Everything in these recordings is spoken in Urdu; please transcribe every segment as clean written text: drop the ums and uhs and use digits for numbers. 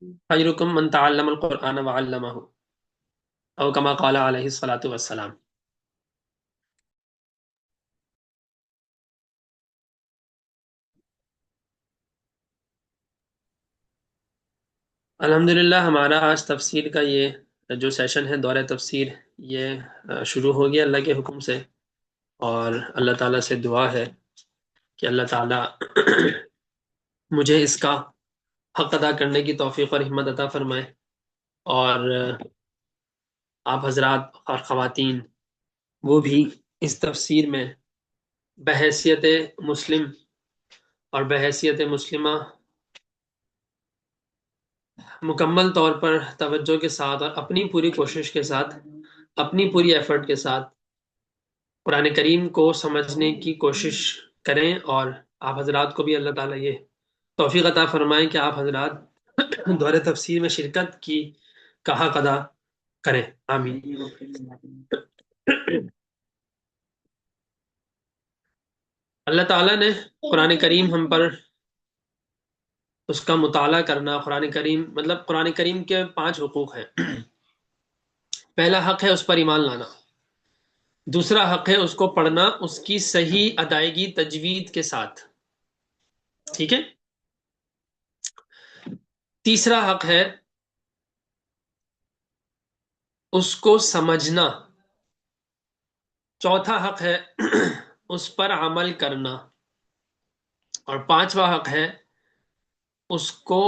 خیرکم من تعلم القرآن وعلمہ او کما قال علیہ الصلوۃ والسلام۔ الحمدللہ ہمارا آج تفسیر کا یہ جو سیشن ہے دورہ تفسیر، یہ شروع ہو گیا اللہ کے حکم سے، اور اللہ تعالیٰ سے دعا ہے کہ اللہ تعالیٰ مجھے اس کا حق ادا کرنے کی توفیق اور ہمت عطا فرمائے، اور آپ حضرات اور خواتین وہ بھی اس تفسیر میں بحیثیت مسلم اور بحیثیت مسلمہ مکمل طور پر توجہ کے ساتھ اور اپنی پوری کوشش کے ساتھ، اپنی پوری ایفرٹ کے ساتھ قرآن کریم کو سمجھنے کی کوشش کریں، اور آپ حضرات کو بھی اللہ تعالیٰ یہ توفیق عطا فرمائیں کہ آپ حضرات دور تفسیر میں شرکت کی کا حق ادا کریں، آمین۔ اللہ تعالیٰ نے قرآن کریم ہم پر اس کا مطالعہ کرنا، قرآن کریم مطلب قرآن کریم کے 5 حقوق ہیں۔ پہلا حق ہے اس پر ایمان لانا، دوسرا حق ہے اس کو پڑھنا اس کی صحیح ادائیگی تجوید کے ساتھ، ٹھیک ہے۔ تیسرا حق ہے اس کو سمجھنا، چوتھا حق ہے اس پر عمل کرنا، اور پانچواں حق ہے اس کو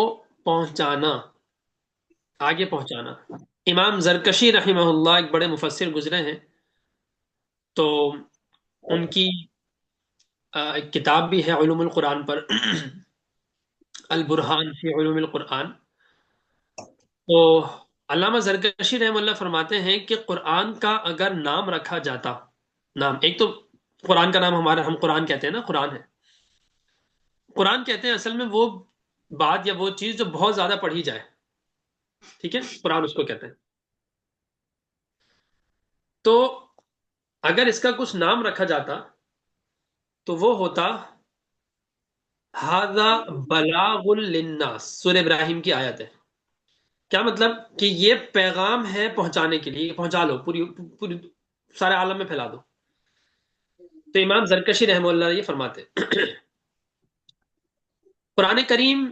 پہنچانا، آگے پہنچانا۔ امام زرکشی رحمہ اللہ ایک بڑے مفسر گزرے ہیں، تو ان کی ایک کتاب بھی ہے علوم القرآن پر، البرہان فی علوم القرآن۔ تو علامہ زرکشی رحمہ اللہ فرماتے ہیں کہ قرآن کا اگر نام رکھا جاتا، نام ایک تو قرآن کا نام ہمارا ہم قرآن کہتے ہیں نا، قرآن ہے، قرآن کہتے ہیں اصل میں وہ بات یا وہ چیز جو بہت زیادہ پڑھی جائے، ٹھیک ہے، قرآن اس کو کہتے ہیں۔ تو اگر اس کا کچھ نام رکھا جاتا تو وہ ہوتا ھذا بلاغ للناس، سورہ ابراہیم کی آیت ہے۔ کیا مطلب کہ یہ پیغام ہے پہنچانے کے لیے، پہنچا لو، پوری پوری سارے عالم میں پھیلا دو۔ تو امام زرکشی رحمہ اللہ یہ فرماتے قرآن کریم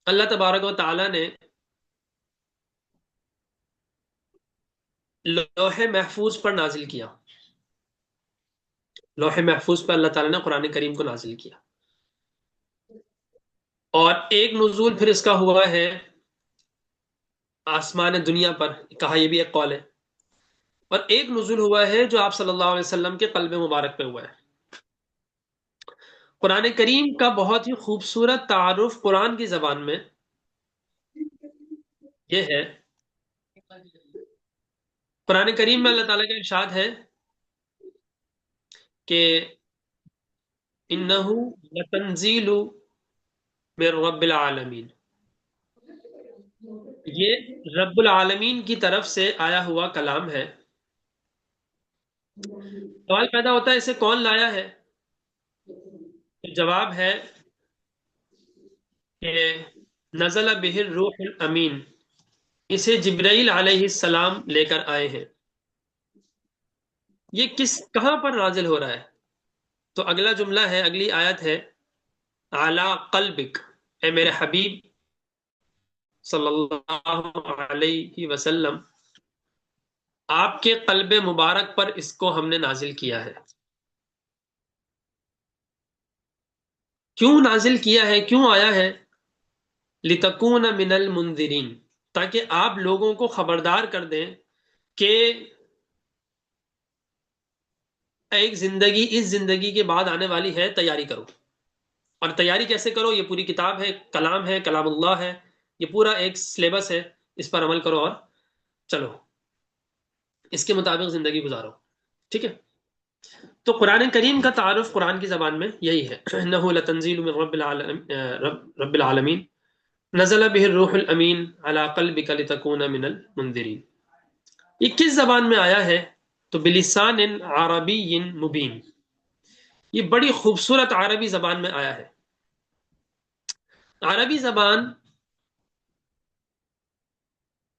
اللہ تبارک و تعالی نے لوح محفوظ پر نازل کیا، لوح محفوظ پر اللہ تعالی نے قرآن کریم کو نازل کیا، اور ایک نزول پھر اس کا ہوا ہے آسمان دنیا پر، کہا یہ بھی ایک قول ہے، اور ایک نزول ہوا ہے جو آپ صلی اللہ علیہ وسلم کے قلب مبارک پہ ہوا ہے۔ قرآن کریم کا بہت ہی خوبصورت تعارف قرآن کی زبان میں یہ ہے، قرآن کریم میں اللہ تعالیٰ کا ارشاد ہے کہ انہو لتنزیل من رب العالمین، یہ رب العالمین کی طرف سے آیا ہوا کلام ہے۔ سوال پیدا ہوتا ہے اسے کون لایا ہے؟ تو جواب ہے کہ نزل بہ الروح الامین، اسے جبرائیل علیہ السلام لے کر آئے ہیں۔ یہ کہاں پر نازل ہو رہا ہے؟ تو اگلا جملہ ہے، اگلی آیت ہے اعلی قلبک، اے میرے حبیب صلی اللہ علیہ وسلم، آپ کے قلب مبارک پر اس کو ہم نے نازل کیا ہے۔ کیوں نازل کیا ہے، کیوں آیا ہے؟ لتکون من المنذرین، تاکہ آپ لوگوں کو خبردار کر دیں کہ ایک زندگی اس زندگی کے بعد آنے والی ہے، تیاری کرو۔ اور تیاری کیسے کرو؟ یہ پوری کتاب ہے، کلام ہے، کلام اللہ ہے، یہ پورا ایک سلیبس ہے، اس پر عمل کرو اور چلو، اس کے مطابق زندگی گزارو، ٹھیک ہے۔ تو قرآن کریم کا تعارف قرآن کی زبان میں یہی ہے، انہ لتنزیل من رب العالمین نزل بہ الروح الامین علی قلبک لتکون من المنذرین۔ یہ کس زبان میں آیا ہے؟ تو بلسان عربی مبین، یہ بڑی خوبصورت عربی زبان میں آیا ہے۔ عربی زبان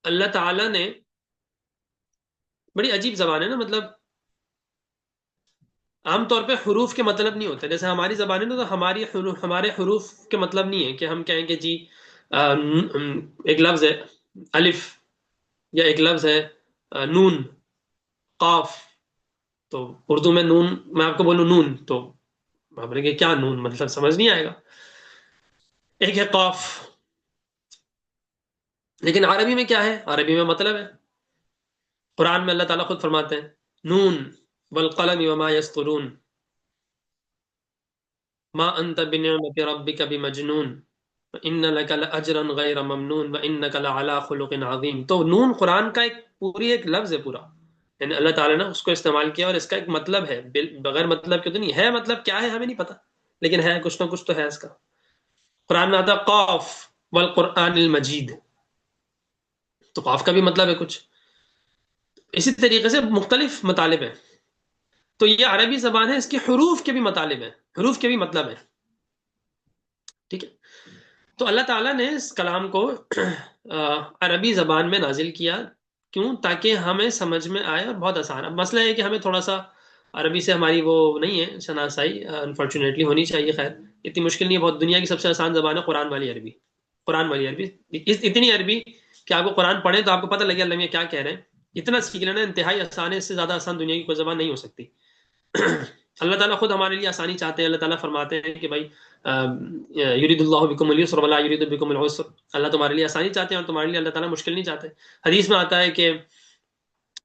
اللہ تعالیٰ نے بڑی عجیب زبان ہے نا، مطلب عام طور پہ حروف کے مطلب نہیں ہوتے، جیسے ہماری زبان ہے نا، تو ہمارے حروف کے مطلب نہیں ہے کہ ہم کہیں کہ جی ایک لفظ ہے الف، یا ایک لفظ ہے نون، قاف. تو اردو میں نون، میں آپ کو بولوں نون تو آپ بولیں گے کیا نون، مطلب سمجھ نہیں آئے گا. ایک ہے قاف. لیکن عربی میں کیا ہے؟ عربی میں مطلب ہے. قرآن میں اللہ تعالیٰ خود فرماتے ہیں نون والقلم وما یسطرون ما انت بنعمت ربک بمجنون ان لک لاجرا غیر ممنون وانک لعلی خلق عظیم. تو نون قرآن کا ایک لفظ ہے پورا، یعنی اللہ تعالیٰ نے اس کو استعمال کیا، اور اس کا ایک مطلب ہے. بغیر مطلب کے تو نہیں ہے، مطلب کیا ہے ہمیں نہیں پتا، لیکن ہے کچھ نہ کچھ تو ہے اس کا. قرآن میں آتا ہے قاف والقرآن المجید، تو قاف کا بھی مطلب ہے کچھ. اسی طریقے سے مختلف مطالب ہیں. تو یہ عربی زبان ہے، اس کے حروف کے بھی مطالب ہیں، حروف کے بھی مطلب ہیں. ٹھیک ہے. تو اللہ تعالیٰ نے اس کلام کو عربی زبان میں نازل کیا. کیوں؟ تاکہ ہمیں سمجھ میں آئے، اور بہت آسان. اب مسئلہ ہے کہ ہمیں تھوڑا سا عربی سے ہماری وہ نہیں ہے شناسائی، انفارچونیٹلی ہونی چاہیے. خیر اتنی مشکل نہیں ہے، بہت دنیا کی سب سے آسان زبان ہے قرآن والی عربی. قرآن والی عربی اتنی عربی کہ آپ کو قرآن پڑھیں تو آپ کو پتہ لگے اللہ میاں کیا کہہ رہے ہیں. اتنا سیکھ لینا انتہائی آسان ہے، اس سے زیادہ آسان دنیا کی کوئی زبان نہیں ہو سکتی. اللہ تعالیٰ خود ہمارے لیے آسانی چاہتے ہیں. اللہ تعالیٰ فرماتے ہیں کہ بھائی یرید اللہ بکم الیسر ولا یرید بکم العسر. اللہ تمہارے لیے آسانی چاہتے ہیں اور تمہارے لیے اللہ تعالیٰ مشکل نہیں چاہتے. حدیث میں آتا ہے کہ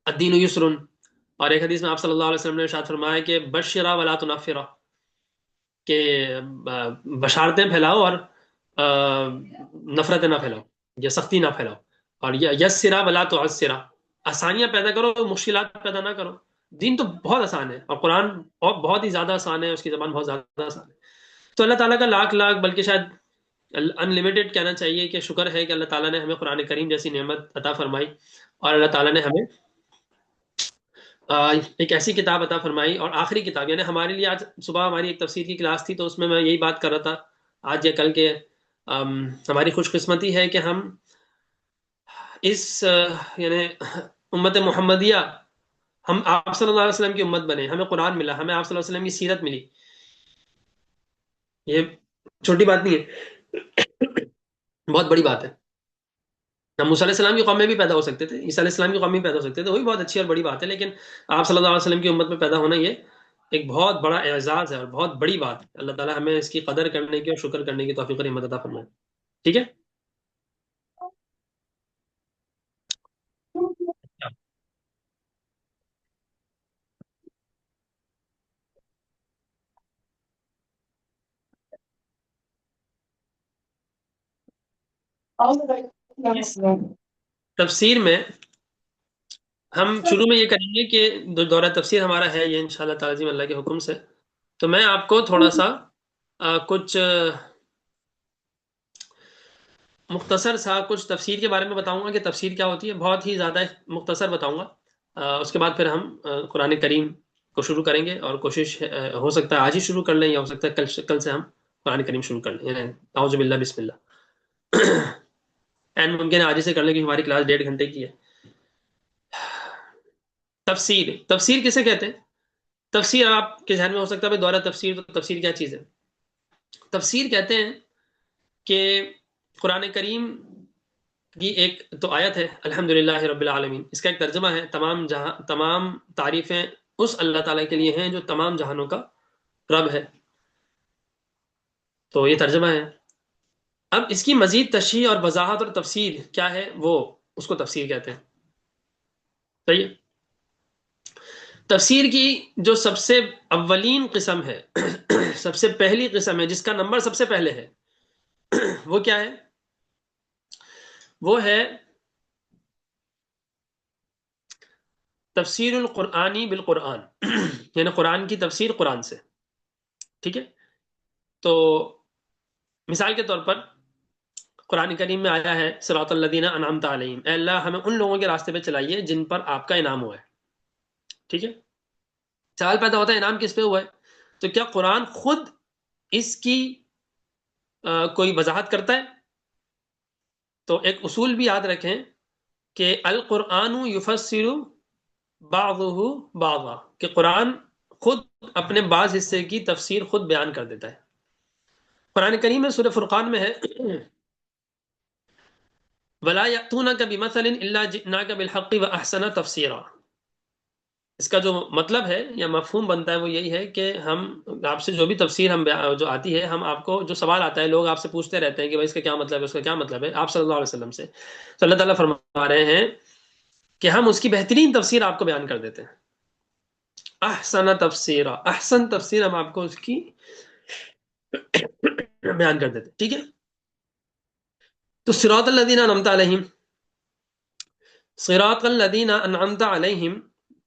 الدین یسر، اور ایک حدیث میں آپ صلی اللہ علیہ وسلم نے ارشاد فرمایا کہ بشرا ولا تنفرا، کہ بشارتیں پھیلاؤ اور نفرتیں نہ پھیلاؤ، یا سختی نہ پھیلاؤ. اور یسرا ولا تعسرا، آسانیاں پیدا کرو، مشکلات پیدا نہ کرو. دین تو بہت آسان ہے، اور قرآن بہت ہی زیادہ آسان ہے، اس کی زبان بہت زیادہ آسان ہے. تو اللہ تعالیٰ کا لاکھ لاکھ بلکہ شاید ان لمیٹڈ کہنا چاہیے کہ شکر ہے کہ اللہ تعالیٰ نے ہمیں قرآن کریم جیسی نعمت عطا فرمائی، اور اللہ تعالیٰ نے ہمیں ایک ایسی کتاب عطا فرمائی، اور آخری کتاب. یعنی ہمارے لیے آج صبح ہماری ایک تفسیر کی کلاس تھی، تو اس میں یہی بات کر رہا تھا آج یا کل کے ہماری خوش قسمتی ہے کہ ہم اس یعنی امت محمدیہ، ہم آپ صلی اللہ علیہ وسلم کی امت بنے، ہمیں قرآن ملا، ہمیں آپ صلی اللہ علیہ وسلم کی سیرت ملی. یہ چھوٹی بات نہیں ہے، بہت بڑی بات ہے. ہم موسیٰ علیہ السلام کی قوم میں بھی پیدا ہو سکتے تھے، عیسیٰ علیہ السلام کی قوم میں بھی پیدا ہو سکتے تھے، وہی بہت اچھی اور بڑی بات ہے. لیکن آپ صلی اللہ علیہ وسلم کی امت میں پیدا ہونا، یہ ایک بہت بڑا اعزاز ہے اور بہت بڑی بات ہے. اللہ تعالیٰ ہمیں اس کی قدر کرنے کی اور شکر کرنے کی توفیق اور ہمت عطا فرمائے. ٹھیک ہے. اس تفسیر میں ہم شروع میں یہ کریں گے کہ دورہ تفسیر ہمارا ہے یہ انشاءاللہ تعالی اللہ کے حکم سے. تو میں آپ کو تھوڑا سا کچھ مختصر سا کچھ تفسیر کے بارے میں بتاؤں گا کہ تفسیر کیا ہوتی ہے. بہت ہی زیادہ مختصر بتاؤں گا. اس کے بعد پھر ہم قرآن کریم کو شروع کریں گے، اور کوشش ہو سکتا ہے آج ہی شروع کر لیں، یا ہو سکتا ہے کل سے ہم قرآن کریم شروع کر لیں. یعنی اعوذ باللہ بسم اللہ این ممکن ہے آج ہی سے کر لیں، کیونکہ ہماری کلاس 1.5 گھنٹے کی ہے. تفسیر کسے کہتے ہیں؟ تفسیر آپ کے ذہن میں ہو سکتا ہے بھائی دورہ تفسیر، تو تفسیر کیا چیز ہے؟ تفسیر کہتے ہیں کہ قرآن کریم کی ایک تو آیت ہے الحمدللہ رب العالمین، اس کا ایک ترجمہ ہے تمام تعریفیں اس اللہ تعالیٰ کے لیے ہیں جو تمام جہانوں کا رب ہے. تو یہ ترجمہ ہے. اب اس کی مزید تشریح اور وضاحت اور تفسیر کیا ہے، وہ اس کو تفسیر کہتے ہیں. صحیح ہے. تفسیر کی جو سب سے اولین قسم ہے سب سے پہلی قسم ہے، جس کا نمبر سب سے پہلے ہے، وہ کیا ہے؟ وہ ہے تفسیر القرآنی بالقرآن یعنی قرآن کی تفسیر قرآن سے. ٹھیک ہے. تو مثال کے طور پر قرآن کریم میں آیا ہے صراط الذین انعمت علیہم، اے اللہ ہمیں ان لوگوں کے راستے پہ چلائیے جن پر آپ کا انعام ہوا ہے. ٹھیک ہے. سوال پیدا ہوتا ہے انعام کس پہ ہوا ہے؟ تو کیا قرآن خود اس کی کوئی وضاحت کرتا ہے؟ تو ایک اصول بھی یاد رکھیں کہ القرآن یفسر بعضہ بعضا، کہ قرآن خود اپنے بعض حصے کی تفسیر خود بیان کر دیتا ہے۔ قرآن کریم میں سورہ فرقان میں ہے وَلَا يَأْتُونَكَ بِمَثَلٍ إِلَّا جِئْنَاكَ بِالْحَقِّ وَأَحْسَنَ تَفْسِيرًا۔ اس کا جو مطلب ہے یا مفہوم بنتا ہے وہ یہی ہے کہ ہم آپ سے جو بھی تفسیر ہم جو آتی ہے، ہم آپ کو جو سوال آتا ہے، لوگ آپ سے پوچھتے رہتے ہیں کہ بھائی اس کا کیا مطلب ہے، اس کا کیا مطلب ہے، آپ صلی اللہ علیہ وسلم سے، تو اللہ تعالیٰ فرما رہے ہیں کہ ہم اس کی بہترین تفسیر آپ کو بیان کر دیتے ہیں۔ احسن تفسیرا، احسن تفسیر ہم آپ کو اس کی بیان کر دیتے ہیں، ٹھیک ہے۔ تو صراط الذین انعمت علیہم، صراط الذین انعمت علیہم،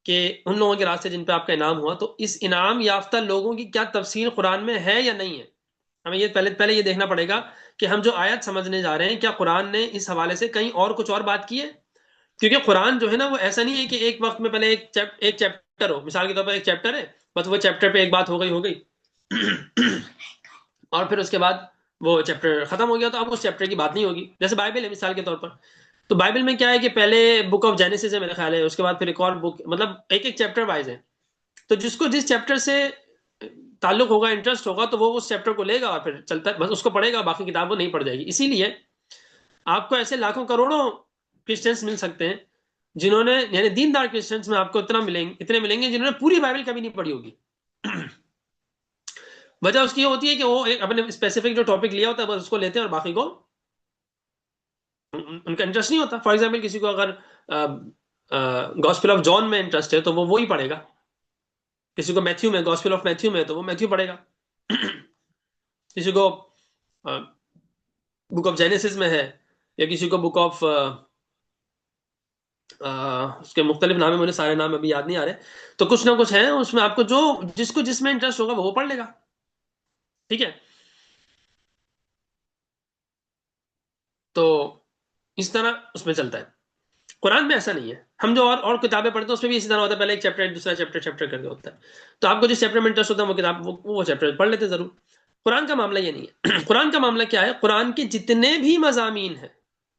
کہ ان لوگوں کے راستے جن پہ آپ کا انعام ہوا، تو اس انعام یافتہ لوگوں کی کیا تفسیر قرآن میں ہے یا نہیں ہے؟ ہمیں یہ پہلے یہ دیکھنا پڑے گا کہ ہم جو آیت سمجھنے جا رہے ہیں، کیا قرآن نے اس حوالے سے کہیں اور کچھ اور بات کی ہے؟ کیونکہ قرآن جو ہے نا وہ ایسا نہیں ہے کہ ایک وقت میں پہلے ایک چیپٹر ہو، مثال کے طور پر ایک چیپٹر ہے، بس وہ چیپٹر پہ ایک بات ہو گئی اور پھر اس کے بعد وہ چیپٹر ختم ہو گیا، تو اب اس چیپٹر کی بات نہیں ہوگی۔ جیسے بائبل ہے مثال کے طور پر، تو بائبل میں کیا ہے کہ پہلے بک آف جینیسس ہے میرا خیال ہے، اس کے بعد پھر ایک اور بک، مطلب ایک ایک چیپٹر وائز ہے، تو جس کو جس چیپٹر سے تعلق ہوگا، انٹرسٹ ہوگا، تو وہ اس چیپٹر کو لے گا اور پھر چلتا ہے، بس اس کو پڑھے گا، باقی کتاب وہ نہیں پڑھ جائے گی۔ اسی لیے آپ کو ایسے لاکھوں کروڑوں کرسچنس مل سکتے ہیں جنہوں نے، یعنی دیندار کرسچنس میں آپ کو اتنے ملیں گے جنہوں نے پوری بائبل کبھی نہیں پڑھی ہوگی۔ وجہ اس کی یہ ہوتی ہے کہ وہ ایک اپنے اسپیسیفک جو ٹاپک لیا ہوتا ہے بس اس کو لیتے ہیں، اور باقی کو ان کا انٹرسٹ نہیں ہوتا۔ فار ایگزامپل کسی کو اگر گاسپل آف جان میں انٹرسٹ ہے تو وہ وہی پڑھے گا، کسی کو میتھیو میں، گاسپل آف میتھیو میں، تو وہ میتھیو پڑھے گا، کسی کو بک آف جینیسس میں ہے، یا کسی کو بک آف اس کے مختلف نام ہیں، مجھے سارے نام ابھی یاد نہیں آ رہے، تو کچھ نہ کچھ ہیں اس میں، آپ کو جو جس کو جس میں انٹرسٹ ہوگا وہ پڑھ لے گا، ٹھیک ہے۔ تو اس طرح اس میں چلتا ہے۔ قرآن میں ایسا نہیں ہے، ہم جو اور کتابیں پڑھتے ہیں اس میں بھی اسی طرح ہوتا ہے، پہلے ایک چیپٹر دوسرا چیپٹر کر کے ہوتا ہے، تو آپ کو جس چیپٹر میں انٹرسٹ ہوتا ہے وہ کتاب وہ چیپٹر پڑھ لیتے ضرور۔ قرآن کا معاملہ یہ نہیں ہے۔ قرآن کا معاملہ کیا ہے؟ قرآن کے جتنے بھی مضامین ہیں،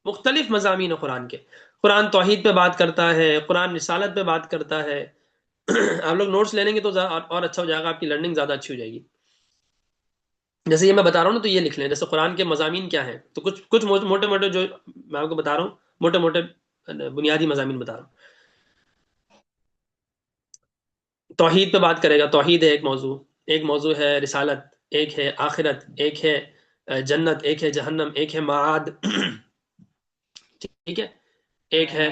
مختلف مضامین ہیں قرآن کے، قرآن توحید پہ بات کرتا ہے، قرآن رسالت پہ بات کرتا ہے۔ آپ لوگ نوٹس لے لیں گے تو اور اچھا ہو جائے گا، آپ کی لرننگ زیادہ اچھی ہو جائے گی۔ جیسے یہ میں بتا رہا ہوں نا، تو یہ لکھ لیں، جیسے قرآن کے مضامین کیا ہیں، تو کچھ موٹے موٹے جو میں آپ کو بتا رہا ہوں، موٹے موٹے بنیادی مضامین بتا رہا ہوں۔ توحید پہ بات کرے گا، توحید ہے ایک موضوع ہے رسالت، ایک ہے آخرت، ایک ہے جنت، ایک ہے جہنم، ایک ہے معاد، ٹھیک ہے، ایک ہے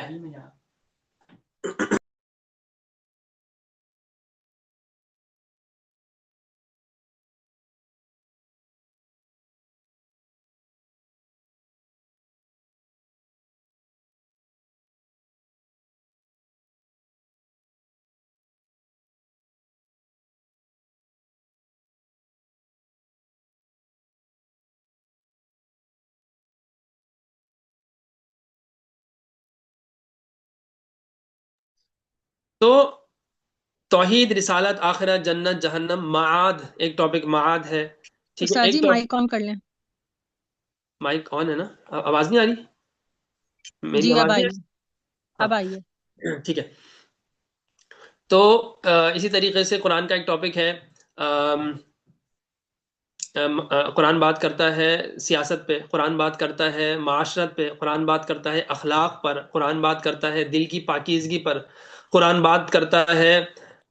تو توحید، رسالت، آخرت، جنت، جہنم، معاد، ایک ٹاپک معاد ہے، ٹھیک ہے۔ استاد جی ایک مائک آن کر لیں۔ مائک آن ہے نا؟ آواز نہیں آ رہی؟ میری جی اب آواز نہیں آئیے، آ اب آئیے۔ رہی؟ ٹھیک ہے۔ تو اسی طریقے سے قرآن کا ایک ٹاپک ہے، قرآن بات کرتا ہے سیاست پہ، قرآن بات کرتا ہے معاشرت پہ، قرآن بات کرتا ہے اخلاق پر، قرآن بات کرتا ہے دل کی پاکیزگی پر، قرآن بات کرتا ہے،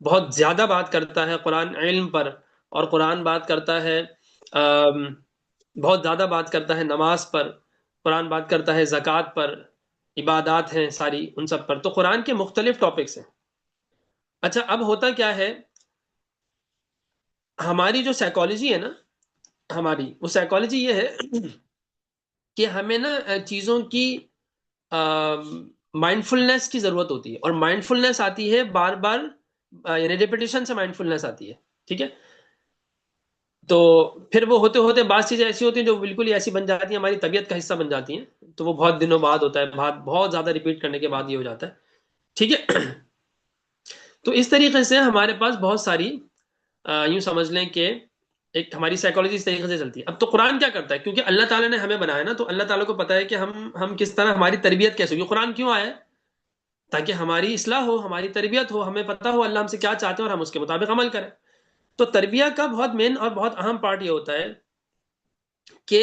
بہت زیادہ بات کرتا ہے قرآن علم پر، اور قرآن بات کرتا ہے بہت زیادہ بات کرتا ہے نماز پر، قرآن بات کرتا ہے زکوٰۃ پر، عبادات ہیں ساری ان سب پر۔ تو قرآن کے مختلف ٹاپکس ہیں۔ اچھا، اب ہوتا کیا ہے، ہماری جو سائیکالوجی ہے نا، ہماری وہ سائیکالوجی یہ ہے کہ ہمیں نا چیزوں کی مائنڈ فلنس کی ضرورت ہوتی ہے، اور مائنڈ فلنس آتی ہے بار بار، یعنی ریپیٹیشن سے مائنڈ فلنس آتی ہے، ٹھیک ہے۔ تو پھر وہ ہوتے ہوتے بعض چیزیں ایسی ہوتی ہیں جو بالکل ہی ایسی بن جاتی ہیں، ہماری طبیعت کا حصہ بن جاتی ہیں، تو وہ بہت دنوں بعد ہوتا ہے، بہت زیادہ ریپیٹ کرنے کے بعد یہ ہو جاتا ہے، ٹھیک ہے۔ تو اس طریقے سے ہمارے پاس بہت ساری یوں سمجھ لیں کہ ایک ہماری سائیکالوجی اس طریقے سے چلتی ہے. اب تو قرآن کیا کرتا ہے؟ کیونکہ اللہ تعالیٰ نے ہمیں بنایا نا، تو اللہ تعالیٰ کو پتا ہے کہ ہم کس طرح، ہماری تربیت کیسے ہوگی. قرآن کیوں آیا ہے؟ تاکہ ہماری اصلاح ہو، ہماری تربیت ہو، ہمیں پتا ہو اللہ ہم سے کیا چاہتے ہیں اور ہم اس کے مطابق عمل کریں. تو تربیہ کا بہت مین اور بہت اہم پارٹ یہ ہوتا ہے کہ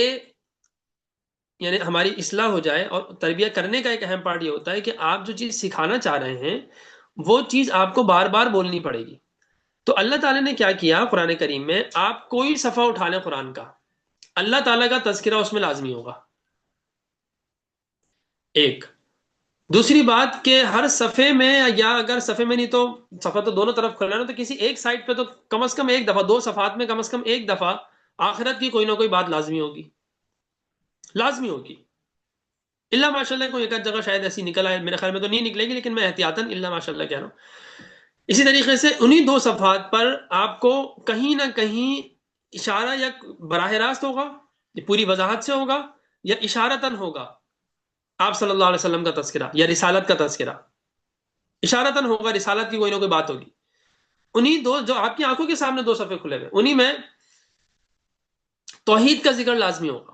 یعنی ہماری اصلاح ہو جائے. اور تربیہ کرنے کا ایک اہم پارٹ یہ ہوتا ہے کہ آپ جو چیز سکھانا چاہ رہے ہیں وہ چیز آپ کو بار بار بولنی پڑے گی. تو اللہ تعالیٰ نے کیا کیا قرآن کریم میں، آپ کوئی صفحہ اٹھا لیں قرآن کا، اللہ تعالیٰ کا تذکرہ اس میں لازمی ہوگا. ایک دوسری بات کہ ہر صفحے میں، یا اگر صفحے میں نہیں تو صفحہ تو دونوں طرف کھلنا ہے، تو کسی ایک سائٹ پہ تو کم از کم ایک دفعہ، دو صفحات میں کم از کم ایک دفعہ آخرت کی کوئی نہ کوئی بات لازمی ہوگی، لازمی ہوگی. اللہ ماشاء اللہ کوئی ایک آدھ جگہ شاید ایسی نکل آئے، میرے خیال میں تو نہیں نکلے گی، لیکن میں احتیاطاً اللہ ماشاء اللہ کہہ رہا ہوں. اسی طریقے سے انہی دو صفحات پر آپ کو کہیں نہ کہیں اشارہ یا براہ راست ہوگا، یہ پوری وضاحت سے ہوگا، یا اشارتاً ہوگا آپ صلی اللہ علیہ وسلم کا تذکرہ یا رسالت کا تذکرہ. اشارتاً ہوگا، رسالت کی کوئی نہ کوئی بات ہوگی. انہی دو جو آپ کی آنکھوں کے سامنے دو صفحے کھلے ہوئے، انہی میں توحید کا ذکر لازمی ہوگا،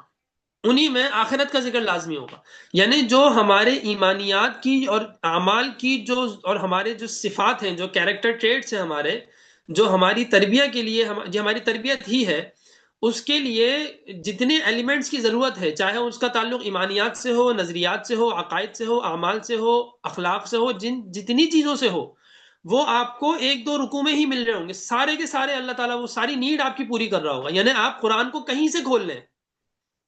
انہی میں آخرت کا ذکر لازمی ہوگا. یعنی جو ہمارے ایمانیات کی اور اعمال کی جو، اور ہمارے جو صفات ہیں، جو کیریکٹر ٹریٹس ہیں ہمارے، جو ہماری تربیہ کے لیے، جو ہماری تربیت ہی ہے، اس کے لیے جتنے ایلیمنٹس کی ضرورت ہے، چاہے اس کا تعلق ایمانیات سے ہو، نظریات سے ہو، عقائد سے ہو، اعمال سے ہو، اخلاق سے ہو، جتنی چیزوں سے ہو، وہ آپ کو ایک دو رکوع میں ہی مل رہے ہوں گے. سارے کے سارے اللہ تعالیٰ وہ ساری نیڈ آپ کی پوری کر رہا ہوگا. یعنی آپ قرآن کو کہیں سے کھول لیں،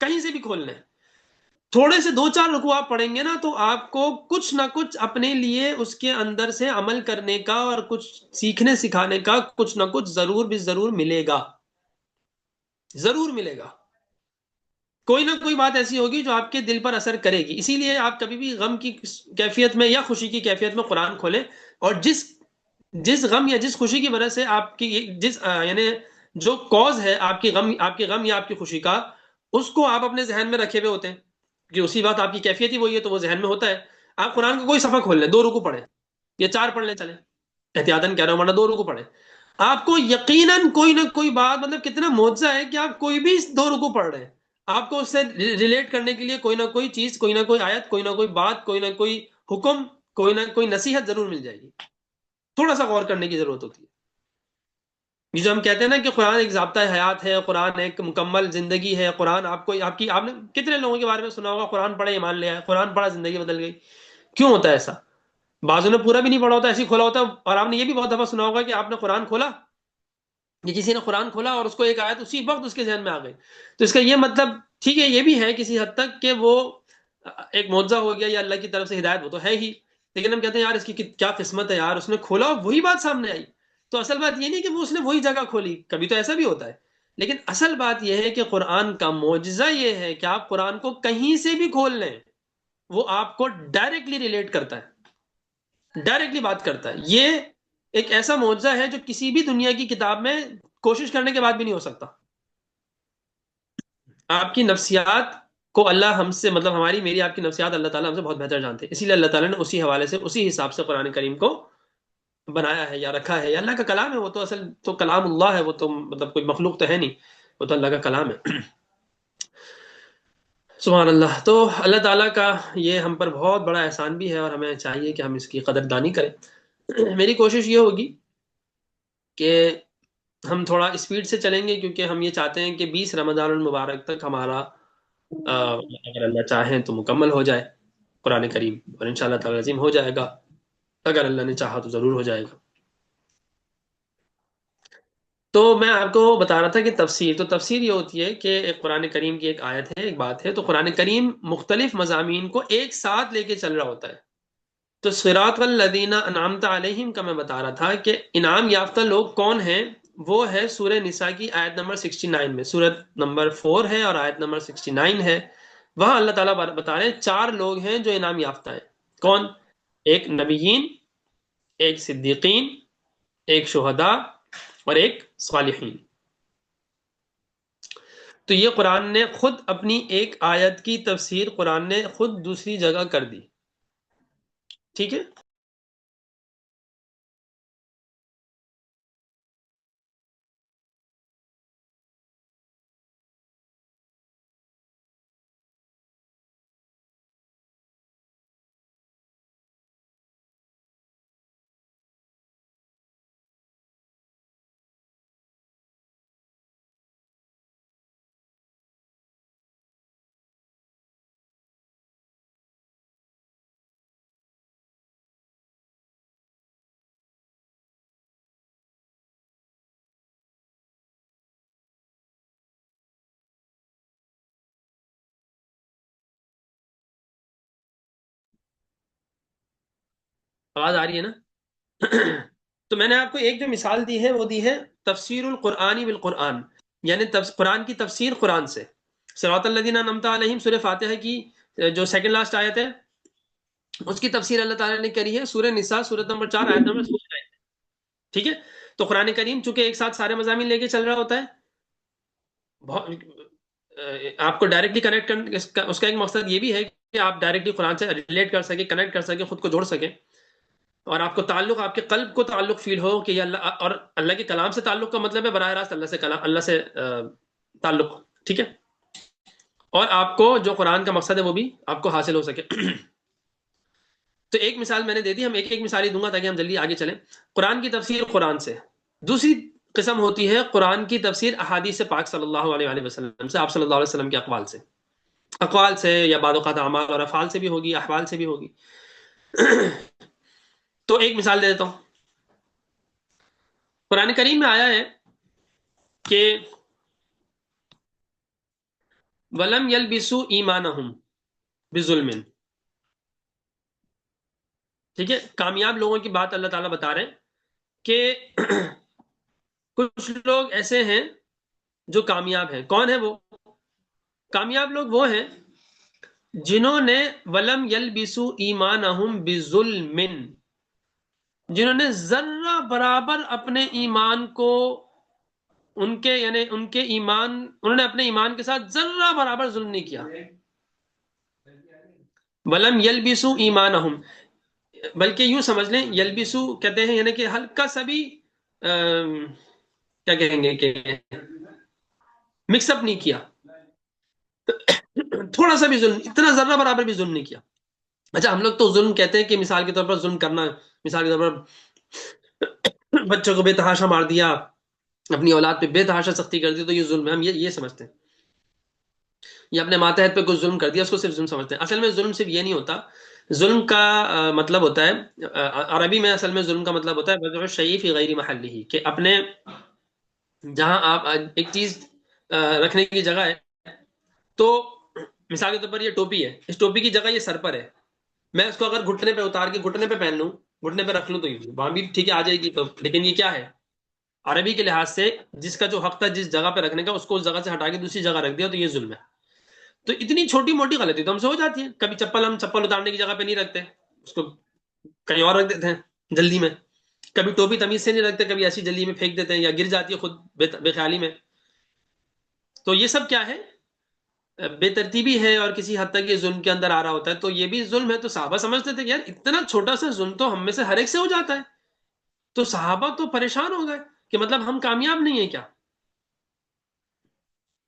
کہیں سے بھی کھول لیں، تھوڑے سے دو چار رکوع آپ پڑھیں گے نا، تو آپ کو کچھ نہ کچھ اپنے لیے اس کے اندر سے عمل کرنے کا اور کچھ سیکھنے سکھانے کا کچھ نہ کچھ ضرور بھی ضرور ملے گا، ضرور ملے گا. کوئی نہ کوئی بات ایسی ہوگی جو آپ کے دل پر اثر کرے گی. اسی لیے آپ کبھی بھی غم کی کیفیت میں یا خوشی کی کیفیت میں قرآن کھولیں، اور جس غم یا جس خوشی کی وجہ سے آپ کی یعنی جو کوز ہے آپ کے غم یا آپ کی خوشی کا، اس کو آپ اپنے ذہن میں رکھے ہوئے ہوتے ہیں کہ اسی بات آپ کی کیفیت ہی وہی ہے، تو وہ ذہن میں ہوتا ہے. آپ قرآن کا کوئی صفحہ کھول لیں، دو رکوع پڑھیں یا چار پڑھ لیں، چلیں احتیاطاً کہہ رہا ہوں، ورنہ دو رکوع پڑھیں، آپ کو یقیناً کوئی نہ کوئی بات، مطلب کتنا معجزہ ہے کہ آپ کوئی بھی دو رکوع پڑھ رہے ہیں، آپ کو اس سے ریلیٹ کرنے کے لیے کوئی نہ کوئی چیز، کوئی نہ کوئی آیت، کوئی نہ کوئی بات، کوئی نہ کوئی حکم، کوئی نہ کوئی نصیحت ضرور مل جائے گی. تھوڑا سا غور کرنے کی ضرورت ہوتی ہے. یہ جو ہم کہتے ہیں نا کہ قرآن ایک ضابطہ حیات ہے، قرآن ایک مکمل زندگی ہے، قرآن آپ نے کتنے لوگوں کے بارے میں سنا ہوگا قرآن پڑھے ایمان لے آئے، قرآن پڑھا زندگی بدل گئی. کیوں ہوتا ہے ایسا؟ بعضوں نے پورا بھی نہیں پڑھا ہوتا، ایسے ہی کھولا ہوتا. اور آپ نے یہ بھی بہت دفعہ سنا ہوگا کہ آپ نے قرآن کھولا، یہ کسی نے قرآن کھولا اور اس کو ایک آیت اسی وقت اس کے ذہن میں آ گئی. تو اس کا یہ مطلب ٹھیک ہے، یہ بھی ہے کسی حد تک کہ وہ ایک معجزہ ہو گیا یا اللہ کی طرف سے ہدایت، وہ تو ہے ہی. لیکن ہم کہتے ہیں یار اس کی کیا قسمت ہے یار، اس نے کھولا اور وہی بات سامنے آئی. تو اصل بات یہ نہیں کہ وہ اس نے وہی جگہ کھولی، کبھی تو ایسا بھی ہوتا ہے. لیکن اصل بات یہ ہے کہ قرآن کا معجزہ یہ ہے کہ آپ قرآن کو کہیں سے بھی کھول لیں، وہ آپ کو ڈائریکٹلی ریلیٹ کرتا ہے، ڈائریکٹلی بات کرتا ہے. یہ ایک ایسا معجزہ ہے جو کسی بھی دنیا کی کتاب میں کوشش کرنے کے بعد بھی نہیں ہو سکتا. آپ کی نفسیات کو اللہ ہم سے، مطلب ہماری میری آپ کی نفسیات اللہ تعالیٰ ہم سے بہت بہتر جانتے ہیں. اسی لیے اللہ تعالیٰ نے اسی حوالے سے اسی حساب سے قرآن کریم کو بنایا ہے یا رکھا ہے. یا اللہ کا کلام ہے، وہ تو اصل تو کلام اللہ ہے، وہ تو مطلب کوئی مخلوق تو ہے نہیں، وہ تو اللہ کا کلام ہے. سبحان اللہ. تو اللہ تعالیٰ کا یہ ہم پر بہت بڑا احسان بھی ہے، اور ہمیں چاہیے کہ ہم اس کی قدردانی کریں. میری کوشش یہ ہوگی کہ ہم تھوڑا اسپیڈ سے چلیں گے، کیونکہ ہم یہ چاہتے ہیں کہ 20 رمضان المبارک تک ہمارا اگر اللہ چاہیں تو مکمل ہو جائے قرآن کریم، اور انشاءاللہ تعالی عظیم ہو جائے گا. اگر اللہ نے چاہا تو ضرور ہو جائے گا. تو میں آپ کو بتا رہا تھا کہ تفسیر یہ ہوتی ہے کہ ایک قرآن کریم کی ایک آیت ہے، ایک بات ہے، تو قرآن کریم مختلف مضامین کو ایک ساتھ لے کے چل رہا ہوتا ہے. تو صراط الذین انعمت علیہم کا میں بتا رہا تھا کہ انعام یافتہ لوگ کون ہیں. وہ ہے سورہ نساء کی آیت نمبر 69 میں، سورت نمبر 4 ہے اور آیت نمبر 69 ہے. وہاں اللہ تعالیٰ بتا رہے ہیں 4 لوگ ہیں جو انعام یافتہ ہیں. کون؟ ایک نبیین، ایک صدیقین، ایک شہداء، اور ایک صالحین. تو یہ قرآن نے خود اپنی ایک آیت کی تفسیر قرآن نے خود دوسری جگہ کر دی. ٹھیک ہے. آواز آ رہی ہے نا؟ تو میں نے آپ کو ایک جو مثال دی ہے وہ دی ہے تفسیر القرآن بالقرآن، یعنی قرآن کی تفسیر قرآن سے۔ صراط الذین انعمت علیہم سورہ فاتحہ کی جو سیکنڈ لاسٹ آیت ہے، اس کی تفسیر اللہ تعالیٰ نے کری ہے سورہ نساء سورۃ نمبر 4 آیت نمبر 16۔ ٹھیک ہے؟ تو قرآن کریم چونکہ ایک ساتھ سارے مضامین لے کے چل رہا ہوتا ہے، آپ کو ڈائریکٹلی کنیکٹ کرنے اس کا ایک مقصد یہ بھی ہے کہ آپ ڈائریکٹلی قرآن سے ریلیٹ کر سکیں، کنیکٹ کر سکیں، خود کو جوڑ سکیں، اور آپ کو تعلق، آپ کے قلب کو تعلق فیل ہو کہ یہ اللہ، اور اللہ کے کلام سے تعلق کا مطلب ہے براہ راست اللہ سے کلام، اللہ سے تعلق۔ ٹھیک ہے؟ اور آپ کو جو قرآن کا مقصد ہے وہ بھی آپ کو حاصل ہو سکے۔ تو ایک مثال میں نے دے دی، ہم ایک ایک مثال ہی دوں گا تاکہ ہم جلدی آگے چلیں۔ قرآن کی تفسیر قرآن سے۔ دوسری قسم ہوتی ہے قرآن کی تفسیر احادیث پاک صلی اللہ علیہ وآلہ وسلم سے، آپ صلی اللہ علیہ وسلم کے اقوال سے، اقوال سے یا بعض اوقات اعمال اور افعال سے بھی ہوگی، احوال سے بھی ہوگی۔ تو ایک مثال دے دیتا ہوں۔ قرآن کریم میں آیا ہے کہ وَلَمْ يَلْبِسُوا إِيمَانَهُمْ بِظُلْمٍ۔ ٹھیک ہے؟ کامیاب لوگوں کی بات اللہ تعالیٰ بتا رہے ہیں کہ کچھ لوگ ایسے ہیں جو کامیاب ہیں۔ کون ہیں وہ کامیاب لوگ؟ وہ ہیں جنہوں نے وَلَمْ يَلْبِسُوا إِيمَانَهُمْ بِظُلْمٍ، جنہوں نے ذرہ برابر اپنے ایمان کو، ان کے یعنی ان کے ایمان، انہوں نے اپنے ایمان کے ساتھ ذرہ برابر ظلم نہیں کیا۔ وَلَمْ يَلْبِسُوا إِيمَانَهُمْ، بلکہ یوں سمجھ لیں، یلبسو کہتے ہیں یعنی کہ ہلکا سا بھی کیا کہیں گے کہ مکس اپ نہیں کیا، تھوڑا سا بھی ظلم، اتنا ذرہ برابر بھی ظلم نہیں کیا۔ اچھا، ہم لوگ تو ظلم کہتے ہیں کہ مثال کے طور پر ظلم کرنا، مثال کے طور پر بچوں کو بے تحاشا مار دیا، اپنی اولاد پہ بے تحاشا سختی کر دی، تو یہ ظلم ہے، ہم یہ سمجھتے ہیں، یا اپنے ماتحت پہ کچھ ظلم کر دیا اس کو صرف ظلم سمجھتے ہیں۔ اصل میں ظلم صرف یہ نہیں ہوتا، ظلم کا مطلب ہوتا ہے عربی میں، اصل میں ظلم کا مطلب ہوتا ہے وضع الشیء فی غیر محلہ، کہ اپنے جہاں آپ ایک چیز رکھنے کی جگہ ہے، تو مثال کے طور پر یہ ٹوپی ہے، اس ٹوپی کی جگہ یہ سر پر ہے، میں اس کو اگر گھٹنے پہ اتار کے گھٹنے پہ پہن لوں، گھٹنے پہ رکھ لوں، تو وہاں بھی ٹھیک ہے آ جائے گی، تو لیکن یہ کیا ہے عربی کے لحاظ سے جس کا جو حق تھا جس جگہ پہ رکھنے کا، اس کو اس جگہ سے ہٹا کے دوسری جگہ رکھ دیا، تو یہ ظلم ہے۔ تو اتنی چھوٹی موٹی غلطی تو ہم سے ہو جاتی ہے، کبھی چپل ہم چپل اتارنے کی جگہ پہ نہیں رکھتے، اس کو کہیں اور رکھ دیتے ہیں جلدی میں، کبھی ٹوپی تمیز سے نہیں رکھتے، کبھی ایسی جلدی میں پھینک دیتے ہیں، یا گر جاتی ہے خود بے خیالی میں۔ تو یہ سب کیا ہے؟ بے ترتیبی ہے، اور کسی حد تک یہ ظلم کے اندر آ رہا ہوتا ہے، تو یہ بھی ظلم ہے۔ تو صحابہ سمجھتے تھے کہ یار اتنا چھوٹا سا ظلم تو ہم میں سے ہر ایک سے ہو جاتا ہے، تو صحابہ تو پریشان ہو گئے کہ مطلب ہم کامیاب نہیں ہیں کیا؟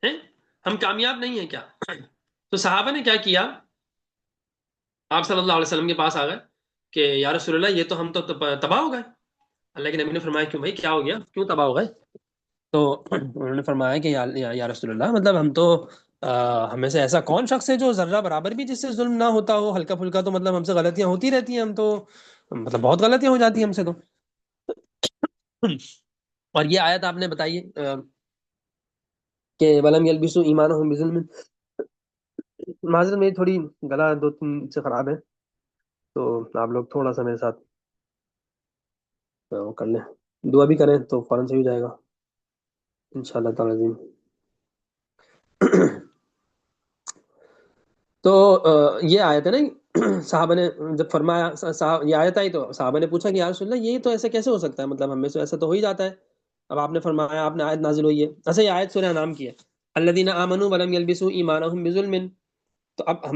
ہیں؟ ہم کامیاب نہیں ہیں کیا؟ تو صحابہ نے کیا کیا؟ آپ صلی اللہ علیہ وسلم کے پاس آ گئے کہ یا رسول اللہ، یہ تو ہم تو تباہ ہو گئے۔ اللہ کے نبی نے فرمایا کیوں بھائی، کیا ہو گیا، کیوں تباہ ہو گئے؟ تو انہوں نے فرمایا کہ یا رسول اللہ، مطلب ہم تو ہمیں سے ایسا کون شخص ہے جو ذرہ برابر بھی جس سے ظلم نہ ہوتا ہو، ہلکا پھلکا تو مطلب ہم سے غلطیاں ہوتی رہتی ہیں، ہم تو مطلب بہت غلطیاں ہو جاتی ہیں ہم سے تو۔ اور یہ آیت آپ نے بتائی ہے کہ ولم یلبسوا ایمانہم بظلم۔ معذرت میری تھوڑی گلا دو تین سے خراب ہے، تو آپ لوگ تھوڑا سا میرے ساتھ وہ کر لیں، دعا بھی کریں تو فوراً سے ہو جائے گا انشاءاللہ تعالی عظیم۔ تو یہ آیت ہے نا، صحابہ نے جب فرمایا، یہ آیت آئی تو صحابہ نے پوچھا کہ یا رسول اللہ، یہ تو ایسے کیسے ہو سکتا ہے، مطلب ہم میں سے ایسا تو ہو ہی جاتا ہے۔ اب آپ نے فرمایا، آپ نے آیت نازل ہوئی ہے، ایسا یہ آیت سورہ انعام کی ہے، الذین آمنوا ولم یلبسوا ایمانہم بظلم۔ تو اب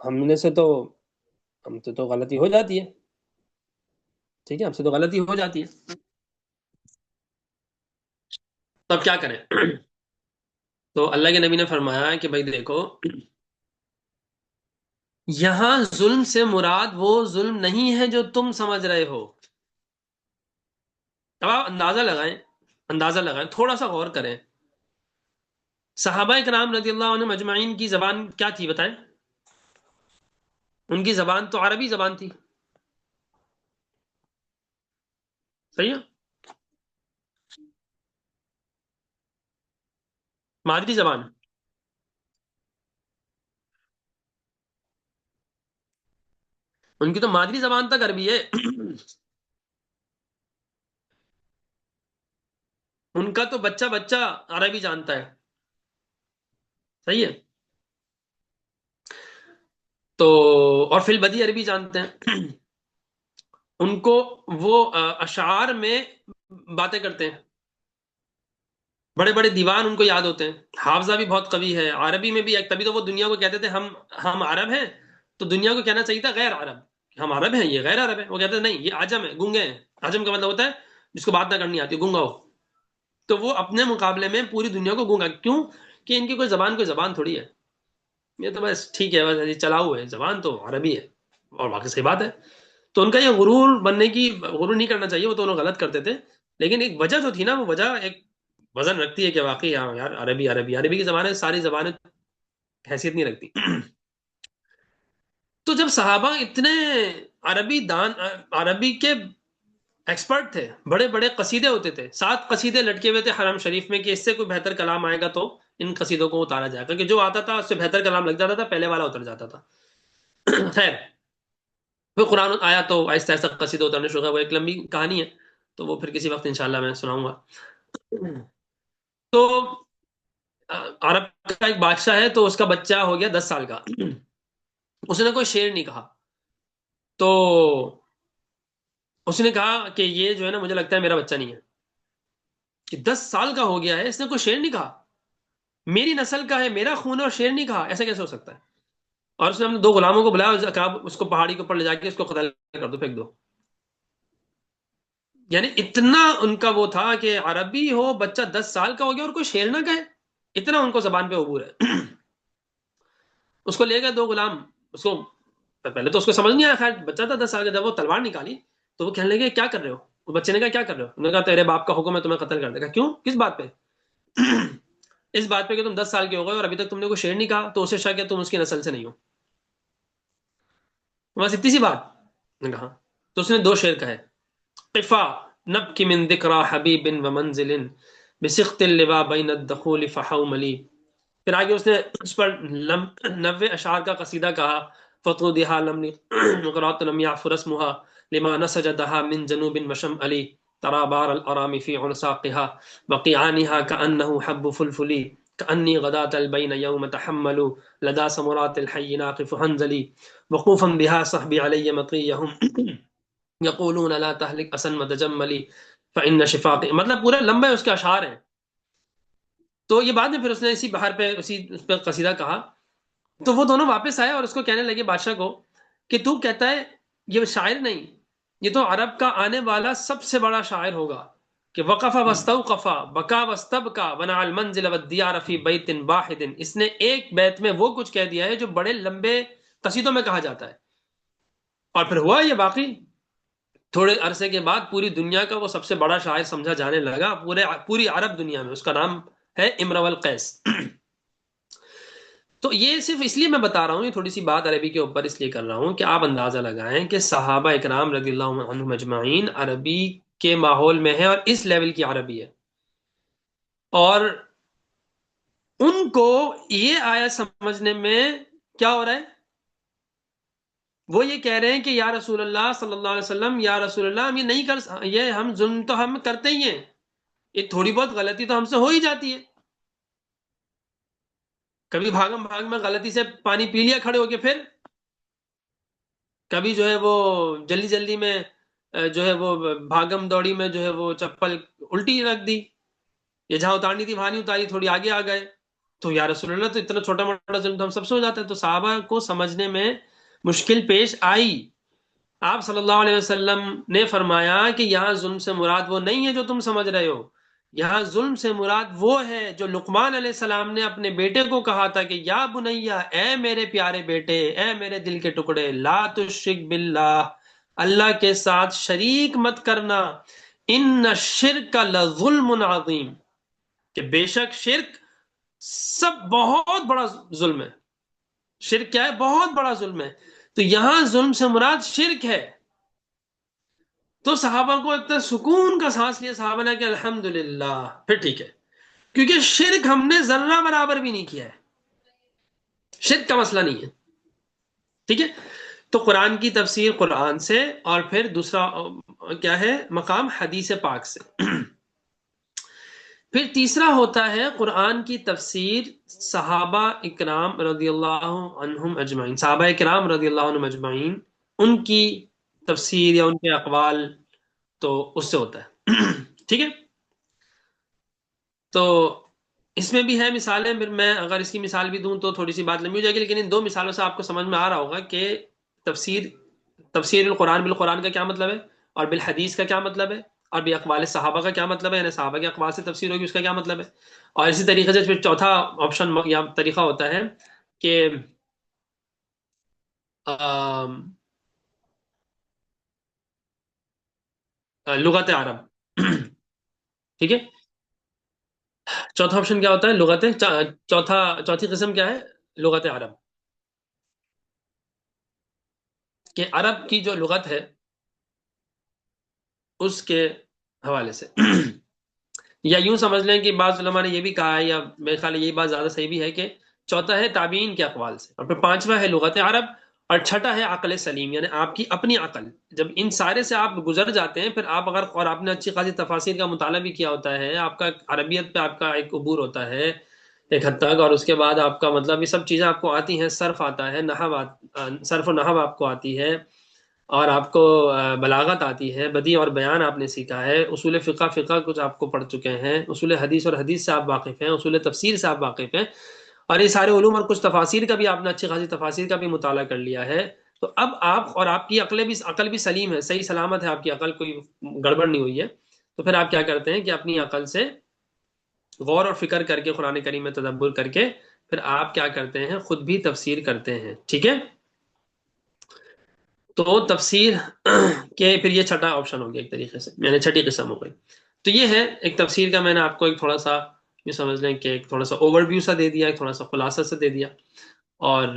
ہم نے سے تو، ہم سے تو غلطی ہو جاتی ہے، ٹھیک ہے، ہم سے تو غلطی ہو جاتی ہے، تو اب کیا کریں؟ تو اللہ کے نبی نے فرمایا کہ بھائی دیکھو، یہاں ظلم سے مراد وہ ظلم نہیں ہے جو تم سمجھ رہے ہو۔ اب آپ اندازہ لگائیں، تھوڑا سا غور کریں، صحابہ کرام رضی اللہ عنہ مجمعین کی زبان کیا تھی بتائیں؟ ان کی زبان تو عربی زبان تھی، صحیح ہے، مادری زبان۔ ان کی تو مادری زبان تک عربی ہے، ان کا تو بچہ بچہ عربی جانتا ہے. صحیح ہے. تو اور فی البدی عربی جانتے ہیں. ان کو وہ اشعار میں باتیں کرتے ہیں، بڑے بڑے دیوان ان کو یاد ہوتے ہیں. حافظہ بھی بہت قوی ہے عربی میں بھی. ایک تبھی تو وہ دنیا کو کہتے تھے ہم عرب ہیں، تو دنیا کو کہنا چاہیے تھا غیر عرب. ہم عرب ہیں، یہ غیر عرب ہے. وہ کہتے ہیں نہیں، یہ عجم ہے، گونگے ہیں. عجم کا مطلب ہوتا ہے جس کو بات نہ کرنی آتی، گونگا ہو. تو وہ اپنے مقابلے میں پوری دنیا کو گونگا کیوں؟ کہ ان کی کوئی زبان تھوڑی ہے. یہ تو بس ٹھیک ہے، بس چلاؤ ہے، زبان تو عربی ہے. اور باقی صحیح بات ہے. تو ان کا یہ غرور بننے کی، غرور نہیں کرنا چاہیے، وہ تو انہوں غلط کرتے تھے. لیکن ایک وجہ جو تھی نا، وہ وجہ ایک وزن رکھتی ہے کہ واقعی ہاں یار، عربی عربی عربی کی زبانیں ساری زبانیں حیثیت نہیں رکھتی. تو جب صحابہ اتنے عربی دان، عربی کے ایکسپرٹ تھے، بڑے بڑے قصیدے ہوتے تھے، 7 قصیدے لٹکے ہوئے تھے حرم شریف میں کہ اس سے کوئی بہتر کلام آئے گا تو ان قصیدوں کو اتارا جائے گا، کہ جو آتا تھا اس سے بہتر کلام لگ جاتا تھا، پہلے والا اتر جاتا تھا. خیر، پھر قرآن آیا تو آہستہ آہستہ قصیدہ اترنے شروع ہوا. وہ ایک لمبی کہانی ہے، تو وہ پھر کسی وقت انشاءاللہ میں سناؤں گا. تو عرب کا ایک بادشاہ ہے، تو اس کا بچہ ہو گیا 10 سال کا. اس نے کوئی شعر نہیں کہا. تو اس نے کہا کہ یہ جو ہے نا، مجھے لگتا ہے میرا بچہ نہیں ہے، کہ 10 سال کا ہو گیا ہے، اس نے کوئی شعر نہیں کہا. میری نسل کا ہے، میرا خون ہے، اور شعر نہیں کہا، ایسا کیسے ہو سکتا ہے؟ اور اس نے اپنے 2 غلاموں کو بلایا، کہا اس کو پہاڑی کے اوپر لے جا کے اس کو قتل کر دو، پھینک دو. یعنی اتنا ان کا وہ تھا کہ عربی ہو، بچہ 10 سال کا ہو گیا اور کوئی شعر نہ کہے. اتنا ان کو زبان پہ عبور ہے. اس کو لے گئے 2 غلام. اس کو پہلے تو اس کو سمجھ نہیں آیا، خیر بچہ تھا 10 سال کا. جب وہ تلوار نکالی تو وہ کہنے لگے کیا کر رہے ہو؟ وہ بچے نے کہا کیا کر رہے ہو؟ انہوں نے کہا تیرے باپ کا حکم ہے تمہیں قتل کر دے گا. کیوں؟ کس بات پہ؟ اس بات پہ کہ تم 10 سال کے ہو گئے اور ابھی تک تم نے کوئی شعر نہیں کہا، تو اسے شک ہے تم اس کی نسل سے نہیں ہو. بس اتنی سی بات نے کہا. تو اس نے 2 شعر کہے: قفا نبکی من ذکرى حبیب ومنزل بسخط اللواء بین الدخول فحوملی. پھر آگے اس نے اس پر 90 اشعار کا قصیدہ کہا: فطودها لم مقرات لم يعفر اسمها لما نسجدها من جنوب وشمال ترى بار الارام في عنساقها وقيعانها كانه حب فلفلي كاني غداة البين يوم تحمل لدى سمرات الحي ناقف هنزلي وقوفا بها صحبي علي مطيهم یقولون لا تہلک اسن متجملی فإن شفاق. مطلب پورے لمبے اس کے اشعار ہیں. تو یہ بعد میں پھر اس نے اسی بہار پہ اسی اس پہ قصیدہ کہا. تو وہ دونوں واپس آئے اور اس کو کہنے لگے بادشاہ کو کہ تو کہتا ہے یہ شاعر نہیں، یہ تو عرب کا آنے والا سب سے بڑا شاعر ہوگا. کہ وقف واستوقفا بکا واستبکا ونع المنزل والدیار فی بیت واحد. اس نے ایک بیت میں وہ کچھ کہہ دیا ہے جو بڑے لمبے قصیدوں میں کہا جاتا ہے. اور پھر ہوا یہ باقی. تھوڑے عرصے کے بعد پوری دنیا کا وہ سب سے بڑا شاعر سمجھا جانے لگا، پوری عرب دنیا میں. اس کا نام ہے امرؤ القیس. تو یہ صرف اس لیے میں بتا رہا ہوں، یہ تھوڑی سی بات عربی کے اوپر اس لیے کر رہا ہوں کہ آپ اندازہ لگائیں کہ صحابہ اکرام رضی اللہ عنہم اجمعین عربی کے ماحول میں ہیں اور اس لیول کی عربی ہے. اور ان کو یہ آیا سمجھنے میں کیا ہو رہا ہے، وہ یہ کہہ رہے ہیں کہ یا رسول اللہ صلی اللہ علیہ وسلم، یا رسول اللہ، ہم یہ نہیں کر، یہ ہم ظلم تو ہم کرتے ہی ہیں، یہ تھوڑی بہت غلطی تو ہم سے ہو ہی جاتی ہے. کبھی بھاگم بھاگ میں غلطی سے پانی پی لیا کھڑے ہو کے، پھر کبھی جو ہے وہ جلدی جلدی میں جو ہے وہ بھاگم دوڑی میں جو ہے وہ چپل الٹی رکھ دی، یا جہاں اتارنی تھی وہاں نہیں اتاری، تھوڑی آگے آ گئے. تو یا رسول اللہ، تو اتنا چھوٹا موٹا ظلم تو ہم سب سے ہو جاتا ہے. تو صحابہ کو سمجھنے میں مشکل پیش آئی. آپ صلی اللہ علیہ وسلم نے فرمایا کہ یہاں ظلم سے مراد وہ نہیں ہے جو تم سمجھ رہے ہو. یہاں ظلم سے مراد وہ ہے جو لقمان علیہ السلام نے اپنے بیٹے کو کہا تھا کہ یا بنیا، اے میرے پیارے بیٹے، اے میرے دل کے ٹکڑے، لا تشرک باللہ، اللہ کے ساتھ شریک مت کرنا، ان الشرک لظلم عظیم، کہ بے شک شرک سب بہت بڑا ظلم ہے. شرک کیا ہے؟ بہت بڑا ظلم ہے. تو یہاں ظلم سے مراد شرک ہے. تو صحابہ کو اتنا سکون کا سانس لیا صحابہ نے کہ الحمدللہ، پھر ٹھیک ہے، کیونکہ شرک ہم نے ذرہ برابر بھی نہیں کیا ہے. شرک کا مسئلہ نہیں ہے. ٹھیک ہے. تو قرآن کی تفسیر قرآن سے، اور پھر دوسرا کیا ہے مقام حدیث پاک سے۔ پھر تیسرا ہوتا ہے قرآن کی تفسیر صحابہ اکرام رضی اللہ عنہم اجمعین، صحابہ اکرام رضی اللہ عنہم اجمعین، ان کی تفسیر یا ان کے اقوال، تو اس سے ہوتا ہے ٹھیک ہے۔ تو اس میں بھی ہے مثالیں، پھر میں اگر اس کی مثال بھی دوں تو تھوڑی سی بات لمبی ہو جائے گی، لیکن ان دو مثالوں سے آپ کو سمجھ میں آ رہا ہوگا کہ تفسیر تفسیر القرآن بالقرآن کا کیا مطلب ہے، اور بالحدیث کا کیا مطلب ہے، اور باقوال صحابہ کا کیا مطلب ہے، یعنی صحابہ کے اقوال سے تفسیر ہوگی اس کا کیا مطلب ہے۔ اور اسی طریقے سے پھر چوتھا آپشن یا طریقہ ہوتا ہے کہ آم، لغت عرب ٹھیک ہے۔ چوتھا آپشن کیا ہوتا ہے، لغت چوتھی قسم کیا ہے، لغت عرب، کہ عرب کی جو لغت ہے اس کے حوالے سے یا یوں سمجھ لیں کہ بعض علماء نے یہ بھی کہا ہے، یا میرے خیال ہے یہی بات زیادہ صحیح بھی ہے، کہ چوتھا ہے تابعین کے اقوال سے، اور پھر پانچواں ہے لغت عرب، اور چھٹا ہے عقل سلیم، یعنی آپ کی اپنی عقل۔ جب ان سارے سے آپ گزر جاتے ہیں، پھر آپ اگر، اور آپ نے اچھی خاصی تفاسیر کا مطالعہ بھی کیا ہوتا ہے، آپ کا عربیت پہ آپ کا ایک عبور ہوتا ہے ایک حد تک، اور اس کے بعد آپ کا مطلب یہ سب چیزیں آپ کو آتی ہیں، صرف آتا ہے، صرف و نحو آپ کو آتی ہے، اور آپ کو بلاغت آتی ہے، بدیع اور بیان آپ نے سیکھا ہے، اصول فقہ کچھ آپ کو پڑھ چکے ہیں، اصول حدیث اور حدیث سے آپ واقف ہیں، اصول تفسیر سے آپ واقف ہیں، اور یہ سارے علوم اور کچھ تفاسیر کا بھی آپ نے اچھی خاصی تفاسیر کا بھی مطالعہ کر لیا ہے، تو اب آپ، اور آپ کی عقل بھی سلیم ہے، صحیح سلامت ہے آپ کی عقل، کوئی گڑبڑ نہیں ہوئی ہے، تو پھر آپ کیا کرتے ہیں کہ اپنی عقل سے غور اور فکر کر کے، قرآن کریم میں تدبر کر کے، پھر آپ کیا کرتے ہیں، خود بھی تفسیر کرتے ہیں، ٹھیک ہے۔ تو تفسیر کے پھر یہ چھٹا آپشن ہو گیا ایک طریقے سے، یعنی چھٹی قسم ہو گئی۔ تو یہ ہے ایک تفسیر کا، میں نے آپ کو ایک تھوڑا سا یہ سمجھ لیں کہ ایک تھوڑا سا اوور ویو سا دے دیا، ایک تھوڑا سا خلاصہ سا دے دیا، اور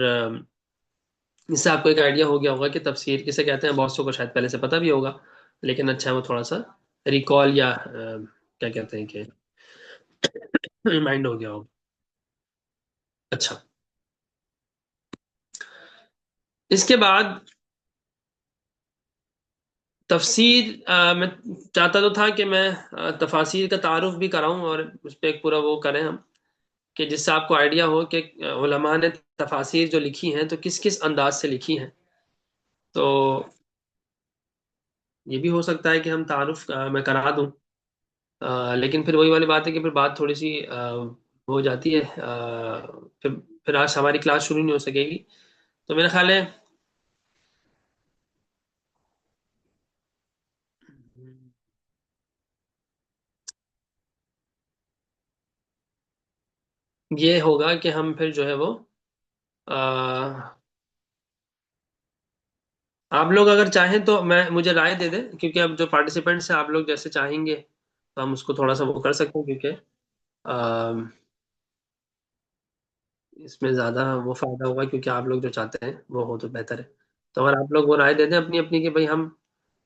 اس سے آپ کو ایک آئیڈیا ہو گیا ہوگا کہ تفسیر کسے کہتے ہیں، بہت سو کو شاید پہلے سے پتہ بھی ہوگا، لیکن اچھا ہے وہ تھوڑا سا ریکال یا کیا کہتے ہیں کہ ریمائنڈ ہو گیا ہوگا۔ اچھا، اس کے بعد تفسیر، میں چاہتا تو تھا کہ میں تفاسیر کا تعارف بھی کراؤں، اور اس پہ ایک پورا وہ کریں ہم، کہ جس سے آپ کو آئیڈیا ہو کہ علماء نے تفاسیر جو لکھی ہیں تو کس کس انداز سے لکھی ہیں، تو یہ بھی ہو سکتا ہے کہ ہم تعارف میں کرا دوں، لیکن پھر وہی والی بات ہے کہ پھر بات تھوڑی سی ہو جاتی ہے، پھر آج ہماری کلاس شروع نہیں ہو سکے گی، تو میرا خیال ہے یہ ہوگا کہ ہم پھر جو ہے وہ آپ لوگ اگر چاہیں تو مجھے رائے دے دیں، کیونکہ اب جو پارٹیسپینٹس ہیں آپ لوگ جیسے چاہیں گے تو ہم اس کو تھوڑا سا وہ کر سکتے ہیں، کیونکہ اس میں زیادہ وہ فائدہ ہوگا، کیونکہ آپ لوگ جو چاہتے ہیں وہ ہو تو بہتر ہے۔ تو اگر آپ لوگ وہ رائے دے دیں اپنی اپنی، کہ بھئی ہم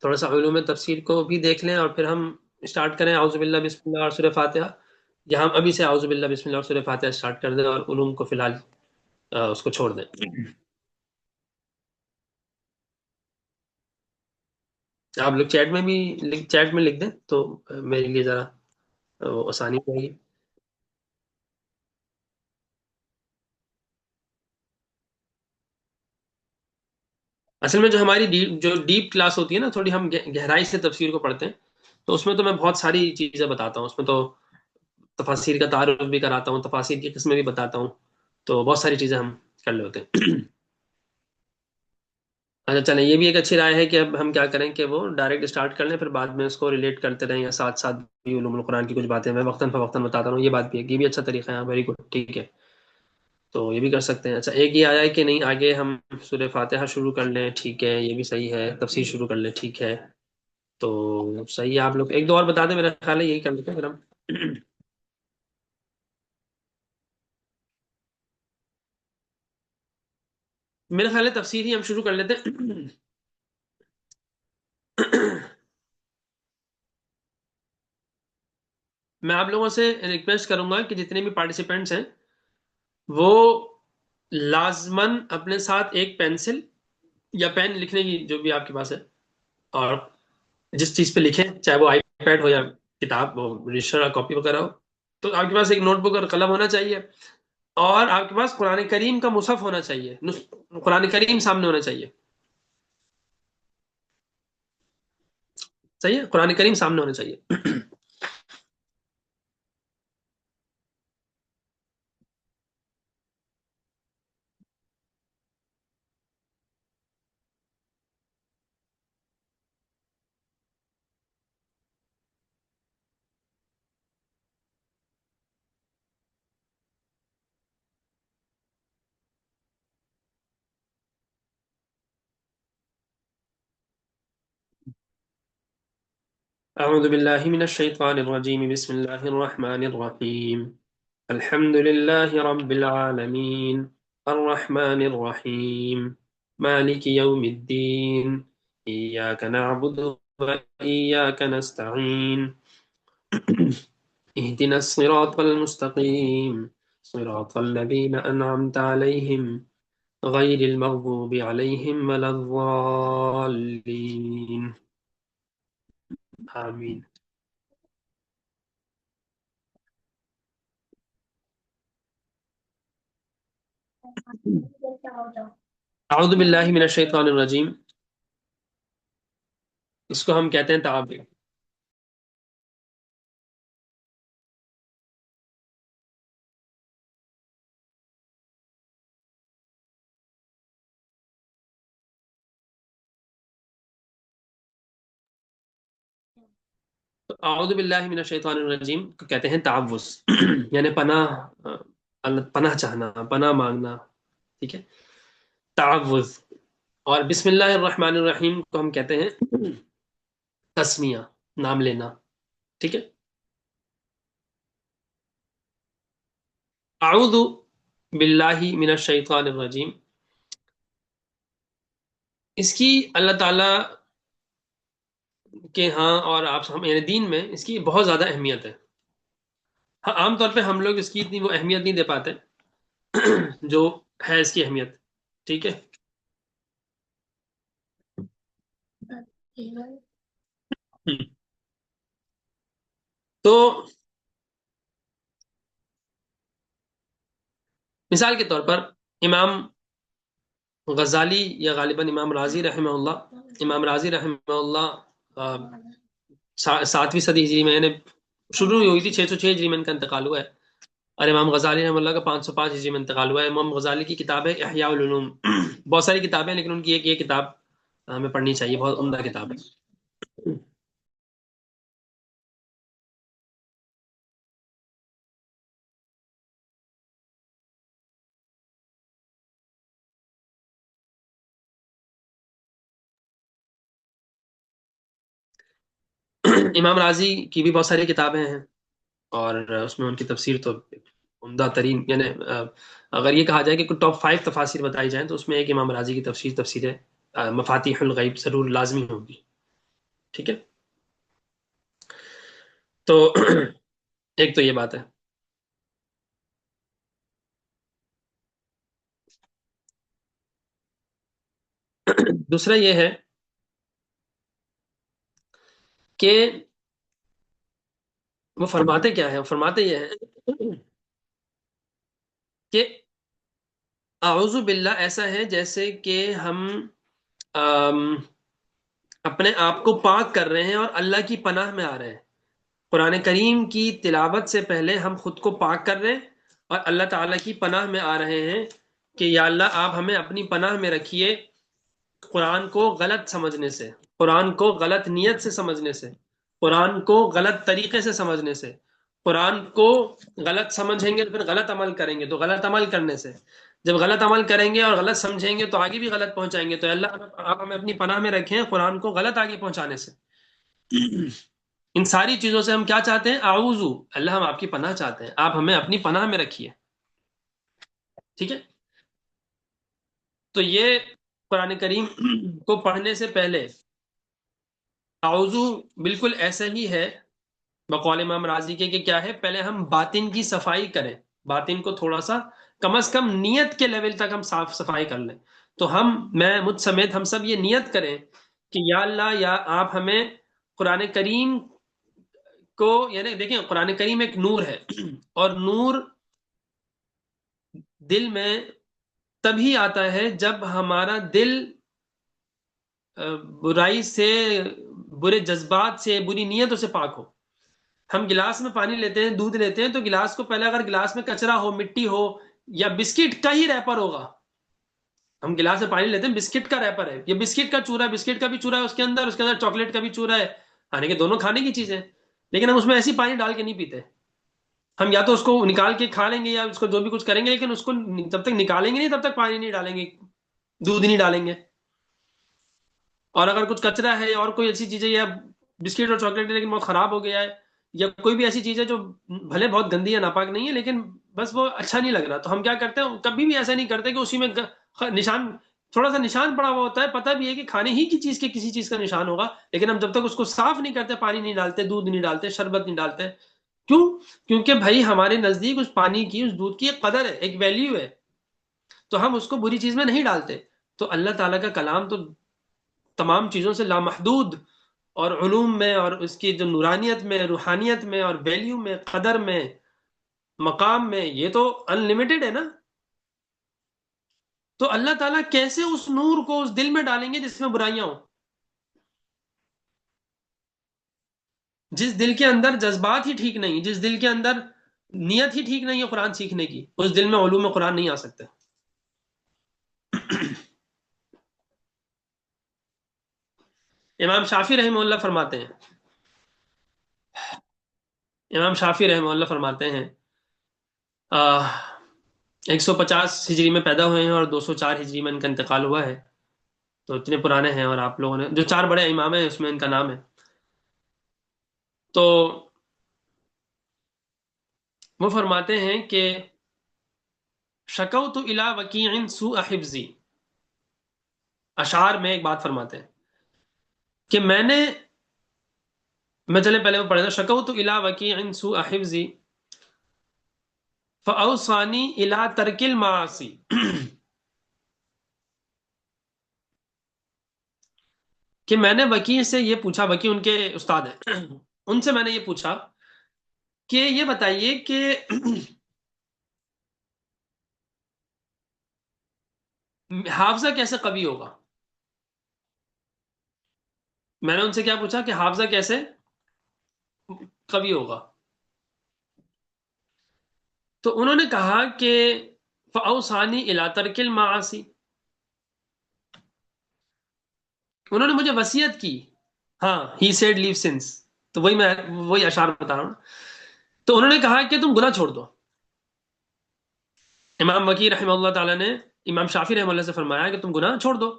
تھوڑا سا علوم تفسیر کو بھی دیکھ لیں، اور پھر ہم اسٹارٹ کریں اعوذ باللہ بسم اللہ اور سورہ فاتحہ، یا ہم ابھی سے اعوذ باللہ بسم اللہ اور سورہ فاتحہ اسٹارٹ کر دیں، اور علوم کو فی الحال اس کو چھوڑ دیں۔ آپ لوگ چیٹ میں بھی چیٹ میں لکھ دیں تو میرے لیے ذرا وہ آسانی رہے گی۔ اصل میں جو ہماری جو ڈیپ کلاس ہوتی ہے نا، تھوڑی ہم گہرائی سے تفسیر کو پڑھتے ہیں، تو اس میں تو میں بہت ساری چیزیں بتاتا ہوں، اس میں تو تفاسیر کا تعارف بھی کراتا ہوں، تفاسیر کی قسمیں بھی بتاتا ہوں، تو بہت ساری چیزیں ہم کر لے ہوتے ہیں اچھا چلیں، یہ بھی ایک اچھی رائے ہے کہ اب ہم کیا کریں کہ وہ ڈائریکٹ اسٹارٹ کر لیں، پھر بعد میں اس کو ریلیٹ کرتے رہیں، یا ساتھ ساتھ بھی علوم القرآن کی کچھ باتیں میں وقتاً فوقتاً بتاتا رہوں، یہ بات بھی ہے، یہ بھی اچھا طریقہ ہے، ویری گڈ، ٹھیک ہے، تو یہ بھی کر سکتے ہیں۔ اچھا، ایک یہ آیا ہے کہ نہیں آگے ہم سورہ فاتحہ شروع کر لیں، ٹھیک ہے، یہ بھی صحیح ہے، تفسیر شروع کر لیں، ٹھیک ہے، تو صحیح ہے، آپ لوگ ایک دو اور بتا دیں، میرا خیال ہے یہی کر لیتے ہیں پھر ہم میرا خیال ہے تفسیر ہی ہم شروع کر لیتے ہیں میں آپ لوگوں سے ریکویسٹ کروں گا کہ جتنے بھی پارٹیسپینٹس ہیں وہ لازماً اپنے ساتھ ایک پینسل یا پین لکھنے کی جو بھی آپ کے پاس ہے، اور جس چیز پہ لکھیں، چاہے وہ آئی پیڈ ہو یا کتاب وہ رجسٹر یا کاپی وغیرہ ہو، تو آپ کے پاس ایک نوٹ بک اور قلم ہونا چاہیے، اور آپ کے پاس قرآن کریم کا مصحف ہونا چاہیے، قرآن کریم سامنے ہونا چاہیے. صحیح ہے، قرآن کریم سامنے ہونا چاہیے. اعوذ باللہ من الشیطان الرجیم، بسم اللہ الرحمن الرحیم. الحمد للہ رب العالمین، الرحمن الرحیم، مالک یوم الدین، ایاک نعبد و ایاک نستعین، اهدنا الصراط المستقیم، صراط الذین انعمت علیہم غیر المغضوب علیہم ولا الضالین. آمین. اعوذ باللہ من الشیطان الرجیم، اس کو ہم کہتے ہیں تعوذ. اعوذ باللہ من الشیطان الرجیم کو کہتے ہیں تعوذ، یعنی پناہ، اللہ پناہ چاہنا، پناہ مانگنا. ٹھیک ہے، تعوذ. اور بسم اللہ الرحمن الرحیم کو ہم کہتے ہیں تسمیہ، نام لینا. ٹھیک ہے. اعوذ باللہ من الشیطان الرجیم، اس کی اللہ تعالی کے ہاں اور آپ ہم یعنی دین میں اس کی بہت زیادہ اہمیت ہے. ہاں، عام طور پہ ہم لوگ اس کی اتنی وہ اہمیت نہیں دے پاتے جو ہے اس کی اہمیت. ٹھیک ہے. تو مثال کے طور پر امام غزالی یا غالباً امام راضی رحمہ اللہ، امام راضی رحمہ اللہ 7ویں صدی ہجری میں، یعنی شروع ہوئی تھی 606 ہجری میں ان کا انتقال ہوا ہے، اور امام غزالی رحمہ اللہ کا 505 ہجری میں انتقال ہوا ہے. امام غزالی کی کتاب ہے احیاء العلوم. بہت ساری کتابیں ہیں لیکن ان کی ایک یہ کتاب ہمیں پڑھنی چاہیے، بہت عمدہ کتاب ہے. امام راضی کی بھی بہت ساری کتابیں ہیں، اور اس میں ان کی تفسیر تو عمدہ ترین، یعنی اگر یہ کہا جائے کہ کوئی ٹاپ 5 تفاسیر بتائی جائیں تو اس میں ایک امام راضی کی تفسیر، تفسیر مفاتیح الغیب ضرور لازمی ہوگی. ٹھیک ہے. تو ایک تو یہ بات ہے. دوسرا یہ ہے کہ وہ فرماتے کیا ہے، وہ فرماتے یہ ہے کہ اعوذ باللہ ایسا ہے جیسے کہ ہم آم، اپنے آپ کو پاک کر رہے ہیں اور اللہ کی پناہ میں آ رہے ہیں. قرآن کریم کی تلاوت سے پہلے ہم خود کو پاک کر رہے ہیں اور اللہ تعالیٰ کی پناہ میں آ رہے ہیں کہ یا اللہ آپ ہمیں اپنی پناہ میں رکھیے، قرآن کو غلط سمجھنے سے، قرآن کو غلط نیت سے سمجھنے سے، قرآن کو غلط طریقے سے سمجھنے سے. قرآن کو غلط سمجھیں گے تو پھر غلط عمل کریں گے، تو غلط عمل کرنے سے. جب غلط عمل کریں گے اور غلط سمجھیں گے تو آگے بھی غلط پہنچائیں گے. تو اللہ آپ ہمیں اپنی پناہ میں رکھیں قرآن کو غلط آگے پہنچانے سے. ان ساری چیزوں سے ہم کیا چاہتے ہیں؟ اعوذ، اللہ ہم آپ کی پناہ چاہتے ہیں، آپ ہمیں اپنی پناہ میں رکھیے. ٹھیک ہے. تو یہ قرآن کریم کو پڑھنے سے پہلے اعوذ بالکل ایسا ہی ہے بقول امام راضی کے کہ کیا ہے، پہلے ہم باطن کی صفائی کریں، باطن کو تھوڑا سا کم از کم نیت کے لیول تک ہم صاف صفائی کر لیں. تو میں مجھ سمیت ہم سب یہ نیت کریں کہ یا اللہ، یا آپ ہمیں قرآن کریم کو، یعنی دیکھیں قرآن کریم ایک نور ہے، اور نور دل میں تبھی آتا ہے جب ہمارا دل برائی سے، برے جذبات سے، بری نیتوں سے پاک ہو۔ ہم گلاس میں پانی لیتے ہیں، دودھ لیتے ہیں، تو گلاس کو پہلے اگر گلاس میں کچرا ہو، مٹی ہو، یا بسکٹ کا ہی ریپر ہوگا، ہم گلاس میں پانی لیتے ہیں، بسکٹ کا ریپر ہے، یہ بسکٹ کا چورا ہے، بسکٹ کا بھی چورا ہے اس کے اندر چاکلیٹ کا بھی چورا ہے، کھانے کے دونوں کھانے کی چیزیں، لیکن ہم اس میں ایسی پانی ڈال کے نہیں پیتے۔ ہم یا تو اس کو نکال کے کھا لیں گے، یا اس کو جو بھی کچھ کریں گے، لیکن اس کو جب تک نکالیں گے نہیں تب تک پانی نہیں ڈالیں گے، دودھ نہیں ڈالیں گے۔ اور اگر کچھ کچرا ہے اور کوئی ایسی چیز ہے، یا بسکٹ اور چاکلیٹ ہے لیکن بہت خراب ہو گیا ہے، یا کوئی بھی ایسی چیز ہے جو بھلے بہت گندی یا ناپاک نہیں ہے لیکن بس وہ اچھا نہیں لگ رہا، تو ہم کیا کرتے ہیں، کبھی بھی ایسا نہیں کرتے کہ اسی میں نشان، تھوڑا سا نشان پڑا ہوا ہوتا ہے، پتہ بھی ہے کہ کھانے ہی کی چیز کے کسی چیز کا نشان ہوگا، لیکن ہم جب تک اس کو صاف نہیں کرتے، پانی نہیں ڈالتے، دودھ نہیں ڈالتے، شربت نہیں ڈالتے۔ کیوں؟ کیونکہ بھائی ہمارے نزدیک اس پانی کی، اس دودھ کی ایک قدر ہے، ایک ویلیو ہے، تو ہم اس کو بری چیز میں نہیں ڈالتے۔ تو اللہ تعالیٰ کا کلام تو تمام چیزوں سے لامحدود، اور علوم میں، اور اس کی جو نورانیت میں، روحانیت میں، اور ویلیو میں، قدر میں، مقام میں، یہ تو ان لمیٹڈ ہے نا۔ تو اللہ تعالیٰ کیسے اس نور کو اس دل میں ڈالیں گے جس میں برائیاں ہوں؟ جس دل کے اندر جذبات ہی ٹھیک نہیں، جس دل کے اندر نیت ہی ٹھیک نہیں ہے قرآن سیکھنے کی، اس دل میں علوم قرآن نہیں آ سکتے۔ امام شافی رحمہ اللہ فرماتے ہیں، امام شافی رحمہ اللہ فرماتے ہیں، 150 ہجری میں پیدا ہوئے ہیں اور 204 ہجری میں ان کا انتقال ہوا ہے، تو اتنے پرانے ہیں، اور آپ لوگوں نے جو 4 بڑے امام ہیں اس میں ان کا نام ہے۔ تو وہ فرماتے ہیں کہ شکوت الی وکیع سوء حفظی، اشعار میں ایک بات فرماتے ہیں کہ میں چلے پہلے وہ پڑھے تھا، شکوت الی وکیع سوء حفظی فاوصانی الی ترک المعاصی، کہ میں نے وکیع سے یہ پوچھا، وکیع ان کے استاد ہیں، ان سے میں نے یہ پوچھا کہ یہ بتائیے کہ حافظہ کیسے قوی ہوگا؟ میں نے ان سے کیا پوچھا کہ حافظہ کیسے قوی ہوگا؟ تو انہوں نے کہا کہ فاوصانی الی ترک المعاصی، انہوں نے مجھے وصیت کی، ہاں ہی سیڈ لیو سنس، تو وہی اشعار بتا رہا ہوں۔ تو انہوں نے کہا کہ تم گناہ چھوڑ دو۔ امام وکیع رحمہ اللہ تعالیٰ نے امام شافی رحمہ اللہ سے فرمایا کہ تم گناہ چھوڑ دو۔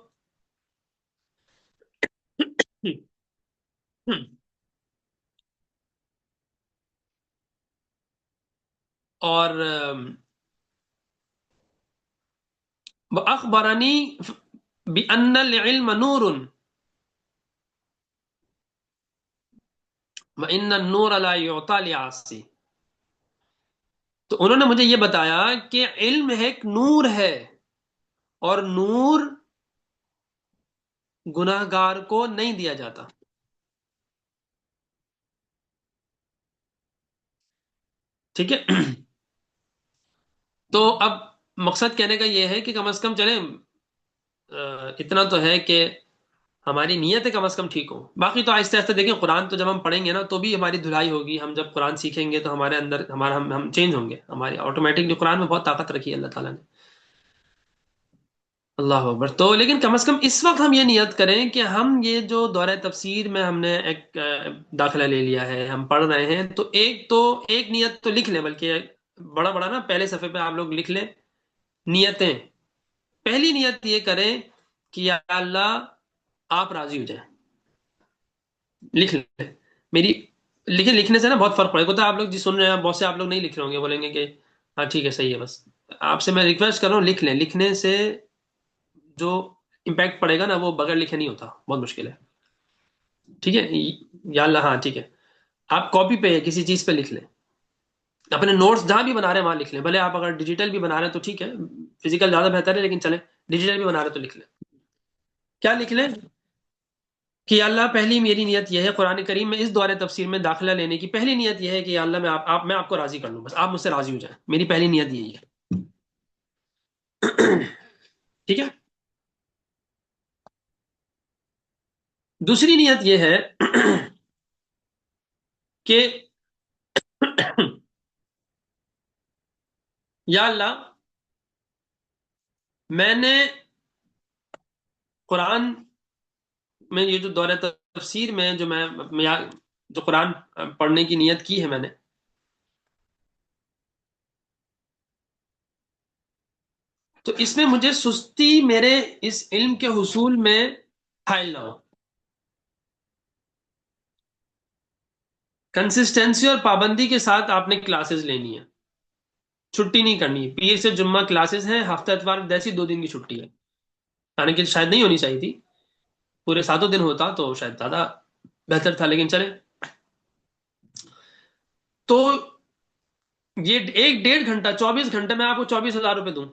اور اخبرانی بان العلم نور وان النور لا يعطى لعاصی، تو انہوں نے مجھے یہ بتایا کہ علم ایک نور ہے، اور نور گناہگار کو نہیں دیا جاتا۔ ٹھیک ہے؟ تو اب مقصد کہنے کا یہ ہے کہ کم از کم چلیں، اتنا تو ہے کہ ہماری نیتیں کم از کم ٹھیک ہوں، باقی تو آہستہ آہستہ دیکھیں، قرآن تو جب ہم پڑھیں گے نا تو بھی ہماری دھلائی ہوگی، ہم جب قرآن سیکھیں گے تو ہمارے اندر ہم چینج ہوں گے، ہماری آٹومیٹکلی قرآن میں بہت طاقت رکھی ہے اللہ تعالیٰ نے۔ اللہ اکبر۔ تو لیکن کم از کم اس وقت ہم یہ نیت کریں کہ ہم یہ جو دورہ تفسیر میں ہم نے ایک داخلہ لے لیا ہے، ہم پڑھ رہے ہیں، تو ایک نیت تو لکھ لیں، بلکہ بڑا بڑا نا پہلے صفحے پہ آپ لوگ لکھ لیں نیتیں۔ پہلی نیت یہ کریں کہ یا اللہ آپ راضی ہو جائیں، لکھ لیں میری، لکھنے سے نا بہت فرق پڑے گا۔ تو آپ لوگ جی سن رہے ہیں، بہت سے آپ لوگ نہیں لکھ رہے ہوں گے، بولیں گے کہ ہاں ٹھیک ہے صحیح ہے، بس آپ سے میں ریکویسٹ کر رہا ہوں لکھ لیں، لکھنے سے جو امپیکٹ پڑے گا نا وہ بغیر لکھے نہیں ہوتا، بہت مشکل ہے۔ ٹھیک ہے؟ یا اللہ ہاں ٹھیک ہے، آپ کاپی پہ کسی چیز پہ لکھ لیں، اپنے نوٹس جہاں بھی بنا رہے ہیں وہاں لکھ لیں، بھلے آپ اگر ڈیجیٹل بھی بنا رہے ہیں تو ٹھیک ہے، فزیکل زیادہ بہتر ہے، لیکن چلیں ڈیجیٹل بھی بنا رہے تو لکھ لیں. کیا لکھ لیں کہ یا اللہ پہلی میری نیت یہ ہے قرآن کریم میں اس دور تفسیر میں داخلہ لینے کی پہلی نیت یہ ہے کہ یا اللہ میں آپ کو راضی کر لوں، بس آپ مجھ سے راضی ہو جائیں، میری پہلی نیت یہی ہے. ٹھیک ہے. دوسری نیت یہ ہے کہ یا اللہ میں نے قرآن میں یہ جو دور تفسیر میں جو قرآن پڑھنے کی نیت کی ہے میں نے، تو اس میں مجھے سستی میرے اس علم کے حصول میں حائل نہ ہو. کنسسٹنسی اور پابندی کے ساتھ آپ نے کلاسز لینی ہے، چھٹی نہیں کرنی. پیر سے جمعہ کلاسز ہیں، ہفتہ اتوار جیسی 2 دن کی چھٹی ہے، یعنی کہ شاید نہیں ہونی چاہیے تھی، پورے 7 دن ہوتا تو شاید زیادہ بہتر تھا، لیکن چلے. تو یہ 1.5 گھنٹہ 24 گھنٹے میں آپ کو 24,000 روپے دوں،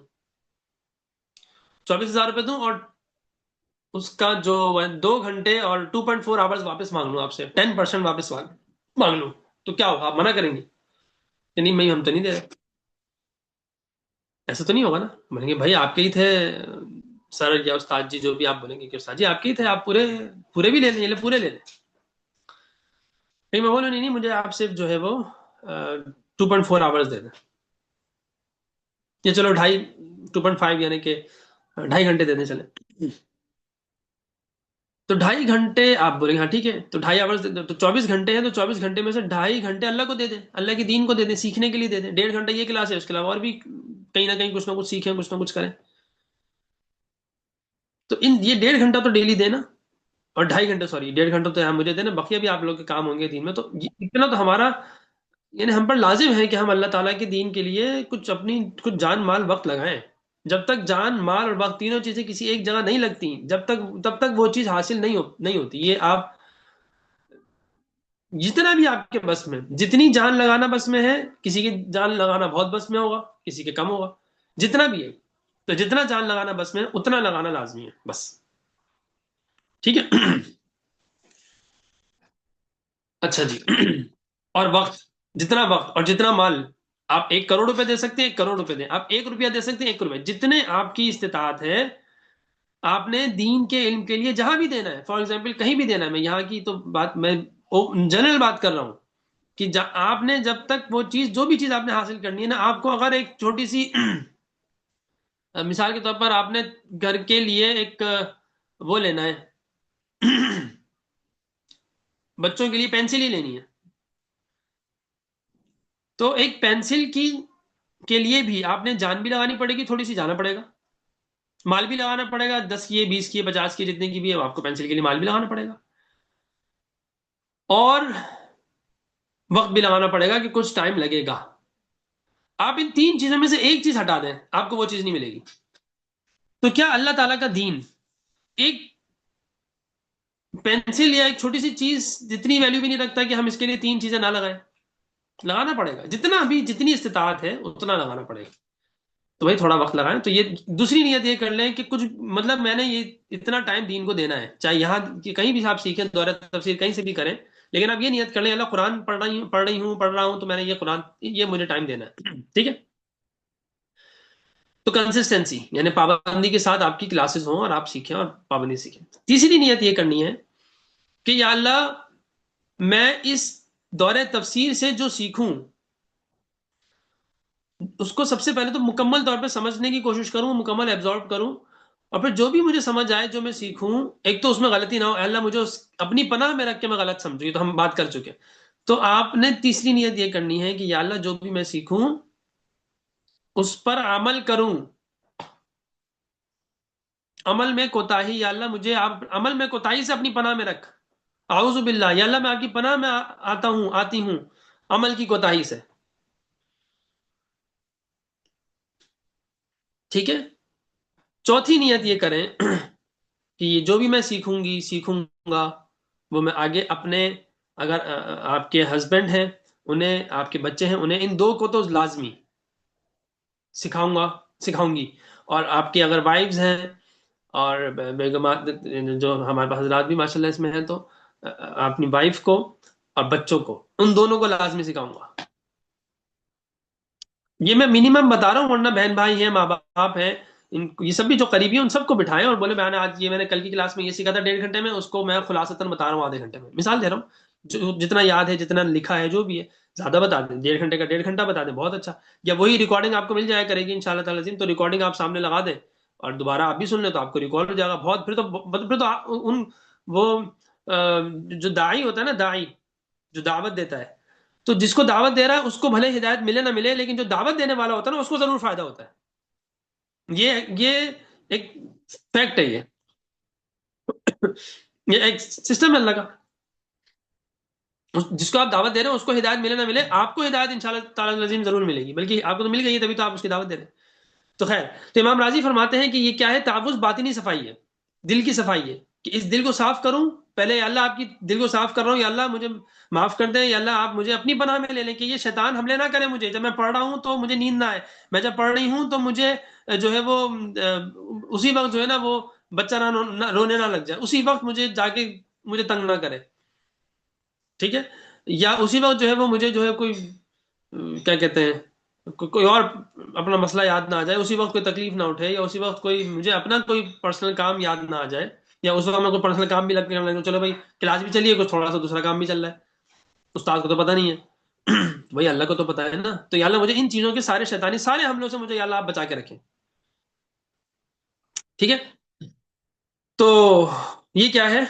24,000 روپے دوں، اور اس کا جو 2 گھنٹے اور 2.4 آورس واپس مانگ لوں آپ سے، 10% واپس مانگ لوں، تو کیا ہوگا؟ آپ منع کریں گے کہ نہیں میں ہم تو نہیں دے رہے؟ ایسا تو نہیں ہوگا نا. بولیں گے بھائی آپ کے ہی تھے سر یا استاد جی، جو بھی آپ بولیں گے کہ استاد جی آپ کے ہی تھے، آپ پورے پورے بھی لے لیں، یہ پورے لے لیں. لیکن میں بولوں نہیں مجھے آپ صرف جو ہے وہ 2.4 آورس دے دیں، یا چلو 2.5 یعنی کہ 2.5 گھنٹے دے دیں چلے. تو 2.5 گھنٹے آپ بولیں گے ہاں ٹھیک ہے، تو 2.5 آورس دے دیں، تو 24 گھنٹے ہیں، تو 24 گھنٹے میں سے 2.5 گھنٹے اللہ کو دے دیں، اللہ کے دین کو دے دیں، سیکھنے کے لیے دے دیں. 1.5 گھنٹہ یہ کلاس ہے، اس کے علاوہ اور بھی کہیں نہ کہیں کچھ نہ کچھ سیکھیں، کچھ نہ کچھ کریں. تو یہ 1.5 گھنٹہ تو ڈیلی دینا، اور 2.5 گھنٹے سوری 1.5 گھنٹہ تو یہاں مجھے دینا، بقیہ بھی آپ لوگ کے کام ہوں گے دین میں. تو اتنا تو ہمارا یعنی ہم پر لازم ہے کہ ہم اللہ تعالیٰ کے دین کے لیے کچھ جان مال وقت لگائیں. جب تک جان مال اور وقت تینوں چیزیں کسی ایک جگہ نہیں لگتی، تب تک وہ چیز حاصل نہیں ہوتی. یہ آپ جتنا بھی آپ کے بس میں، جتنی جان لگانا بس میں ہے، کسی کی جان لگانا بہت بس میں ہوگا، کسی کے کم ہوگا، جتنا بھی ہے. تو جتنا جان لگانا بس میں ہے اتنا لگانا لازمی ہے بس. ٹھیک ہے. اچھا جی. اور وقت، جتنا وقت اور جتنا مال، آپ 1 کروڑ روپے دے سکتے ہیں 1 کروڑ روپے دیں، آپ 1 روپیہ دے سکتے ہیں 1 روپے، جتنے آپ کی استطاعت ہے آپ نے دین کے علم کے لیے جہاں بھی دینا ہے. فار ایگزامپل کہیں بھی دینا ہے، میں یہاں کی تو بات میں جنرل بات کر رہا ہوں کہ آپ نے جب تک وہ چیز جو بھی چیز آپ نے حاصل کرنی ہے نا، آپ کو اگر ایک چھوٹی سی مثال کے طور پر آپ نے گھر کے لیے ایک وہ لینا ہے، بچوں کے لیے پینسل ہی لینی ہے، تو ایک پینسل کے لیے بھی آپ نے جان بھی لگانی پڑے گی، تھوڑی سی جانا پڑے گا، مال بھی لگانا پڑے گا، 10 کی 20 کی 50 کی جتنے کی بھی ہے آپ کو پینسل کے لیے مال بھی لگانا پڑے گا، اور وقت بھی لگانا پڑے گا کہ کچھ ٹائم لگے گا. آپ ان 3 چیزوں میں سے ایک چیز ہٹا دیں، آپ کو وہ چیز نہیں ملے گی. تو کیا اللہ تعالیٰ کا دین ایک پینسل یا ایک چھوٹی سی چیز جتنی ویلیو بھی نہیں رکھتا کہ ہم اس کے لیے 3 چیزیں نہ لگائیں؟ لگانا پڑے گا، جتنی استطاعت ہے اتنا لگانا پڑے گا. تو بھائی تھوڑا وقت لگائیں. تو یہ دوسری نیت یہ کر لیں کہ کچھ مطلب میں نے یہ اتنا ٹائم دین کو دینا ہے، چاہے یہاں کہیں بھی آپ سیکھیں، دورہ تفسیر کہیں سے بھی کریں، لیکن آپ یہ نیت کر لیں اللہ قرآن پڑھ رہا ہوں تو میں نے یہ قرآن یہ مجھے ٹائم دینا ہے. ٹھیک ہے. تو کنسسٹنسی یعنی پابندی کے ساتھ آپ کی کلاسز ہوں اور آپ سیکھیں اور پابندی سیکھیں. تیسری نیت یہ کرنی ہے کہ یا اللہ میں اس دورہ تفسیر سے جو سیکھوں اس کو سب سے پہلے تو مکمل طور پہ سمجھنے کی کوشش کروں، مکمل ایبزارب کروں، اور پھر جو بھی مجھے سمجھ آئے، جو میں سیکھوں، ایک تو اس میں غلطی نہ ہو، اے اللہ مجھے اپنی پناہ میں رکھ کے میں غلط سمجھوں، یہ تو ہم بات کر چکے. تو آپ نے تیسری نیت یہ کرنی ہے کہ یا اللہ جو بھی میں سیکھوں اس پر عمل کروں، عمل میں کوتاہی یا اللہ مجھے آپ عمل میں کوتاہی سے اپنی پناہ میں رکھ. اعوذ باللہ، یا اللہ میں آپ کی پناہ میں آتی ہوں عمل کی کوتاہی سے. ٹھیک ہے. چوتھی نیت یہ کریں کہ یہ جو بھی میں سیکھوں گا وہ میں آگے اپنے، اگر آپ کے ہسبینڈ ہیں انہیں، آپ کے بچے ہیں انہیں، ان 2 کو تو لازمی سکھاؤں گا، سکھاؤں گی. اور آپ کی اگر وائفز ہیں اور بیگمات جو ہمارے پاس حضرات بھی ماشاء اللہ اس میں ہیں، تو اپنی وائف کو اور بچوں کو، ان دونوں کو لازمی سکھاؤں گا. یہ میں منیمم بتا رہا ہوں، ورنہ بہن بھائی ہیں، ماں باپ ہیں، یہ سب بھی جو قریبی ہیں ان سب کو بٹھائیں اور بولے میں نے آج یہ میں نے کل کی کلاس میں یہ سیکھا تھا 1.5 گھنٹے میں، اس کو میں خلاصتاً بتا رہا ہوں آدھے گھنٹے میں. مثال دے رہا ہوں، جتنا یاد ہے، جتنا لکھا ہے، جو بھی ہے، زیادہ بتا دیں. 1.5 گھنٹے کا 1.5 گھنٹہ بتا دیں، بہت اچھا. یا وہی ریکارڈنگ آپ کو مل جائے کرے گی ان شاء اللہ تعالیٰ. تو ریکارڈنگ آپ سامنے لگا دیں اور دوبارہ آپ بھی سن لیں تو آپ کو ریکارڈ ہو جائے گا. بہت پھر تو ان وہ جو داعی ہوتا ہے نا، داعی جو دعوت دیتا ہے، تو جس کو دعوت دے رہا ہے اس کو بھلے ہدایت ملے نہ ملے، لیکن جو دعوت دینے والا ہوتا ہے نا اس کو ضرور فائدہ ہوتا ہے. یہ ایک فیکٹ ہے. یہ ایک سسٹم ہے اللہ کا. جس کو آپ دعوت دے رہے ہیں اس کو ہدایت ملے نہ ملے، آپ کو ہدایت انشاءاللہ تعالیٰ العظیم ضرور ملے گی، بلکہ آپ کو تو مل گئی ہے، تبھی تو آپ اس کی دعوت دے رہے ہیں. تو خیر، تو امام راضی فرماتے ہیں کہ یہ کیا ہے؟ تعوذ باطنی صفائی ہے، دل کی صفائی ہے، کہ اس دل کو صاف کروں. پہلے یا اللہ آپ کی دل کو صاف کر رہا ہوں، یا اللہ مجھے معاف کر دیں، یا اللہ آپ مجھے اپنی پناہ میں لے لیں کہ یہ شیطان حملے نہ کرے مجھے. جب میں پڑھ رہا ہوں تو مجھے نیند نہ آئے، میں جب پڑھ رہی ہوں تو مجھے جو ہے وہ اسی وقت جو ہے نا وہ بچہ رونے نہ لگ جائے، اسی وقت مجھے جا کے مجھے تنگ نہ کرے. ٹھیک ہے؟ یا اسی وقت جو ہے وہ مجھے جو ہے کوئی کیا کہتے ہیں کوئی اور اپنا مسئلہ یاد نہ آ جائے، اسی وقت کوئی تکلیف نہ اٹھے، یا اسی وقت کوئی مجھے اپنا کوئی پرسنل کام یاد نہ آ جائے، یا اس وقت میں کوئی پرسنل کام بھی لگنے لگے، چلو بھائی کلاس بھی چلیے، کچھ تھوڑا سا دوسرا کام بھی چل رہا ہے، استاد کو تو پتہ نہیں ہے بھائی اللہ کو تو پتہ ہے نا. تو یا اللہ مجھے ان چیزوں کے سارے شیطانی سارے حملوں سے مجھے یا اللہ آپ بچا کے رکھیں. ٹھیک ہے؟ تو یہ کیا ہے؟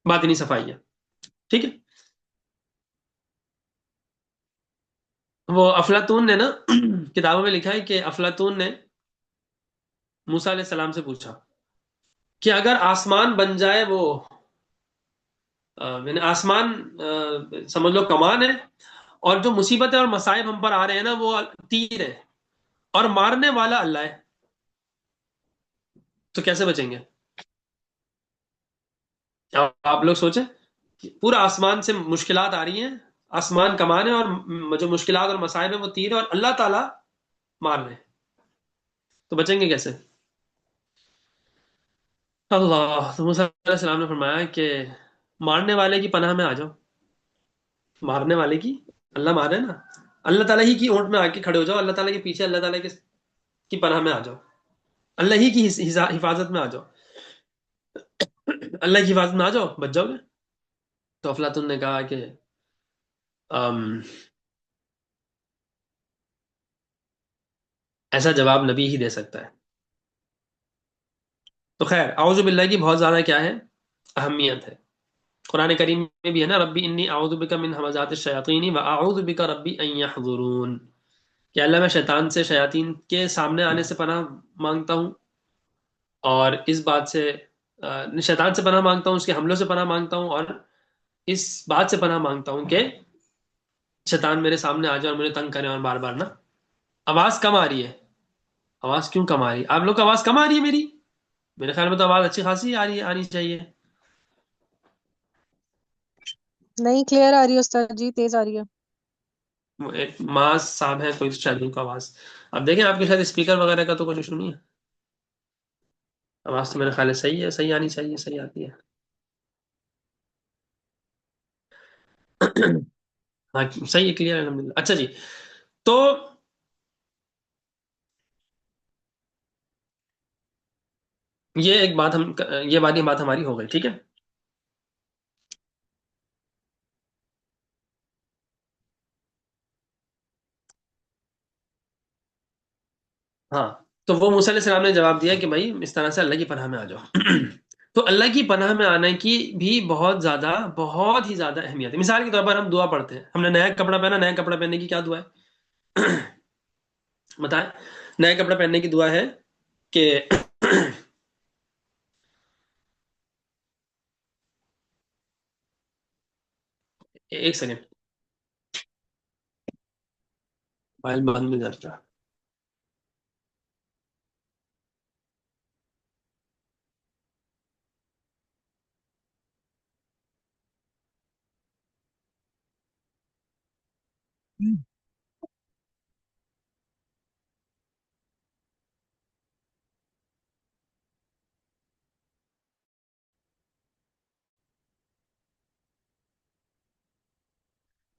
باطنی صفائی ہے. ٹھیک ہے. وہ افلاطون نے نا کتابوں میں لکھا ہے کہ افلاطون نے موسیٰ علیہ السلام سے پوچھا کہ اگر آسمان بن جائے، وہ یعنی آسمان سمجھ لو کمان ہے، اور جو مصیبتیں اور مصائب ہم پر آ رہے ہیں نا وہ تیر ہے، اور مارنے والا اللہ ہے، تو کیسے بچیں گے؟ آپ لوگ سوچیں، پورا آسمان سے مشکلات آ رہی ہیں، آسمان کمان ہے، اور جو مشکلات اور مصائب ہیں وہ تیر ہے، اور اللہ تعالیٰ مار رہے ہیں، تو بچیں گے کیسے؟ اللہ تو موسیٰ علیہ السلام نے فرمایا کہ مارنے والے کی پناہ میں آ جاؤ. مارنے والے کی، اللہ مارے نا، اللہ تعالیٰ ہی کی اونٹ میں آ کے کھڑے ہو جاؤ، اللہ تعالیٰ کے پیچھے، اللہ تعالیٰ کی پناہ میں آ جاؤ، اللہ ہی کی حفاظت میں آ جاؤ، اللہ کی حفاظت میں آ جاؤ، بچ جاؤ گے. تو افلاطون نے کہا کہ ام، ایسا جواب نبی ہی دے سکتا ہے. تو خیر، اعوذ باللہ کی بہت زیادہ کیا ہے؟ اہمیت ہے. قرآن کریم میں بھی ہے نا، ربی انی اعوذ بک من همزات الشیاطین و اعوذ بک ربی ان یحضرون، کہ اللہ میں شیطان سے، شیاطین کے سامنے آنے سے پناہ مانگتا ہوں، اور اس بات سے شیطان سے پناہ مانگتا ہوں، اس کے حملوں سے پناہ مانگتا ہوں، اور اس بات سے پناہ مانگتا ہوں کہ شیطان میرے سامنے آ جائے اور مجھے تنگ کرے اور بار بار نا. آواز کم آ رہی ہے. آواز کیوں کم آ رہی ہے؟ آپ لوگ کو آواز کم آ رہی ہے میری؟ میرے خیال میں تو آواز اچھی خاصی آ رہی ہے، آنی چاہیے. نہیں، کلیئر آ رہی ہے استاد جی، تیز آ رہی ہے. ایک معاذ صاحب ہے کوئی شاید ان کو آواز. اب دیکھیں آپ کے شاید اسپیکر وغیرہ کا تو کچھ ایشو نہیں ہے. آواز تو میرے خیال ہے صحیح ہے، صحیح آنی چاہیے، صحیح آتی ہے. ہاں صحیح ہے، کلیئر ہے الحمدللہ. اچھا جی، تو یہ ایک بات یہ والی بات ہماری ہو گئی. ٹھیک ہے. ہاں، تو وہ موسیٰ علیہ السلام نے جواب دیا کہ بھائی اس طرح سے اللہ کی پناہ میں آ جاؤ. تو اللہ کی پناہ میں آنے کی بھی بہت زیادہ، بہت ہی زیادہ اہمیت ہے. مثال کے طور پر ہم دعا پڑھتے ہیں، ہم نے نیا کپڑا پہنا، نیا کپڑا پہننے کی کیا دعا ہے؟ بتائیں. نیا کپڑا پہننے کی دعا ہے کہ ایک سیکنڈ، موبائل بند میں جاتا.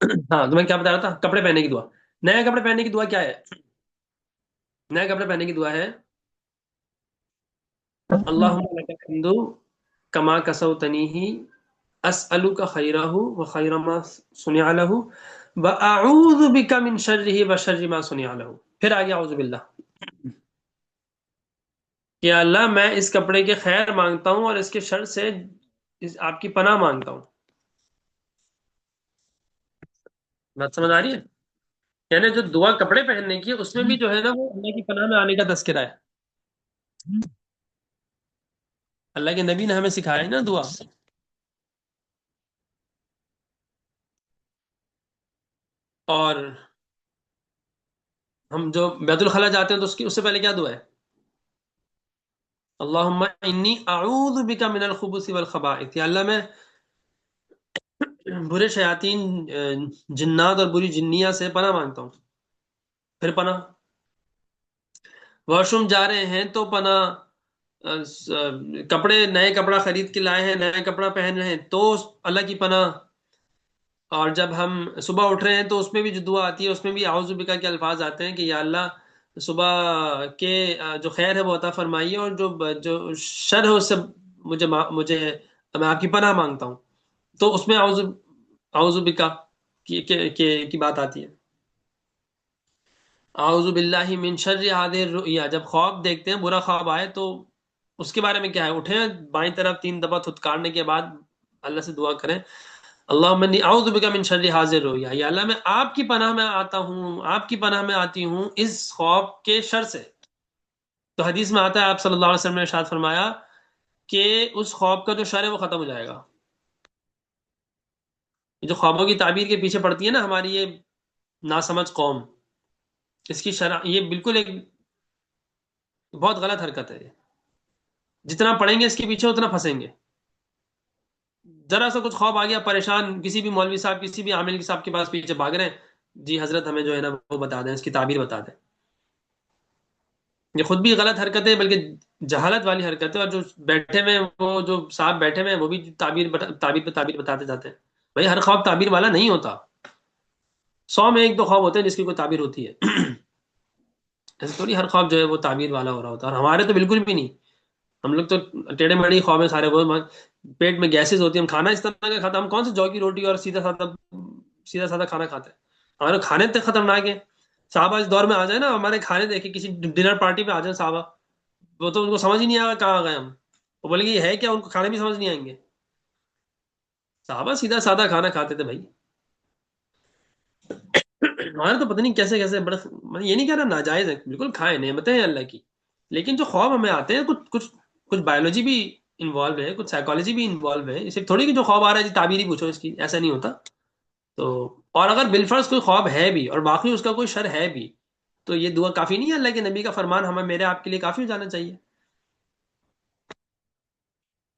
ہاں تو میں کیا بتا رہا تھا، کپڑے پہننے کی دعا. نئے کپڑے پہننے کی دعا کیا ہے؟ نئے کپڑے پہننے کی دعا ہے اللہم لک الحمد کما کسوتنیہ اسألک خیرہ و خیر ما صنع لہ و اعوذ بک من شرہ و شر ما صنع لہ. پھر آگے اعوذ باللہ، کہ اللہ میں اس کپڑے کے خیر مانگتا ہوں اور اس کے شر سے آپ کی پناہ مانگتا ہوں. بات سمجھ آ رہی ہے؟ یعنی جو دعا کپڑے پہننے کی ہے اس میں بھی جو ہے نا وہ اللہ کی پناہ میں آنے کا تذکرہ ہے. اللہ کے نبی نے ہمیں سکھایا ہے نا دعا. اور ہم جو بیت الخلاء جاتے ہیں تو اس سے پہلے کیا دعا ہے؟ اللہم انی اعوذ بک من الخبث والخبائث، یا اللہ میں برے شیاطین، جنات اور بری جنیاں سے پناہ مانگتا ہوں. پھر پناہ، واش روم جا رہے ہیں تو پناہ، کپڑے نئے کپڑا خرید کے لائے ہیں، نیا کپڑا پہن رہے ہیں تو اللہ کی پناہ. اور جب ہم صبح اٹھ رہے ہیں تو اس میں بھی جو دعا آتی ہے اس میں بھی اعوذ بکا کے الفاظ آتے ہیں کہ یا اللہ صبح کے جو خیر ہے وہ عطا فرمائیے، اور جو شر ہے اس سے مجھے میں آپ کی پناہ مانگتا ہوں. تو اس میں اعوذ بکا کی بات آتی ہے. اعوذ باللہ من شر هذه الرؤیا، جب خواب دیکھتے ہیں برا خواب آئے تو اس کے بارے میں کیا ہے؟ اٹھیں بائیں طرف 3 دفعہ تھتکارنے کے بعد اللہ سے دعا کریں اللہم انی اعوذ بک من شر هذه الرؤیا، یا اللہ میں آپ کی پناہ میں آتا ہوں، آپ کی پناہ میں آتی ہوں اس خواب کے شر سے. تو حدیث میں آتا ہے آپ صلی اللہ علیہ وسلم نے ارشاد فرمایا کہ اس خواب کا جو شر ہے وہ ختم ہو جائے گا. جو خوابوں کی تعبیر کے پیچھے پڑتی ہے نا ہماری یہ ناسمجھ قوم، اس کی شرح یہ بالکل ایک بہت غلط حرکت ہے. جتنا پڑھیں گے اس کے پیچھے اتنا پھنسیں گے. ذرا سا کچھ خواب آ گیا، پریشان، کسی بھی مولوی صاحب کسی بھی عامل صاحب کے پاس پیچھے بھاگ رہے ہیں، جی حضرت ہمیں جو ہے نا وہ بتا دیں، اس کی تعبیر بتا دیں. یہ خود بھی غلط حرکت ہے بلکہ جہالت والی حرکت ہے. اور جو بیٹھے میں وہ جو صاحب بیٹھے میں وہ بھی تعبیر پہ تعبیر بتاتے جاتے ہیں. بھائی ہر خواب تعبیر والا نہیں ہوتا، 100 میں 1 2 خواب ہوتے ہیں جس کی کوئی تعبیر ہوتی ہے. ایسے تھوڑی ہر خواب جو ہے وہ تعبیر والا ہو رہا ہوتا ہے، اور ہمارے تو بالکل بھی نہیں. ہم لوگ تو ٹیڑے میڑے خواب ہیں سارے، وہ پیٹ میں گیسز ہوتی ہیں، ہم کھانا اس طرح کا کھاتے ہیں. ہم کون سے جو کی روٹی اور سیدھا سادہ کھانا کھاتے ہیں؟ ہمارے کھانے اتنے خطرناک ہیں. صحابہ اس دور میں آ جائے نا، ہمارے کھانے دیکھے کسی ڈنر پارٹی پہ آ جائیں صحابہ، وہ تو ان کو سمجھ ہی نہیں آگا کہاں آ گئے ہم. وہ بولیں گے یہ ہے کیا، ان کو کھانے بھی سمجھ نہیں آئیں گے. صحابہ سیدھا سادہ کھانا کھاتے تھے بھائی. ہمارے تو پتہ نہیں کیسے کیسے بڑے، میں یہ نہیں کہہ رہا ناجائز ہے، بالکل کھائیں، نعمتیں ہیں اللہ کی. لیکن جو خواب ہمیں آتے ہیں کچھ بایولوجی بھی انوالو ہے، کچھ سائیکالوجی بھی انوالو ہے. اسے تھوڑی کہ جو خواب آ رہا ہے جی تعبیر ہی پوچھو اس کی، ایسا نہیں ہوتا. تو اور اگر بالفرض کوئی خواب ہے بھی اور باقی اس کا کوئی شر ہے بھی تو یہ دعا کافی نہیں ہے. اللہ کے نبی کا فرمان ہمیں میرے آپ کے لیے کافی ہو جانا چاہیے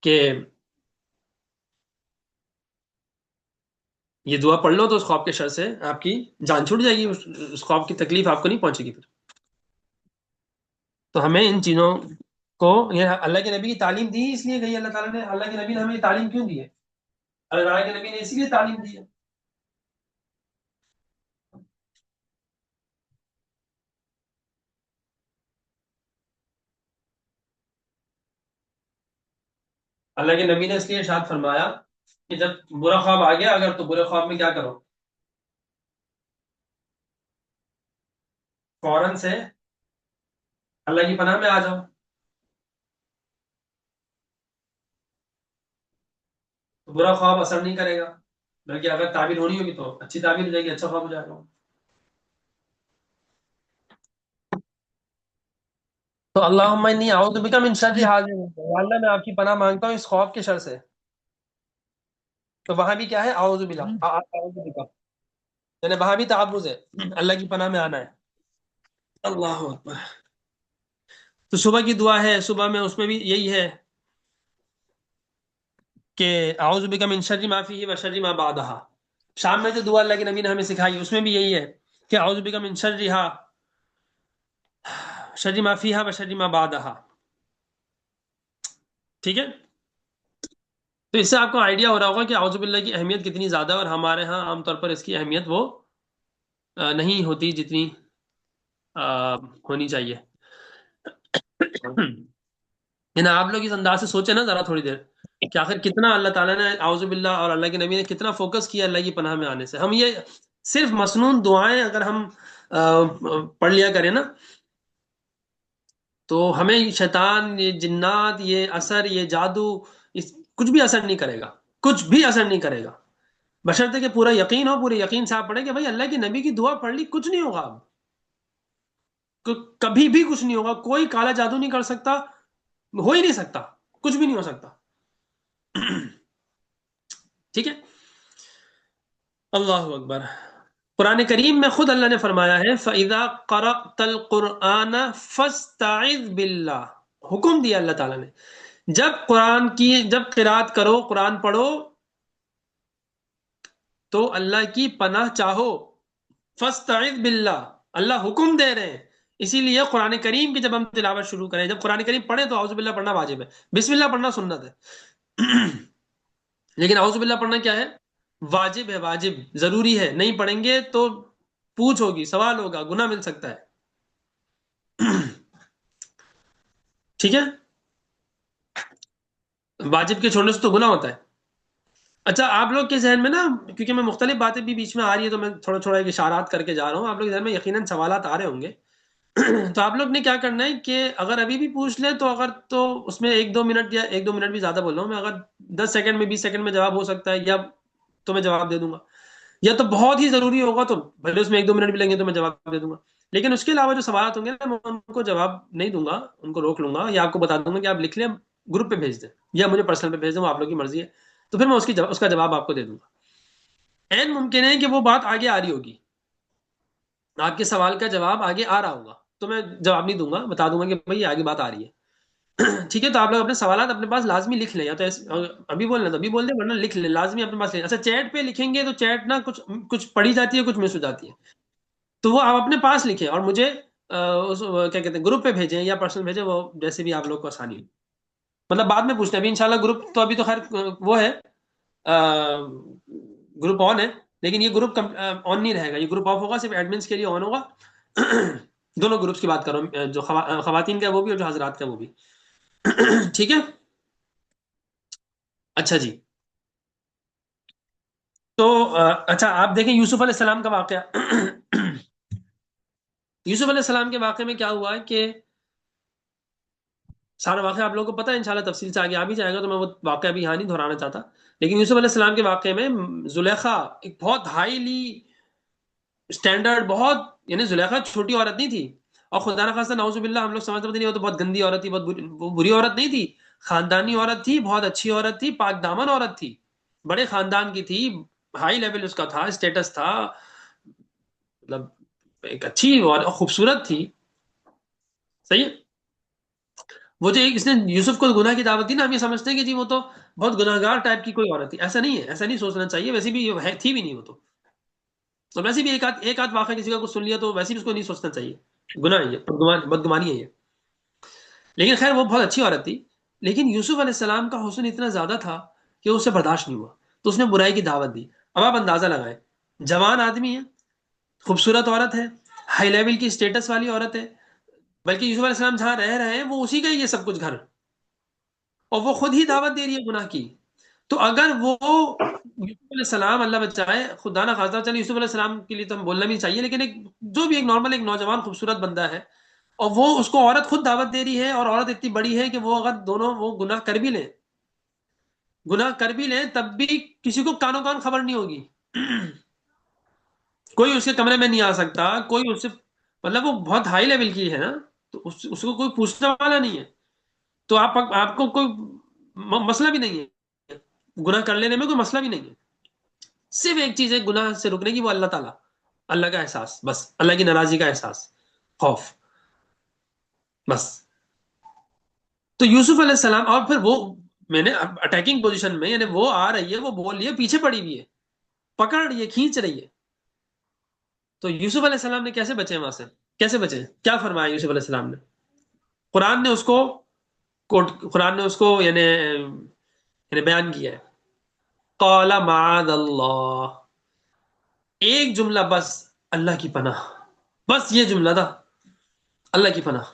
کہ یہ دعا پڑھ لو تو اس خواب کے شر سے آپ کی جان چھوٹ جائے گی، اس خواب کی تکلیف آپ کو نہیں پہنچے گی پھر. تو ہمیں ان چیزوں کو، یہ اللہ کے نبی کی تعلیم دی اس لیے گئی، اللہ تعالیٰ نے، اللہ کے نبی نے ہمیں یہ تعلیم کیوں دی ہے؟ اللہ کے نبی نے اسی لیے تعلیم دی ہے. اللہ کے نبی نے اس لیے ارشاد فرمایا کہ جب برا خواب آ گیا اگر تو برے خواب میں کیا کرو، فوراً سے اللہ کی پناہ میں آ جاؤ. تو برا خواب اثر نہیں کرے گا، بلکہ اگر تعبیر ہونی ہوگی تو اچھی تعبیر ہو جائے گی، اچھا خواب ہو جائے گا. تو اللہم انی اعوذ بک من شر حاذر، یا اللہ میں آپ کی پناہ مانگتا ہوں اس خوف کے شر سے. تو وہاں بھی کیا ہے؟ اعوذ باللہ، اعوذ بک، یعنی وہاں بھی تعوذ ہے، اللہ کی پناہ میں آنا ہے. اللہ اکبر. تو صبح کی دعا ہے، صبح میں اس میں بھی یہی ہے کہ اعوذ بک من شر ما فیہ و شر ما بعدہا. شام میں جو دعا اللہ کے نبی نے ہمیں سکھائی اس میں بھی یہی ہے کہ اعوذ بک من شرہا، شر ما فیہا و شر ما بعدہا. ٹھیک ہے. تو اس سے آپ کو آئیڈیا ہو رہا ہوگا کہ اعوذ باللہ کی اہمیت کتنی زیادہ ہے، اور ہمارے ہاں عام طور پر اس کی اہمیت وہ نہیں ہوتی جتنی ہونی چاہیے. یعنی آپ لوگ اس انداز سے سوچیں نا ذرا تھوڑی دیر کہ آخر کتنا اللہ تعالیٰ نے اعوذ باللہ اور اللہ کے نبی نے کتنا فوکس کیا اللہ کی پناہ میں آنے سے. ہم یہ صرف مسنون دعائیں اگر ہم پڑھ لیا کریں نا تو ہمیں شیطان، یہ جنات، یہ اثر، یہ جادو، کچھ بھی اثر نہیں کرے گا، کچھ بھی اثر نہیں کرے گا، بشرطے کہ پورا یقین ہو. پورے یقین سے آپ پڑھیں کہ بھائی اللہ کی نبی کی دعا پڑھ لی، کچھ نہیں ہوگا اب، کبھی بھی کچھ نہیں ہوگا. کوئی کالا جادو نہیں کر سکتا، ہو ہی نہیں سکتا، کچھ بھی نہیں ہو سکتا. ٹھیک ہے. اللہ اکبر. قرآن کریم میں خود اللہ نے فرمایا ہے فَإِذَا قَرَأْتَ الْقُرْآنَ فَاسْتَعِذْ بِاللَّهِ. حکم دیا اللہ تعالیٰ نے جب قرات کرو، قرآن پڑھو تو اللہ کی پناہ چاہو. فَاسْتَعِذْ بِاللَّهِ، اللہ حکم دے رہے ہیں. اسی لیے قرآن کریم کی جب ہم تلاوت شروع کریں، جب قرآن کریم پڑھیں تو اعوذ باللہ پڑھنا واجب ہے، بسم اللہ پڑھنا سنت ہے. لیکن اعوذ باللہ پڑھنا کیا ہے؟ واجب ہے، واجب، ضروری ہے. نہیں پڑھیں گے تو پوچھ ہوگی، سوال ہوگا، گناہ مل سکتا ہے. ٹھیک ہے. واجب کے چھوڑنے سے تو گناہ ہوتا ہے. اچھا آپ لوگ کے ذہن میں نا، کیونکہ میں مختلف باتیں بھی بیچ میں آ رہی ہے تو میں تھوڑا تھوڑا ایک اشارات کر کے جا رہا ہوں، آپ لوگ کے ذہن میں یقیناً سوالات آ رہے ہوں گے. تو آپ لوگ نے کیا کرنا ہے کہ اگر ابھی بھی پوچھ لیں تو اس میں 1-2 منٹ، یا 1-2 منٹ بھی زیادہ بول رہا ہوں میں، اگر 10 سیکنڈ میں 20 سیکنڈ میں جواب ہو سکتا ہے، یا تو میں جواب دے دوں گا، یا تو بہت ہی ضروری ہوگا تو بھلے اس میں 1-2 منٹ بھی لیں گے تو میں جواب دے دوں گا. لیکن اس کے علاوہ جو سوالات ہوں گے نا، میں ان کو جواب نہیں دوں گا، ان کو روک لوں گا، یا آپ کو بتا دوں گا کہ آپ لکھ لیں، گروپ پہ بھیج دیں یا مجھے پرسنل پہ بھیج دیں، وہ آپ لوگ کی مرضی ہے. تو پھر میں اس کا جواب آپ کو دے دوں گا. این ممکن ہے کہ وہ بات آگے آ رہی ہوگی، آپ کے سوال کا جواب آگے آ رہا ہوگا، تو میں جواب نہیں دوں گا، بتا دوں گا کہ بھائی آگے بات آ رہی ہے. ٹھیک ہے. تو آپ لوگ اپنے سوالات اپنے پاس لازمی لکھ لیں، یا تو ابھی بولنا تو ابھی بول دیں، ورنہ لکھ لیں لازمی اپنے پاس لیں. اچھا چیٹ پہ لکھیں گے تو چیٹ نا کچھ پڑھی جاتی ہے، کچھ مس ہو جاتی ہے، تو وہ آپ اپنے پاس لکھیں اور مجھے کیا کہتے ہیں گروپ پہ بھیجیں یا پرسنل بھیجیں، وہ جیسے بھی آپ لوگ کو آسانی ہو. مطلب بعد میں پوچھتے ہیں، ابھی انشاءاللہ گروپ تو ابھی تو خیر وہ ہے، گروپ آن ہے، لیکن یہ گروپ آن نہیں رہے گا، یہ گروپ آف ہوگا، صرف ایڈمنس کے لیے آن ہوگا. دونوں گروپس کی بات کر رہا ہوں، جو خواتین کا وہ بھی اور جو حضرات کا وہ بھی. ٹھیک ہے. اچھا جی. تو اچھا آپ دیکھیں یوسف علیہ السلام کا واقعہ. یوسف علیہ السلام کے واقعے میں کیا ہوا ہے کہ سارا واقعہ آپ لوگوں کو پتہ ہے، انشاءاللہ تفصیل سے آگے آ بھی جائے گا، تو میں وہ واقعہ بھی یہاں نہیں دہرانا چاہتا. لیکن یوسف علیہ السلام کے واقعے میں زلیخا ایک بہت ہائیلی اسٹینڈرڈ، بہت، یعنی زلیخا چھوٹی عورت نہیں تھی، اور خدا نخواستہ نعوذ باللہ ہم لوگ سمجھتے نہیں، وہ تو بہت گندی عورت تھی، وہ بری عورت نہیں تھی، خاندانی عورت تھی، بہت اچھی عورت تھی، پاک دامن عورت تھی، بڑے خاندان کی تھی، ہائی لیول اس کا تھا، اسٹیٹس تھا، مطلب ایک اچھی اور خوبصورت تھی. صحیح ہے. وہ جو ایک اس نے یوسف کو گناہ کی دعوت دی نا، ہم یہ سمجھتے ہیں کہ جی وہ تو بہت گناہگار ٹائپ کی کوئی عورت تھی. ایسا نہیں ہے، ایسا نہیں سوچنا چاہیے. ویسے بھی تھی بھی نہیں وہ تو ویسے بھی ایک آدھ واقعہ کسی کا کچھ سن لیا تو ویسے بھی اس کو نہیں سوچنا چاہیے، گناہ ہے یہ، بدگمانی ہے یہ. لیکن خیر وہ بہت اچھی عورت تھی. لیکن یوسف علیہ السلام کا حسن اتنا زیادہ تھا کہ اسے برداشت نہیں ہوا، تو اس نے برائی کی دعوت دی. اب آپ اندازہ لگائیں، جوان آدمی ہے، خوبصورت عورت ہے، ہائی لیول کی اسٹیٹس والی عورت ہے، بلکہ یوسف علیہ السلام جہاں رہ رہے ہیں وہ اسی کا ہی یہ سب کچھ گھر، اور وہ خود ہی دعوت دے رہی ہے گناہ کی. تو اگر وہ یوسف علیہ السلام، اللہ بچائے، خدا نہ خاصہ، چلے یوسف علیہ السلام کے لیے تو ہم بولنا بھی چاہیے، لیکن جو بھی ایک نارمل ایک نوجوان خوبصورت بندہ ہے، اور وہ اس کو عورت خود دعوت دے رہی ہے، اور عورت اتنی بڑی ہے کہ وہ اگر دونوں وہ گناہ کر بھی لیں تب بھی کسی کو کانوں کان خبر نہیں ہوگی. کوئی اس کے کمرے میں نہیں آ سکتا، کوئی اس سے، مطلب وہ بہت ہائی لیول کی ہے نا، تو اس کو کوئی پوچھنے والا نہیں ہے. تو آپ کو کوئی مسئلہ بھی نہیں ہے، گناہ کر لینے میں کوئی مسئلہ بھی نہیں ہے. صرف ایک چیز ہے گناہ سے رکنے کی، وہ اللہ تعالیٰ، اللہ کا احساس، بس اللہ کی ناراضی کا احساس، خوف، بس. تو یوسف علیہ السلام، اور پھر وہ، میں نے اٹیکنگ پوزیشن میں، یعنی وہ آ رہی ہے، وہ بول رہی ہے، پیچھے پڑی ہوئی ہے، پکڑ رہی ہے، کھینچ رہی ہے. تو یوسف علیہ السلام نے کیسے بچے وہاں سے؟ کیسے بچے؟ کیا فرمایا یوسف علیہ السلام نے؟ قرآن نے اس کو قرآن نے اس کو یعنی یعنی بیان کیا ہے. قال معاذ اللہ، ایک جملہ بس، اللہ کی پناہ، بس یہ جملہ تھا، اللہ کی پناہ.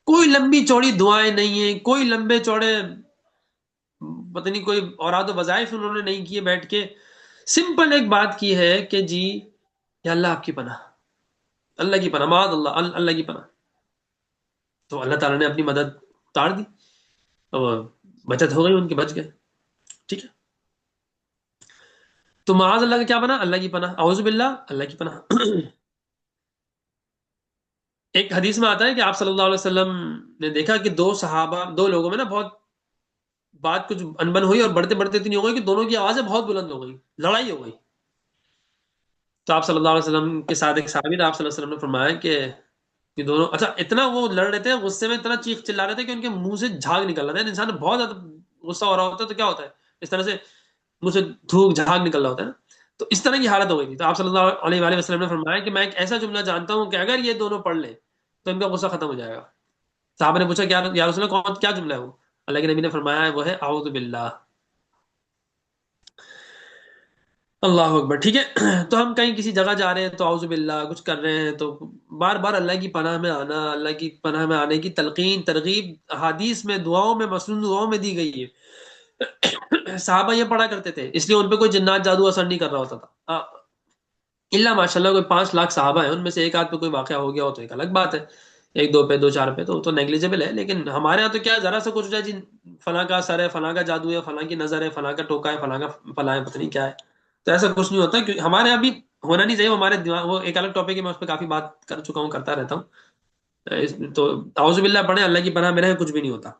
کوئی لمبی چوڑی دعائیں نہیں ہیں، کوئی لمبے چوڑے پتہ نہیں کوئی اوراد و وظائف انہوں نے نہیں کیے بیٹھ کے. سمپل ایک بات کی ہے کہ جی یا اللہ آپ کی پناہ، اللہ کی پناہ، معاذ اللہ، اللہ کی پناہ. تو اللہ تعالیٰ نے اپنی مدد تاڑ دی اور بچت ہو گئی، ان کی بچ گئے. ٹھیک ہے. تو معاذ اللہ کا کیا پناہ؟ اللہ کی پناہ. اعوذ باللہ، اللہ کی پناہ. ایک حدیث میں آتا ہے کہ آپ صلی اللہ علیہ وسلم نے دیکھا کہ دو صحابہ، دو لوگوں میں نا بہت بات کچھ انبن ہوئی، اور بڑھتے بڑھتے اتنی ہو گئی کہ دونوں کی آوازیں بہت بلند ہو گئی، لڑائی ہو گئی. تو آپ صلی اللہ علیہ وسلم کے ساتھ ایک صحابی تھا، آپ صلی اللہ علیہ وسلم نے فرمایا کہ یہ دونوں، اچھا اتنا وہ لڑ رہے تھے غصے میں، اتنا چیخ چلا رہے تھے کہ ان کے منہ سے جھاگ نکل رہا تھا. انسان بہت زیادہ غصہ ہو رہا ہوتا ہے تو کیا ہوتا ہے، اس طرح سے منہ سے تھوک جھاگ نکل رہا ہوتا ہے نا. تو اس طرح کی حالت ہو گئی تھی. تو آپ صلی اللہ علیہ وآلہ وسلم نے فرمایا کہ میں ایک ایسا جملہ جانتا ہوں کہ اگر یہ دونوں پڑھ لیں تو ان کا غصہ ختم ہو جائے گا. صحابہ نے پوچھا کیا یا رسول اللہ، کیا جملہ ہے وہ؟ اللہ کے نبی نے فرمایا وہ ہے اعوذ باللہ. اللہ اکبر. ٹھیک ہے. تو ہم کہیں کسی جگہ جا رہے ہیں تو اعوذ باللہ کچھ کر رہے ہیں تو بار بار اللہ کی پناہ میں آنا، اللہ کی پناہ میں آنے کی تلقین ترغیب احادیث میں، دعاؤں میں، مسنون دعاؤں میں دی گئی ہے. صحابہ یہ پڑھا کرتے تھے، اس لیے ان پہ کوئی جنات جادو اثر نہیں کر رہا ہوتا تھا. اللہ ماشاء اللہ کوئی 5 لاکھ صحابہ ہیں، ان میں سے ایک آدھ پہ کوئی واقعہ ہو گیا ہو تو ایک الگ بات ہے، ایک دو پہ، دو چار پہ تو نیگلیجیبل ہے. لیکن ہمارے یہاں تو کیا، ذرا سا کچھ ہو جائے جی، فلاں کا سر ہے، فلاں کا جادو ہے، فلاں کی نظر ہے، فلاں کا ٹوکا ہے، فلاں کا فلاں ہے، پتہ نہیں کیا ہے. تو ایسا کچھ نہیں ہوتا کہ ہمارے یہاں بھی ہونا نہیں چاہیے. وہ ہمارے دماغ، وہ ایک الگ ٹاپک ہے، میں اس پہ کافی بات کر چکا ہوں، کرتا رہتا ہوں. تو اعوذ باللہ پڑھیں، اللہ کی پناہ میں رہیں، کچھ بھی نہیں ہوتا.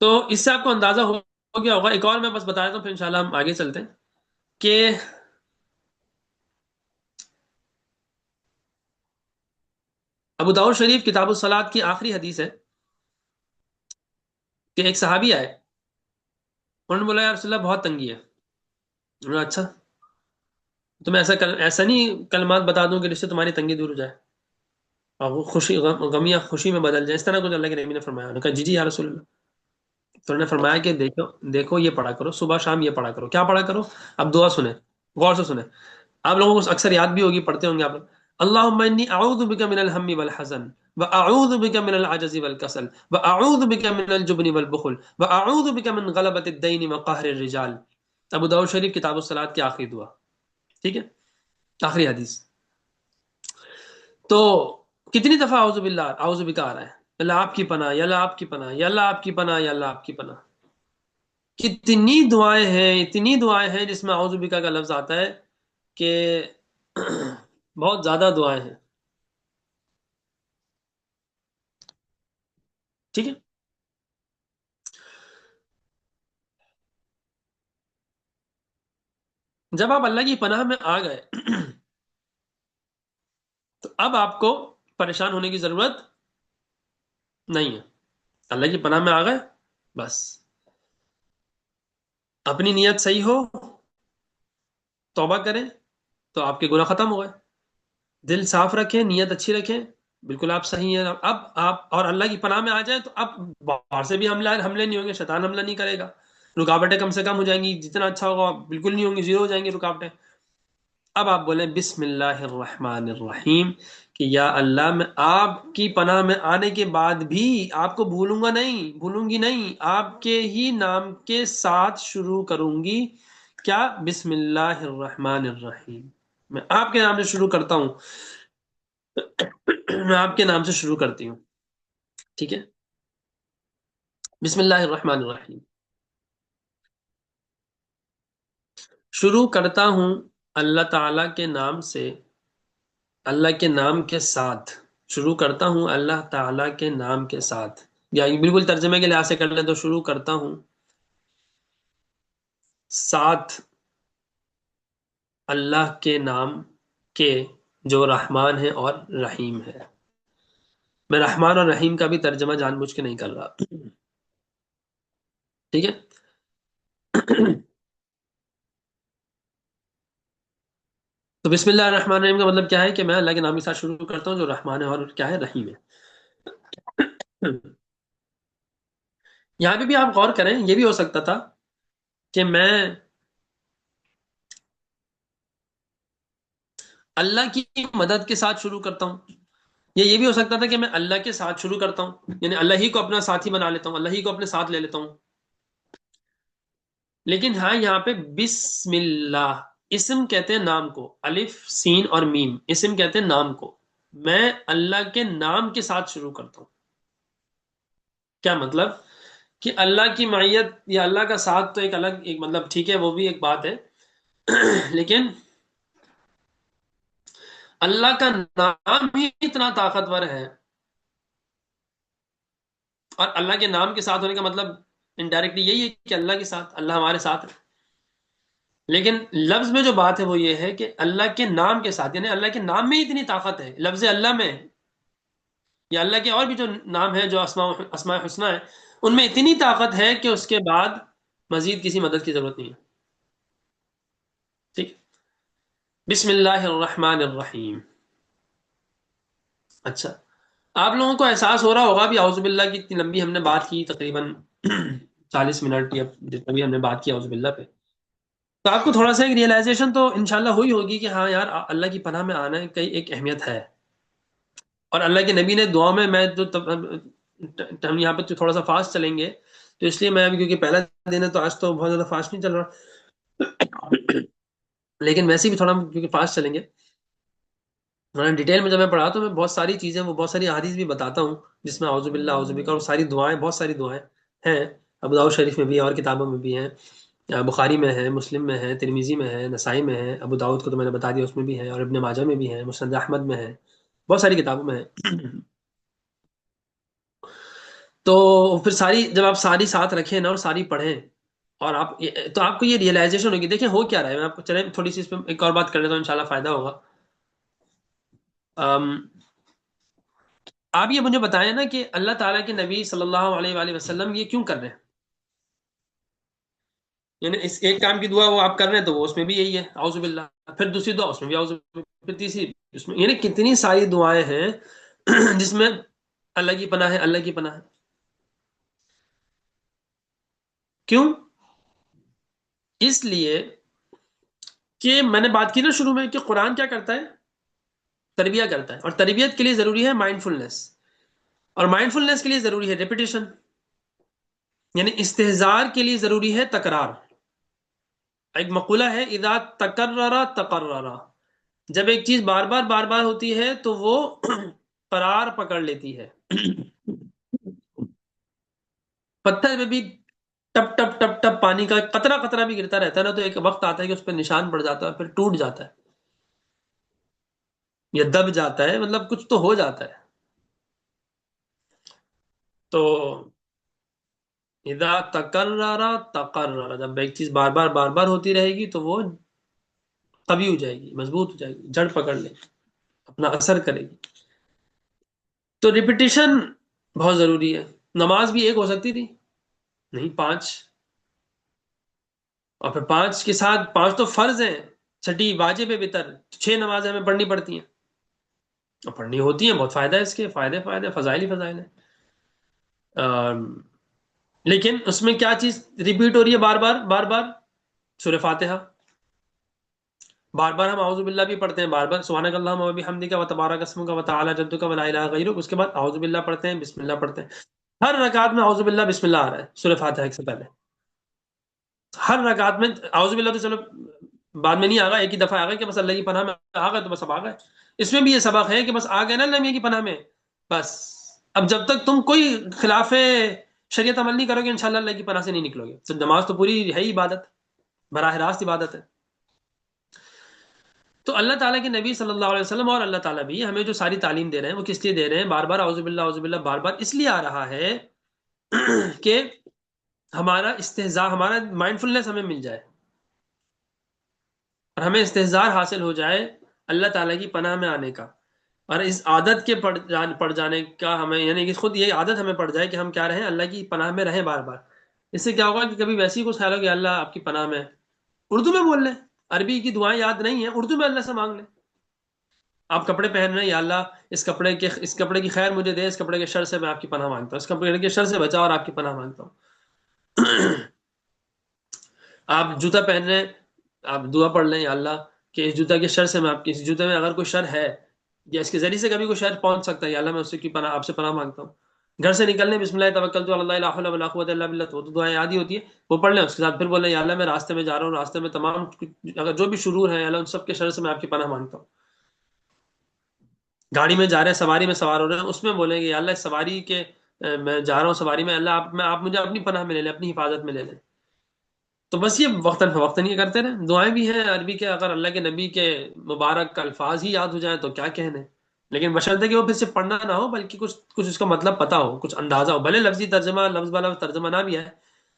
تو اس سے آپ کو اندازہ ہو گیا ہوگا. ایک اور میں بس بتا دیتا ہوں، پھر انشاءاللہ ہم آگے چلتے ہیں کہ ابو داؤد شریف کتاب الصلاۃ کی آخری حدیث ہے کہ ایک صحابی آئے، انہوں نے بولا یا رسول اللہ بہت تنگی ہے. انہوں نے اچھا، تو میں ایسا نہیں کلمات بتا دوں کہ جس سے تمہاری تنگی دور ہو جائے اور وہ خوشی غم یا خوشی میں بدل جائے، اس طرح کچھ اللہ کے نبی نے فرمایا. انہوں نے کہا جی جی یا رسول اللہ. تو انہوں نے فرمایا کہ دیکھو دیکھو یہ پڑھا کرو، صبح شام یہ پڑھا کرو. کیا پڑھا کرو؟ اب دعا سنیں، غور سے سنیں. آپ لوگوں کو اکثر یاد بھی ہوگی، پڑھتے ہوں گے آپ لوگ. اللہم انی اعوذ بک من الہم والحزن واعوذ بک من العجز والکسل واعوذ بک من الجبن والبخل واعوذ بک من غلبۃ الدین وقہر الرجال. ابو داؤد شریف کتاب الصلاۃ کی آخری دعا. ٹھیک ہے، آخری حدیث. تو کتنی دفعہ اعوذ باللہ اعوذ بک آ رہا ہے؟ اللہ آپ کی پناہ، یا اللہ آپ کی پناہ، یا اللہ آپ کی پناہ، یا اللہ آپ کی پناہ. کتنی دعائیں ہیں، اتنی دعائیں ہیں جس میں اعوذ بکا کا لفظ آتا ہے کہ بہت زیادہ دعائیں ہیں. ٹھیک ہے. جب آپ اللہ کی پناہ میں آ گئے تو اب آپ کو پریشان ہونے کی ضرورت نہیں ہے. اللہ کی پناہ میں آ گئے، بس اپنی نیت صحیح ہو، توبہ کریں تو آپ کے گناہ ختم ہو گئے. دل صاف رکھیں، نیت اچھی رکھیں، بالکل آپ صحیح ہیں. اب آپ اور اللہ کی پناہ میں آ جائیں تو اب باہر سے بھی حملے نہیں ہوں گے، شیطان حملہ نہیں کرے گا، رکاوٹیں کم سے کم ہو جائیں گی. جتنا اچھا ہوگا بالکل نہیں ہوں گی، زیرو ہو جائیں گی رکاوٹیں. اب آپ بولیں بسم اللہ الرحمن الرحیم کہ یا اللہ میں آپ کی پناہ میں آنے کے بعد بھی آپ کو بھولوں گا نہیں، بھولوں گی نہیں، آپ کے ہی نام کے ساتھ شروع کروں گی. کیا؟ بسم اللہ الرحمن الرحیم. میں آپ کے نام سے شروع کرتا ہوں، میں آپ کے نام سے شروع کرتی ہوں. ٹھیک ہے. بسم اللہ الرحمن الرحیم. شروع کرتا ہوں اللہ تعالی کے نام سے، اللہ کے نام کے ساتھ. شروع کرتا ہوں اللہ تعالی کے نام کے ساتھ، یا بالکل ترجمے کے لحاظ سے کر لیں تو شروع کرتا ہوں ساتھ اللہ کے نام کے جو رحمان ہے اور رحیم ہے. میں رحمان اور رحیم کا بھی ترجمہ جان بوجھ کے نہیں کر رہا. ٹھیک ہے. تو بسم اللہ الرحمن الرحیم کا مطلب کیا ہے کہ میں اللہ کے نام کے ساتھ شروع کرتا ہوں جو رحمان ہے اور کیا ہے، رحیم ہے۔ یہاں پہ بھی آپ غور کریں، یہ بھی ہو سکتا تھا کہ میں اللہ کی مدد کے ساتھ شروع کرتا ہوں، یا یہ بھی ہو سکتا تھا کہ میں اللہ کے ساتھ شروع کرتا ہوں، یعنی اللہ ہی کو اپنا ساتھی بنا لیتا ہوں، اللہ ہی کو اپنے ساتھ لے لیتا ہوں۔ لیکن ہاں یہاں پہ بسم اللہ، اسم کہتے ہیں نام کو، الف سین اور میم، اسم کہتے ہیں نام کو۔ میں اللہ کے نام کے ساتھ شروع کرتا ہوں۔ کیا مطلب؟ کہ اللہ کی معیت یا اللہ کا ساتھ تو ایک الگ ایک مطلب، ٹھیک ہے وہ بھی ایک بات ہے، لیکن اللہ کا نام ہی اتنا طاقتور ہے، اور اللہ کے نام کے ساتھ ہونے کا مطلب انڈائریکٹلی یہی ہے کہ اللہ کے ساتھ، اللہ ہمارے ساتھ ہے۔ لیکن لفظ میں جو بات ہے وہ یہ ہے کہ اللہ کے نام کے ساتھ، یعنی اللہ کے نام میں اتنی طاقت ہے، لفظ اللہ میں یا اللہ کے اور بھی جو نام ہے جو اسماء حسنہ ہے ان میں اتنی طاقت ہے کہ اس کے بعد مزید کسی مدد کی ضرورت نہیں ہے۔ ٹھیک، بسم اللہ الرحمن الرحیم۔ اچھا، آپ لوگوں کو احساس ہو رہا ہوگا بھی اعوذ باللہ کی اتنی لمبی ہم نے بات کی، تقریباً 40 منٹ یا جتنا بھی ہم نے بات کی اعوذ باللہ پہ، تو آپ کو تھوڑا سا ایک ریئلائزیشن تو انشاءاللہ ہوئی ہوگی کہ ہاں یار اللہ کی پناہ میں آنا کی ایک اہمیت ہے۔ اور اللہ کے نبی نے دعا میں جو ہم یہاں پہ تھوڑا سا فاسٹ چلیں گے تو اس لیے میں ابھی، کیونکہ پہلا دن ہے تو آج تو بہت زیادہ فاسٹ نہیں چل رہا، لیکن ویسے بھی تھوڑا کیونکہ فاسٹ چلیں گے، ڈیٹیل میں جب میں پڑھا تو میں بہت ساری چیزیں، وہ بہت ساری احادیث بھی بتاتا ہوں جس میں اعوذ باللہ اعوذ بک اور ساری دعائیں، بہت ساری دعائیں ہیں، ابو داؤد شریف میں بھی اور کتابوں میں بھی ہیں، بخاری میں ہے، مسلم میں ہے، ترمیزی میں ہے، نسائی میں ہے، ابو داؤد کو تو میں نے بتا دیا اس میں بھی ہے، اور ابن ماجہ میں بھی ہے، مسند احمد میں ہے، بہت ساری کتابوں میں ہے۔ تو پھر ساری جب آپ ساری ساتھ رکھیں نا اور ساری پڑھیں، اور آپ تو آپ کو یہ ریئلائزیشن ہوگی، دیکھیں ہو کیا رہا ہے، میں آپ کو چلیں تھوڑی سی اس پہ ایک اور بات کر لیتا ہوں، انشاءاللہ فائدہ ہوگا۔ آپ یہ مجھے بتائیں نا کہ اللہ تعالیٰ کے نبی صلی اللہ علیہ وآلہ وسلم یہ کیوں کر رہے ہیں؟ یعنی اس ایک کام کی دعا وہ آپ کر رہے ہیں تو وہ اس میں بھی یہی ہے اعوذ باللہ، پھر دوسری دعا اس میں بھی اعوذ باللہ، پھر تیسری اس میں، یعنی کتنی ساری دعائیں ہیں جس میں اللہ کی پناہ ہے، اللہ کی پناہ ہے۔ کیوں؟ اس لیے کہ میں نے بات کی نا شروع میں کہ قرآن کیا کرتا ہے؟ تربیہ کرتا ہے، اور تربیت کے لیے ضروری ہے مائنڈ فلنس، اور مائنڈ فلنس کے لیے ضروری ہے ریپیٹیشن، یعنی استحضار کے لیے ضروری ہے تکرار۔ ایک مقولہ ہے اذا تکرر تقرر، جب ایک چیز بار بار بار بار ہوتی ہے تو وہ قرار پکڑ لیتی ہے۔ پتھر میں بھی ٹپ ٹپ ٹپ ٹپ پانی کا قطرہ قطرہ بھی گرتا رہتا ہے نا، تو ایک وقت آتا ہے کہ اس پہ نشان پڑ جاتا ہے، پھر ٹوٹ جاتا ہے یا دب جاتا ہے، مطلب کچھ تو ہو جاتا ہے۔ تو اذا تکرر تقرر، جب ایک چیز بار بار بار بار ہوتی رہے گی تو وہ قوی ہو جائے گی، مضبوط ہو جائے گی، جڑ پکڑ لے گی، اپنا اثر کرے گی۔ تو ریپیٹیشن بہت ضروری ہے۔ نماز بھی ایک ہو سکتی تھی، نہیں 5، اور پھر 5 کے ساتھ 5 تو فرض ہیں، چھٹی واجب ہے وتر، 6 نمازیں ہمیں پڑھنی پڑتی ہیں، اور پڑھنی ہوتی ہیں، بہت فائدہ ہے اس کے، فائدے فائدے، فضائل ہی فضائل ہیں۔ لیکن اس میں کیا چیز ریپیٹ ہو رہی ہے بار بار بار بار؟ سورہ فاتحہ۔ بار بار ہم اعوذ باللہ بھی پڑھتے ہیں، بار بار سبحانک اللہم و بحمدک و تبارک اسمک و تعالی جدک و لا الہ غیرک، اس کے بعد اعوذ باللہ پڑھتے ہیں، بسم اللہ پڑھتے ہیں۔ ہر رکعت میں اعوذ باللہ بسم اللہ آ رہا ہے سورہ فاتحہ سے پہلے، ہر رکعت میں اعوذ باللہ تو چلو بعد میں نہیں آ گا، ایک ہی دفعہ آ گا کہ بس اللہ کی پناہ میں آ گئے تو بس اب آ گئے۔ اس میں بھی یہ سبق ہے کہ بس آ گئے نا اللہ کی پناہ میں، بس اب جب تک تم کوئی خلاف شریعت عمل نہیں کرو گے انشاءاللہ اللہ کی پناہ سے نہیں نکلو گے۔ تو نماز تو پوری ہے ہی عبادت، براہ راست عبادت ہے۔ تو اللہ تعالیٰ کے نبی صلی اللہ علیہ وسلم اور اللہ تعالیٰ بھی ہمیں جو ساری تعلیم دے رہے ہیں وہ کس لیے دے رہے ہیں؟ بار بار اعوذ باللہ اعوذ باللہ بار بار اس لیے آ رہا ہے کہ ہمارا استحضاء، ہمارا مائنڈ فلنس ہمیں مل جائے، اور ہمیں استحضار حاصل ہو جائے اللہ تعالیٰ کی پناہ میں آنے کا، اور اس عادت کے پڑ جانے کا ہمیں، یعنی کہ خود یہ عادت ہمیں پڑ جائے کہ ہم کیا رہیں، اللہ کی پناہ میں رہیں بار بار۔ اس سے کیا ہوگا کہ کبھی ویسے ہی کچھ خیال ہو کہ اللہ آپ کی پناہ میں، اردو میں بول لیں، عربی کی دعائیں یاد نہیں ہیں، اردو میں اللہ سے مانگ لیں. آپ کپڑے پہن رہے ہیں، یا اللہ اس کپڑے کی خیر مجھے دے، اس کپڑے کے شر سے میں آپ کی پناہ مانگتا ہوں، اس کپڑے کے شر سے بچا اور آپ کی پناہ مانگتا ہوں. آپ جوتا پہن رہے ہیں، آپ دعا پڑھ لیں، یا اللہ کہ اس جوتا کے شر سے میں آپ کی، اس جوتے میں اگر کوئی شر ہے یا اس کے ذریعے سے کبھی کوئی شر پہنچ سکتا ہے، یا اللہ میں اس کی پناہ، آپ سے پناہ مانگتا ہوں. گھر سے نکلنے بسم اللہ توکلت علی اللہ لا حول ولا قوت الا باللہ، تو دعائیں یاد ہی ہوتی ہے، وہ پڑھ لیں. اس کے ساتھ پھر بولیں یا اللہ میں راستے میں جا رہا ہوں، راستے میں تمام اگر جو بھی شرور ہیں، یا اللہ ان سب کے شر سے میں آپ کی پناہ مانگتا ہوں. گاڑی میں جا رہے ہیں، سواری میں سوار ہو رہے ہیں، اس میں بولیں گے یا اللہ اس سواری کے میں جا رہا ہوں سواری میں، اللہ آپ مجھے اپنی پناہ میں لے لیں، اپنی حفاظت میں لے لیں. تو بس یہ وقتاً فوقتاً یہ کرتے رہیں. دعائیں بھی ہیں عربی کے، اگر اللہ کے نبی کے مبارک الفاظ ہی یاد ہو جائیں تو کیا کہنے. لیکن بشرطے کہ وہ پھر سے پڑھنا نہ ہو، بلکہ کچھ اس کا مطلب پتا ہو، کچھ اندازہ ہو. بھلے لفظی ترجمہ لفظ بلفظ ترجمہ نہ بھی ہے،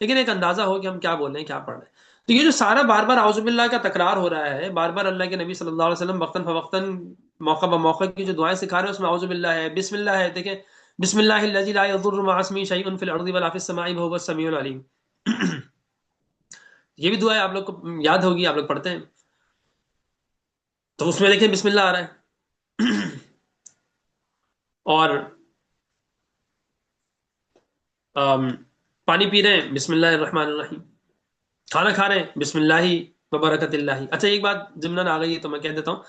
لیکن ایک اندازہ ہو کہ ہم کیا بول رہے ہیں، کیا پڑھ رہے ہیں. تو یہ جو سارا بار بار اعوذ باللہ کا تکرار ہو رہا ہے، بار بار اللہ کے نبی صلی اللہ علیہ وسلم وقتاً فوقتاً موقع بموقع کی جو دعائیں سکھا رہے ہیں، اس میں اعوذ باللہ ہے، بسم اللہ ہے. دیکھیں بسم اللہ الذی لا یضر مع اسمہ شیء فی الارض ولا فی السماء وهو السمیع العلیم. یہ بھی دعا آپ لوگ کو یاد ہوگی، آپ لوگ پڑھتے ہیں. تو اس میں دیکھیں بسم اللہ آ رہا ہے. اور پانی پی رہے ہیں بسم اللہ الرحمن الرحیم. کھانا کھا رہے ہیں بسم اللہ وبرکت اللہ. اچھا ایک بات ضمن آ گئی ہے تو میں کہہ دیتا ہوں،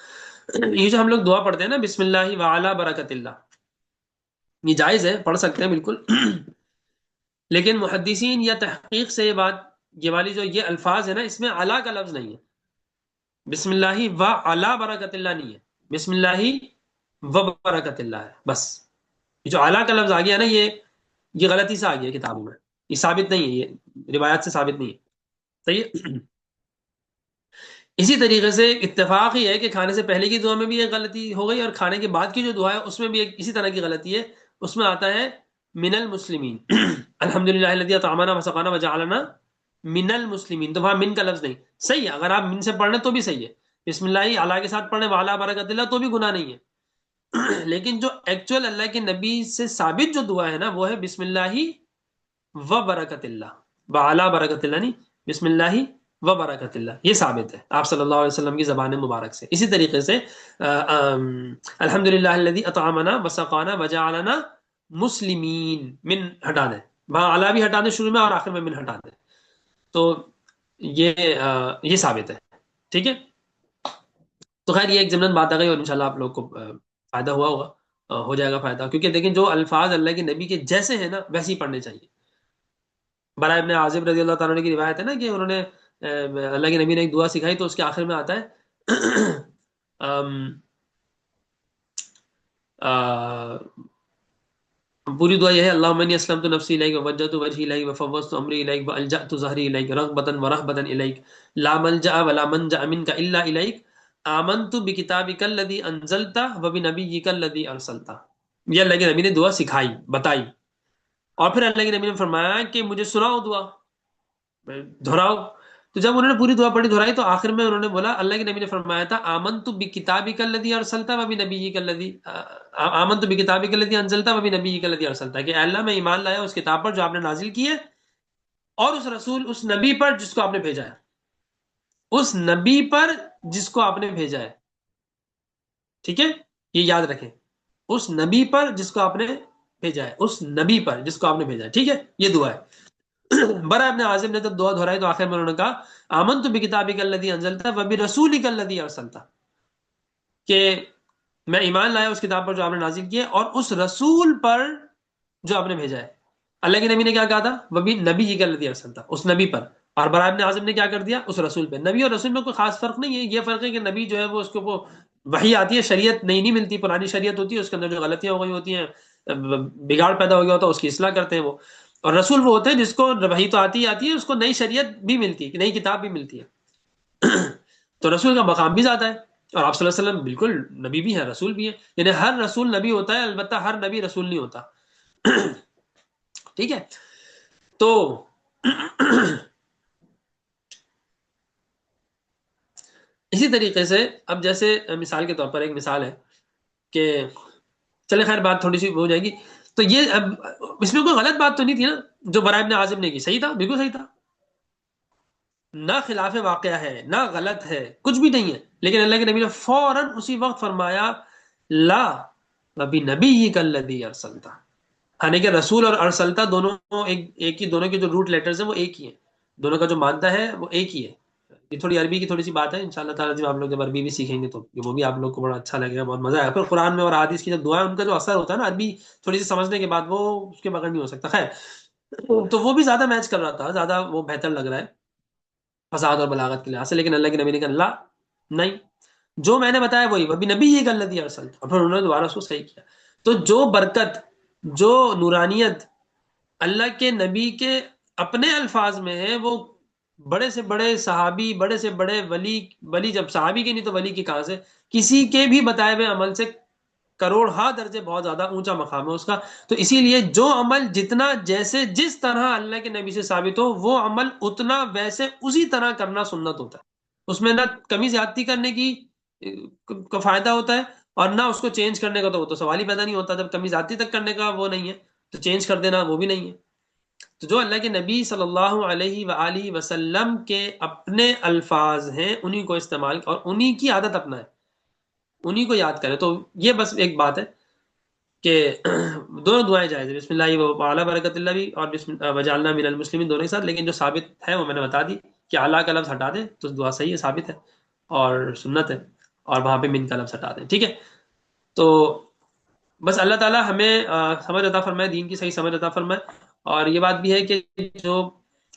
یہ جو ہم لوگ دعا پڑھتے ہیں نا بسم اللہ وعلی برکت اللہ، یہ جائز ہے، پڑھ سکتے ہیں بالکل. لیکن محدثین یا تحقیق سے یہ والی جو یہ الفاظ ہے نا، اس میں علی کا لفظ نہیں ہے. بسم اللہ وعلی برکت اللہ نہیں ہے، بسم اللہ وبرکت اللہ ہے بس. یہ جو اعلیٰ کا لفظ آ گیا نا، یہ غلطی سے آ گیا کتابوں میں، یہ ثابت نہیں ہے، یہ روایات سے ثابت نہیں ہے. صحیح ہے. اسی طریقے سے اتفاق ہی ہے کہ کھانے سے پہلے کی دعا میں بھی ایک غلطی ہو گئی، اور کھانے کے بعد کی جو دعا ہے اس میں بھی اسی طرح کی غلطی ہے. اس میں آتا ہے من المسلمین. الحمد للہ الذی اطعمنا وسقانا وجعلنا من المسلمین، تو وہاں من کا لفظ نہیں. صحیح ہے، اگر آپ من سے پڑھ رہے تو بھی صحیح ہے، بسم اللہ اعلیٰ کے ساتھ پڑھیں وعلی برکت اللہ تو بھی گناہ نہیں ہے. لیکن جو ایکچوئل اللہ کے نبی سے ثابت جو دعا ہے نا، وہ ہے بسم اللہ و برکت اللہ، وعلی برکت اللہ نہیں، بسم اللہ و برکت اللہ. یہ ثابت ہے آپ صلی اللہ علیہ وسلم کی زبان مبارک سے. اسی طریقے سے الحمد للہ الذی اطعمنا وسقانا وجعلنا مسلمین، من ہٹا دیں، وہاں اعلیٰ بھی ہٹا دیں شروع میں، اور آخر میں من ہٹا دیں. تو یہ ثابت ہے. ٹھیک ہے. تو خیر یہ ایک ضمن بات آ گئی، اور انشاءاللہ آپ لوگ کو فائدہ ہوا ہوگا، ہو جائے گا فائدہ. کیونکہ دیکھیں جو الفاظ اللہ کے نبی کے جیسے ہیں نا ویسے ہی پڑھنے چاہیے. برائے ابن عازب رضی اللہ تعالیٰ عنہ کی روایت ہے نا کہ انہوں نے اللہ کے نبی نے ایک دعا سکھائی، تو اس کے آخر میں آتا ہے پوری دعا یہ ہے اللہم انی اسلمت نفسی الیک ووجہت وجہی الیک وفوضت امری الیک والجأت ظہری الیک رغبتا ورہبتا الیک لا ملجأ ولا منجأ منک الا الیک آمنت بکتابک الذی انزلت وبنبیک الذی ارسلت. یہ اللہ کے نبی نے دعا سکھائی، بتائی، اور پھر اللہ کے نبی نے فرمایا کہ مجھے سناؤ دعا، دہراؤ. تو جب انہوں نے پوری دعا پڑھی دہرائی، تو آخر میں انہوں نے بولا، اللہ کے نبی نے فرمایا تھا آمنت بکتابک الذی ارسلت وبنبیک الذی آمنت بکتابک الذی انزلت وبنبیک الذی ارسلت، کہ اے اللہ میں ایمان لایا اس کتاب پر جو آپ نے نازل کی ہے، اور اس نبی پر جس کو آپ نے بھیجا ہے، اس نبی پر جس کو آپ نے بھیجا ہے. ٹھیک ہے، یہ یاد رکھیں، اس نبی پر جس کو آپ نے بھیجا ہے، اس نبی پر جس کو آپ نے بھیجا ہے. ٹھیک ہے، یہ دعا ہے. برا ابن عازم نے جب دعا دہرائی تو آخر میں انہوں نے کہا آمنت بکتابک الذی انزلت وبرسولک الذی ارسلت، کہ میں ایمان لایا اس کتاب پر جو آپ نے نازل کی ہے، اور اس رسول پر جو آپ نے بھیجا ہے. اللہ کے نبی نے کیا کہا تھا؟ وبی نبی الذی ارسلت، اس نبی پر. اور برا ابن عازم نے کیا کر دیا؟ اس رسول پہ. نبی اور رسول میں کوئی خاص فرق نہیں ہے، یہ فرق ہے کہ نبی جو ہے وہ اس کو وحی آتی ہے، شریعت نئی نہیں ملتی، پرانی شریعت ہوتی ہے، اس کے اندر جو غلطیاں ہو گئی ہوتی ہیں، بگاڑ پیدا ہو گیا ہوتا ہے، اس کی اصلاح کرتے ہیں وہ. اور رسول وہ ہوتے ہیں جس کو وحی تو آتی ہی آتی ہے، اس کو نئی شریعت بھی ملتی ہے، نئی کتاب بھی ملتی ہے. تو رسول کا مقام بھی زیادہ ہے. اور آپ صلی اللہ علیہ وسلم بالکل نبی بھی ہیں، رسول بھی ہیں، یعنی ہر رسول نبی ہوتا ہے، البتہ ہر نبی رسول نہیں ہوتا. ٹھیک ہے. تو اسی طریقے سے اب جیسے مثال کے طور پر ایک مثال ہے کہ چلے خیر بات تھوڑی سی ہو جائے گی. تو یہ اب اس میں کوئی غلط بات تو نہیں تھی نا جو برائے ابن عازم نے کی؟ صحیح تھا، بالکل صحیح تھا. نہ خلاف واقعہ ہے، نہ غلط ہے، کچھ بھی نہیں ہے، لیکن اللہ کے نبی نے فوراً اسی وقت فرمایا لا نبی نبی ہی کلذی ارسلتا، یعنی کہ رسول اور ارسلتا دونوں ایک ہی، دونوں کے جو روٹ لیٹرز ہیں وہ ایک ہی ہیں، دونوں کا جو مادہ ہے وہ ایک ہی ہے۔ یہ تھوڑی عربی کی تھوڑی سی بات ہے، انشاءاللہ تعالیٰ جب آپ لوگ جب عربی بھی سیکھیں گے تو وہ بھی آپ لوگ کو بڑا اچھا لگے گا، بہت مزہ آئے گا۔ پھر قرآن میں اور حدیث کی جب دعائیں ان کا جو اثر ہوتا ہے نا عربی تھوڑی سی سمجھنے کے بعد، وہ اس کے بغیر نہیں ہو سکتا۔ خیر، تو وہ بھی زیادہ میچ کر رہا تھا، زیادہ وہ بہتر لگ رہا ہے فصاحت اور بلاغت کے لحاظ سے، لیکن اللہ کے نبی نے کہا اللہ نہیں، جو میں نے بتایا وہی وبی نبی یہ غلط دیا ارسل، اور پھر انہوں نے دوبارہ اس کو صحیح کیا۔ تو جو برکت، جو نورانیت اللہ کے نبی کے اپنے الفاظ میں ہے، وہ بڑے سے بڑے صحابی، بڑے سے بڑے ولی، ولی جب صحابی کے نہیں تو ولی کی کہاں سے، کسی کے بھی بتائے ہوئے عمل سے کروڑ ہا درجے بہت زیادہ اونچا مقام ہے اس کا۔ تو اسی لیے جو عمل جتنا جیسے جس طرح اللہ کے نبی سے ثابت ہو، وہ عمل اتنا ویسے اسی طرح کرنا سنت ہوتا ہے، اس میں نہ کمی زیادتی کرنے کی کا فائدہ ہوتا ہے، اور نہ اس کو چینج کرنے کا، تو وہ تو سوال ہی پیدا نہیں ہوتا جب کمی زیادتی تک کرنے کا وہ نہیں ہے، تو چینج کر دینا وہ بھی نہیں ہے۔ تو جو اللہ کے نبی صلی اللہ علیہ وآلہ وسلم کے اپنے الفاظ ہیں انہی کو استعمال اور انہی کی عادت اپنائیں، انہی کو یاد کریں۔ تو یہ بس ایک بات ہے کہ دونوں دعائیں جائز ہیں، بسم اللہ وعلی برکت اللہ بھی، اور بسم وجعلنا من المسلمین دونوں کے ساتھ، لیکن جو ثابت ہے وہ میں نے بتا دی کہ اعلیٰ کا لفظ ہٹا دیں تو دعا صحیح ہے، ثابت ہے اور سنت ہے، اور وہاں پہ من کا لفظ ہٹا دیں، ٹھیک ہے۔ تو بس اللہ تعالیٰ ہمیں سمجھ عطا فرمائے، دین کی صحیح سمجھ عطا فرمائے۔ اور یہ بات بھی ہے کہ جو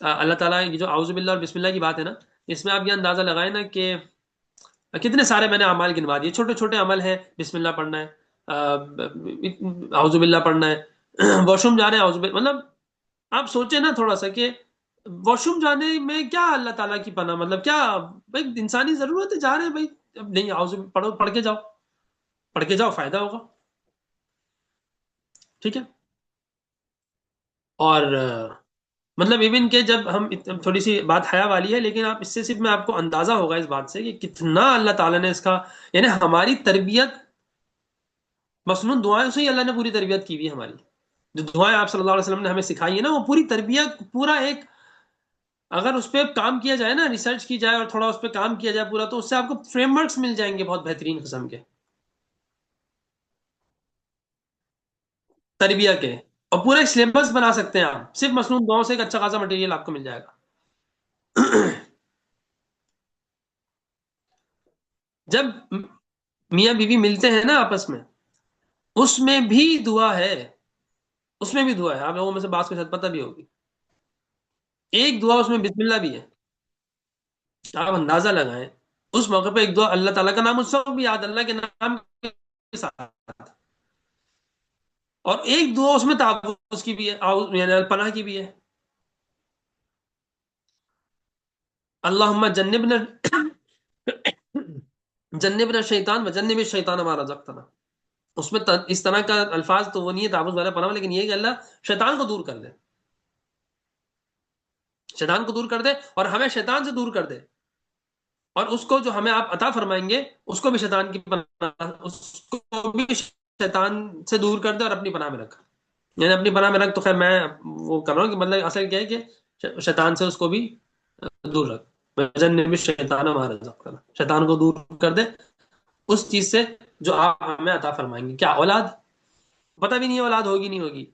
اللہ تعالیٰ یہ جو اعوذ باللہ اور بسم اللہ کی بات ہے نا، اس میں آپ یہ اندازہ لگائیں نا کہ کتنے سارے میں نے اعمال گنوا دیے، چھوٹے چھوٹے عمل ہیں، بسم اللہ پڑھنا ہے، اعوذ باللہ پڑھنا ہے، واش روم جانا ہے اعوذ باللہ، مطلب آپ سوچیں نا تھوڑا سا کہ واش روم جانے میں کیا اللہ تعالیٰ کی پناہ، مطلب کیا بھائی انسانی ضرورت ہے، جا رہے ہیں بھائی، اب نہیں اعوذ پڑھو، پڑھ کے جاؤ، پڑھ کے جاؤ، فائدہ ہوگا، ٹھیک ہے۔ اور مطلب ایون کہ جب ہم تھوڑی سی بات حیا والی ہے، لیکن آپ اس سے صرف میں آپ کو اندازہ ہوگا اس بات سے کہ کتنا اللہ تعالیٰ نے اس کا، یعنی ہماری تربیت مصنون دعائیں سے ہی اللہ نے پوری تربیت کی ہوئی ہے ہماری، جو دعائیں آپ صلی اللہ علیہ وسلم نے ہمیں سکھائی ہے نا، وہ پوری تربیت، پورا ایک، اگر اس پہ کام کیا جائے نا، ریسرچ کی جائے اور تھوڑا اس پہ کام کیا جائے پورا، تو اس سے آپ کو فریم ورکس مل جائیں گے بہت بہترین قسم کے تربیہ کے، اور پورا ایک سلیبس بنا سکتے ہیں آپ صرف مصنون دعاؤں سے، ایک اچھا خاصا مٹیریل آپ کو مل جائے گا۔ جب میاں بیوی ملتے ہیں نا آپس میں، اس میں بھی دعا ہے، اس میں بھی دعا ہے، آپ لوگوں میں سے بعض کے ساتھ پتہ بھی ہوگی، ایک دعا اس میں بسم اللہ بھی ہے، آپ اندازہ لگائیں اس موقع پہ ایک دعا، اللہ تعالیٰ کا نام اس وقت بھی یاد، اللہ کے نام کے ساتھ، اور ایک دعا اس میں تعوذ کی بھی ہے، یعنی پناہ کی بھی ہے، اللہم جنبنا جنبنا شیطان و جنب الشیطان ما رزقتنا، اس میں اس طرح کا الفاظ تو وہ نہیں ہے تعوذ والا پناہ، لیکن یہ کہ اللہ شیطان کو دور کر دے، شیطان کو دور کر دے اور ہمیں شیطان سے دور کر دے، اور اس کو جو ہمیں آپ عطا فرمائیں گے اس کو بھی شیطان کی پناہ، اس کو بھی شیطان سے دور کر دے اور اپنی پناہ میں رکھ، یعنی اپنی پناہ میں رکھ تو خیر میں وہ کر رہا ہوں کہ مطلب اصل کیا ہے کہ شیطان سے اس کو بھی دور رکھ، جنب الشیطان ما رزقتنا، شیطان کو دور کر دے اس چیز سے جو آپ ہمیں عطا فرمائیں گے، کیا اولاد، پتہ بھی نہیں ہے اولاد ہوگی نہیں ہوگی،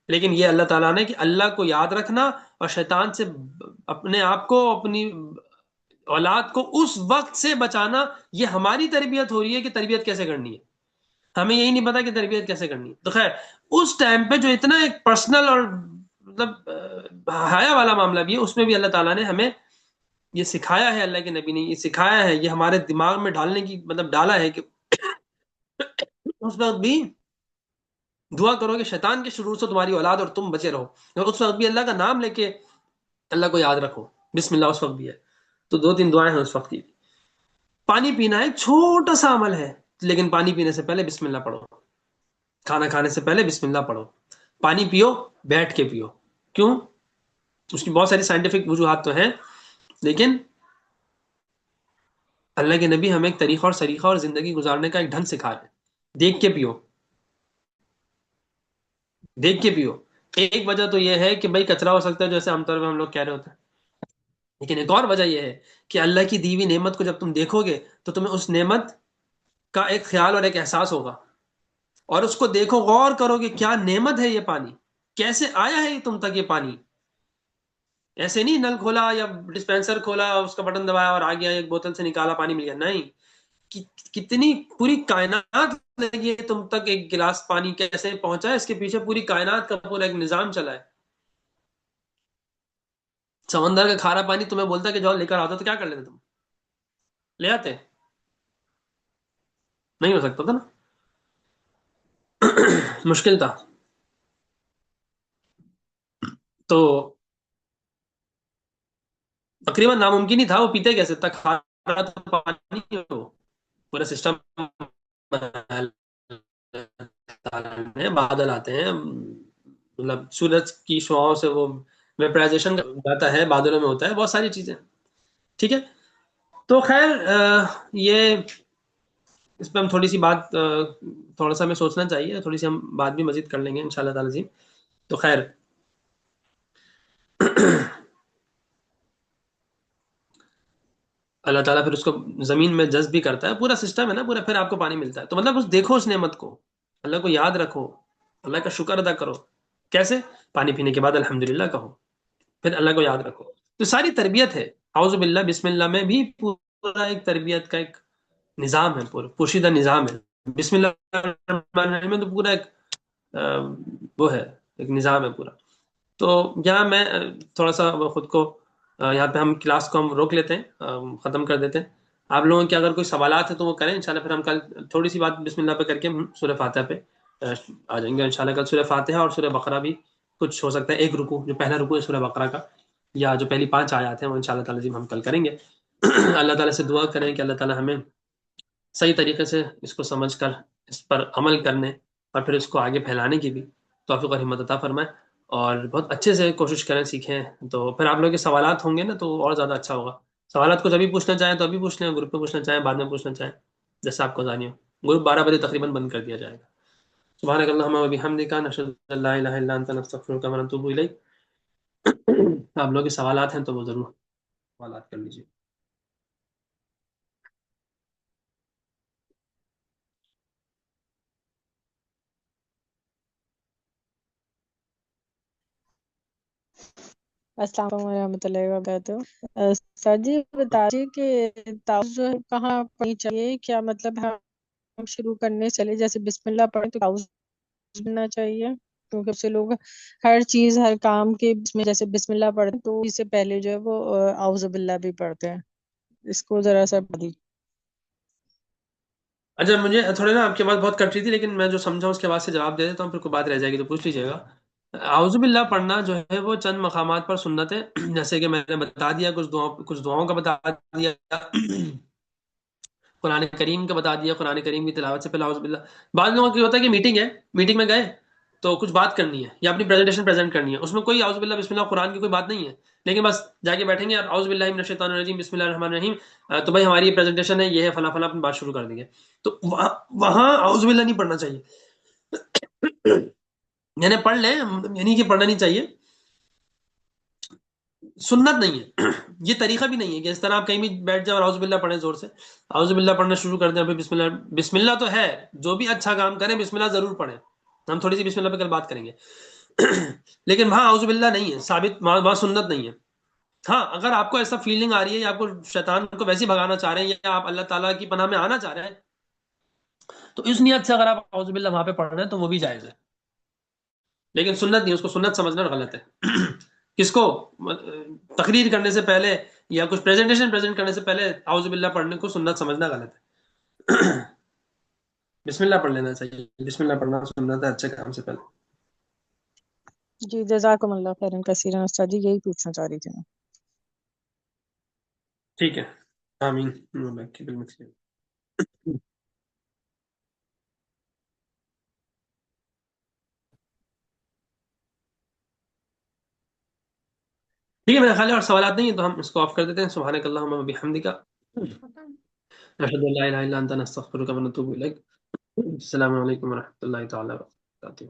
لیکن یہ اللہ تعالیٰ نے کہ اللہ کو یاد رکھنا اور شیطان سے اپنے آپ کو، اپنی اولاد کو اس وقت سے بچانا، یہ ہماری تربیت ہو رہی ہے کہ تربیت کیسے کرنی ہے، ہمیں یہی نہیں پتا کہ تربیت کیسے کرنی ہے۔ تو خیر اس ٹائم پہ جو اتنا ایک پرسنل اور مطلب حیا والا معاملہ بھی ہے، اس میں بھی اللہ تعالیٰ نے ہمیں یہ سکھایا ہے، اللہ کے نبی نے یہ سکھایا ہے، یہ ہمارے دماغ میں ڈالنے کی مطلب ڈالا ہے کہ اس وقت بھی دعا کرو کہ شیطان کے شرور سے تمہاری اولاد اور تم بچے رہو، اور اس وقت بھی اللہ کا نام لے کے اللہ کو یاد رکھو، بسم اللہ اس وقت بھی ہے۔ تو دو تین دعائیں ہیں اس وقت کی۔ پانی پینا ایک چھوٹا سا عمل ہے، لیکن پانی پینے سے پہلے بسم اللہ پڑھو، کھانا کھانے سے پہلے بسم اللہ پڑھو، پانی پیو بیٹھ کے پیو، کیوں؟ اس کی بہت ساری سائنٹیفک وجوہات تو ہیں، لیکن اللہ کے نبی ہمیں ایک طریقہ اور سلیقہ اور زندگی گزارنے کا ایک ڈھنگ سکھا رہے ہیں، دیکھ کے پیو، دیکھ کے پیو۔ ایک وجہ تو یہ ہے کہ بھائی کچرا ہو سکتا ہے، جیسے عام طور پہ ہم لوگ کہہ رہے ہوتے ہیں، لیکن ایک اور وجہ یہ ہے کہ اللہ کی دی ہوئی نعمت کو جب تم دیکھو گے تو تمہیں اس نعمت کا ایک خیال اور ایک احساس ہوگا، اور اس کو دیکھو، غور کرو کہ کیا نعمت ہے یہ پانی، کیسے آیا ہے تم تک یہ پانی۔ ایسے نہیں نل کھولا یا ڈسپینسر کھولا، اس کا بٹن دبایا اور آ گیا، ایک بوتل سے نکالا پانی مل گیا، نہیں۔ کتنی پوری کائنات لگی ہے تم تک، ایک گلاس پانی کیسے پہنچا ہے، اس کے پیچھے پوری کائنات کا پورا ایک نظام چلا ہے۔ سمندر کا کھارا پانی تمہیں بولتا کہ جاؤ لے کر آتا، تو کیا کر لیتے تم؟ لے آتے؟ نہیں ہو سکتا تھا نا، مشکل تھا۔ تو تقریباً ناممکن ہی تھا، وہ پیتے کیسے تک، کھارا تھا پانی، وہ پورا سسٹم بادل آتے ہیں، مطلب سورج کی شعاؤں سے وہ ویپرائزیشن جاتا ہے، بادلوں میں ہوتا ہے، بہت ساری چیزیں، ٹھیک ہے۔ تو خیر یہ اس پہ ہم تھوڑی سی بات، تھوڑا سا ہمیں سوچنا چاہیے، تھوڑی سی ہم بات بھی مزید کر لیں گے انشاءاللہ تعالی جی۔ تو خیر اللہ تعالیٰ پھر اس کو زمین میں جذب بھی کرتا ہے، پورا سسٹم ہے نا پورا، پھر آپ کو پانی ملتا ہے۔ تو مطلب اس دیکھو اس نعمت کو، اللہ کو یاد رکھو، اللہ کا شکر ادا کرو۔ کیسے؟ پانی پینے کے بعد الحمدللہ کہو، پھر اللہ کو یاد رکھو۔ تو ساری تربیت ہے، اعوذ باللہ بسم اللہ میں بھی پورا ایک تربیت کا ایک نظام ہے، پورا پوشیدہ نظام ہے۔ بسم اللہ الرحمن الرحیم میں تو پورا ایک وہ ہے، ایک نظام ہے پورا۔ تو یہاں میں تھوڑا سا خود کو یہاں پہ ہم کلاس کو ہم روک لیتے ہیں، ختم کر دیتے ہیں۔ آپ لوگوں کے اگر کوئی سوالات ہیں تو وہ کریں انشاءاللہ، پھر ہم کل تھوڑی سی بات بسم اللہ پہ کر کے ہم سورہ فاتحہ پہ آ جائیں گے انشاءاللہ۔ کل سورہ فاتحہ اور سورہ بقرہ بھی کچھ ہو سکتا ہے، ایک رکوع جو پہلا رکوع ہے سورہ بقرہ کا، یا جو پہلی 5 آیات ہیں وہ انشاءاللہ تعالی جی ہم کل کریں گے۔ اللہ تعالیٰ سے دعا کریں کہ اللہ تعالیٰ ہمیں صحیح طریقے سے اس کو سمجھ کر اس پر عمل کرنے اور پھر اس کو آگے پھیلانے کی بھی توفیق اور ہمت عطا فرمائے، اور بہت اچھے سے کوشش کریں، سیکھیں۔ تو پھر آپ لوگوں کے سوالات ہوں گے نا تو اور زیادہ اچھا ہوگا۔ سوالات کو جبھی پوچھنا چاہیں تو ابھی پوچھ لیں، گروپ میں پوچھنا چاہیں بعد میں پوچھنا چاہیں، جیسا آپ کو آسانی ہو۔ گروپ 12 بجے تقریباً بند کر دیا جائے گا۔ سبحانک اللہم و بحمدک، نشہد ان لا الہ الا انت، نستغفرک و نتوب الیک۔ آپ لوگوں کے سوالات ہیں تو وہ ضرور سوالات کر لیجیے۔ السلام علیکم ورحمۃ اللہ وبرکاتہ۔ سر جی بتائیے کہ تعوذ جو ہے کہاں پڑھنی چاہیے؟ کیا مطلب ہم شروع کرنے چلے جیسے بسم اللہ پڑھیں تو تعوذ پڑھنا چاہیے؟ کیونکہ اس سے لوگ ہر چیز ہر کام کے میں جیسے بسم اللہ پڑھتے ہیں تو اس سے پہلے جو ہے وہ اعوذ باللہ بھی پڑھتے ہیں، اس کو ذرا سا بتائیے۔ اچھا، مجھے تھوڑے نا آپ کی بات بہت کٹ رہی تھی، لیکن میں جو سمجھا اس کے بعد سے جواب دے دیتا ہوں، پھر کوئی بات رہ جائے گی تو پوچھ لیجیے گا۔ اعوذ باللہ پڑھنا جو ہے وہ چند مقامات پر سنت ہے، جیسے کہ میں نے بتا دیا، کچھ دعاؤں کا بتا دیا، قرآن کریم کا بتا دیا، قرآن کریم کی تلاوت سے پہلے اعوذ باللہ۔ بعض لوگوں کی ہوتا ہے کہ میٹنگ ہے، میٹنگ میں گئے تو کچھ بات کرنی ہے یا اپنی پریزنٹیشن پریزنٹ کرنی ہے، اس میں کوئی اعوذ باللہ بسم اللہ قرآن کی کوئی بات نہیں ہے، لیکن بس جا کے بیٹھیں گے اور اعوذ باللہ من الشیطان الرجیم بسم اللہ الرحمن الرحیم، تو بھائی ہماری یہ پریزنٹیشن ہے، یہ ہے فلاں فلاں، اپنی بات شروع کر دیں گے۔ تو وہاں اعوذ باللہ نہیں پڑھنا چاہیے، یعنی پڑھ لیں، یعنی کہ پڑھنا نہیں چاہیے، سنت نہیں ہے، یہ طریقہ بھی نہیں ہے کہ اس طرح آپ کہیں بھی بیٹھ جائیں اور اعوذ باللہ پڑھیں، زور سے اعوذ باللہ پڑھنا شروع کر دیں، ابھی بسم اللہ، بسم اللہ تو ہے، جو بھی اچھا کام کریں بسم اللہ ضرور پڑھیں، ہم تھوڑی سی بسم اللہ پہ کل بات کریں گے، لیکن وہاں اعوذ باللہ نہیں ہے ثابت، وہاں سنت نہیں ہے۔ ہاں اگر آپ کو ایسا فیلنگ آ رہی ہے یا آپ کو شیطان کو ویسے بھگانا چاہ رہے ہیں یا آپ اللہ تعالیٰ کی پناہ میں آنا چاہ رہے ہیں تو اس نیت سے اگر آپ اعوذ باللہ وہاں پہ پڑھ رہے ہیں تو وہ بھی جائز ہے، لیکن سنت نہیں، اس کو سنت سمجھنا غلط ہے۔ کس کو؟ تقریر کرنے سے پہلے یا کچھ پریزنٹیشن پریزنٹ کرنے سے پہلے اعوذ باللہ پڑھنے کو سنت سمجھنا غلط ہے۔ بسم اللہ پڑھ لینا چاہیے، بسم اللہ پڑھنا سنت ہے اچھے کام سے پہلے۔ جی جزاکم اللہ خیرن کثیرا استاد جی، یہی پوچھنا چاہ رہی تھی میں۔ ٹھیک ہے، آمین۔ ٹھیک ہے، میرے خیال ہے اور سوالات نہیں ہیں تو ہم اس کو آف کر دیتے ہیں۔ سبحانک اللہم و بحمدک، نشہد ان لا الہ الا انت، نستغفرک و نتوب الیک۔ السلام علیکم و رحمۃ اللہ تعالی وبرکاتہ۔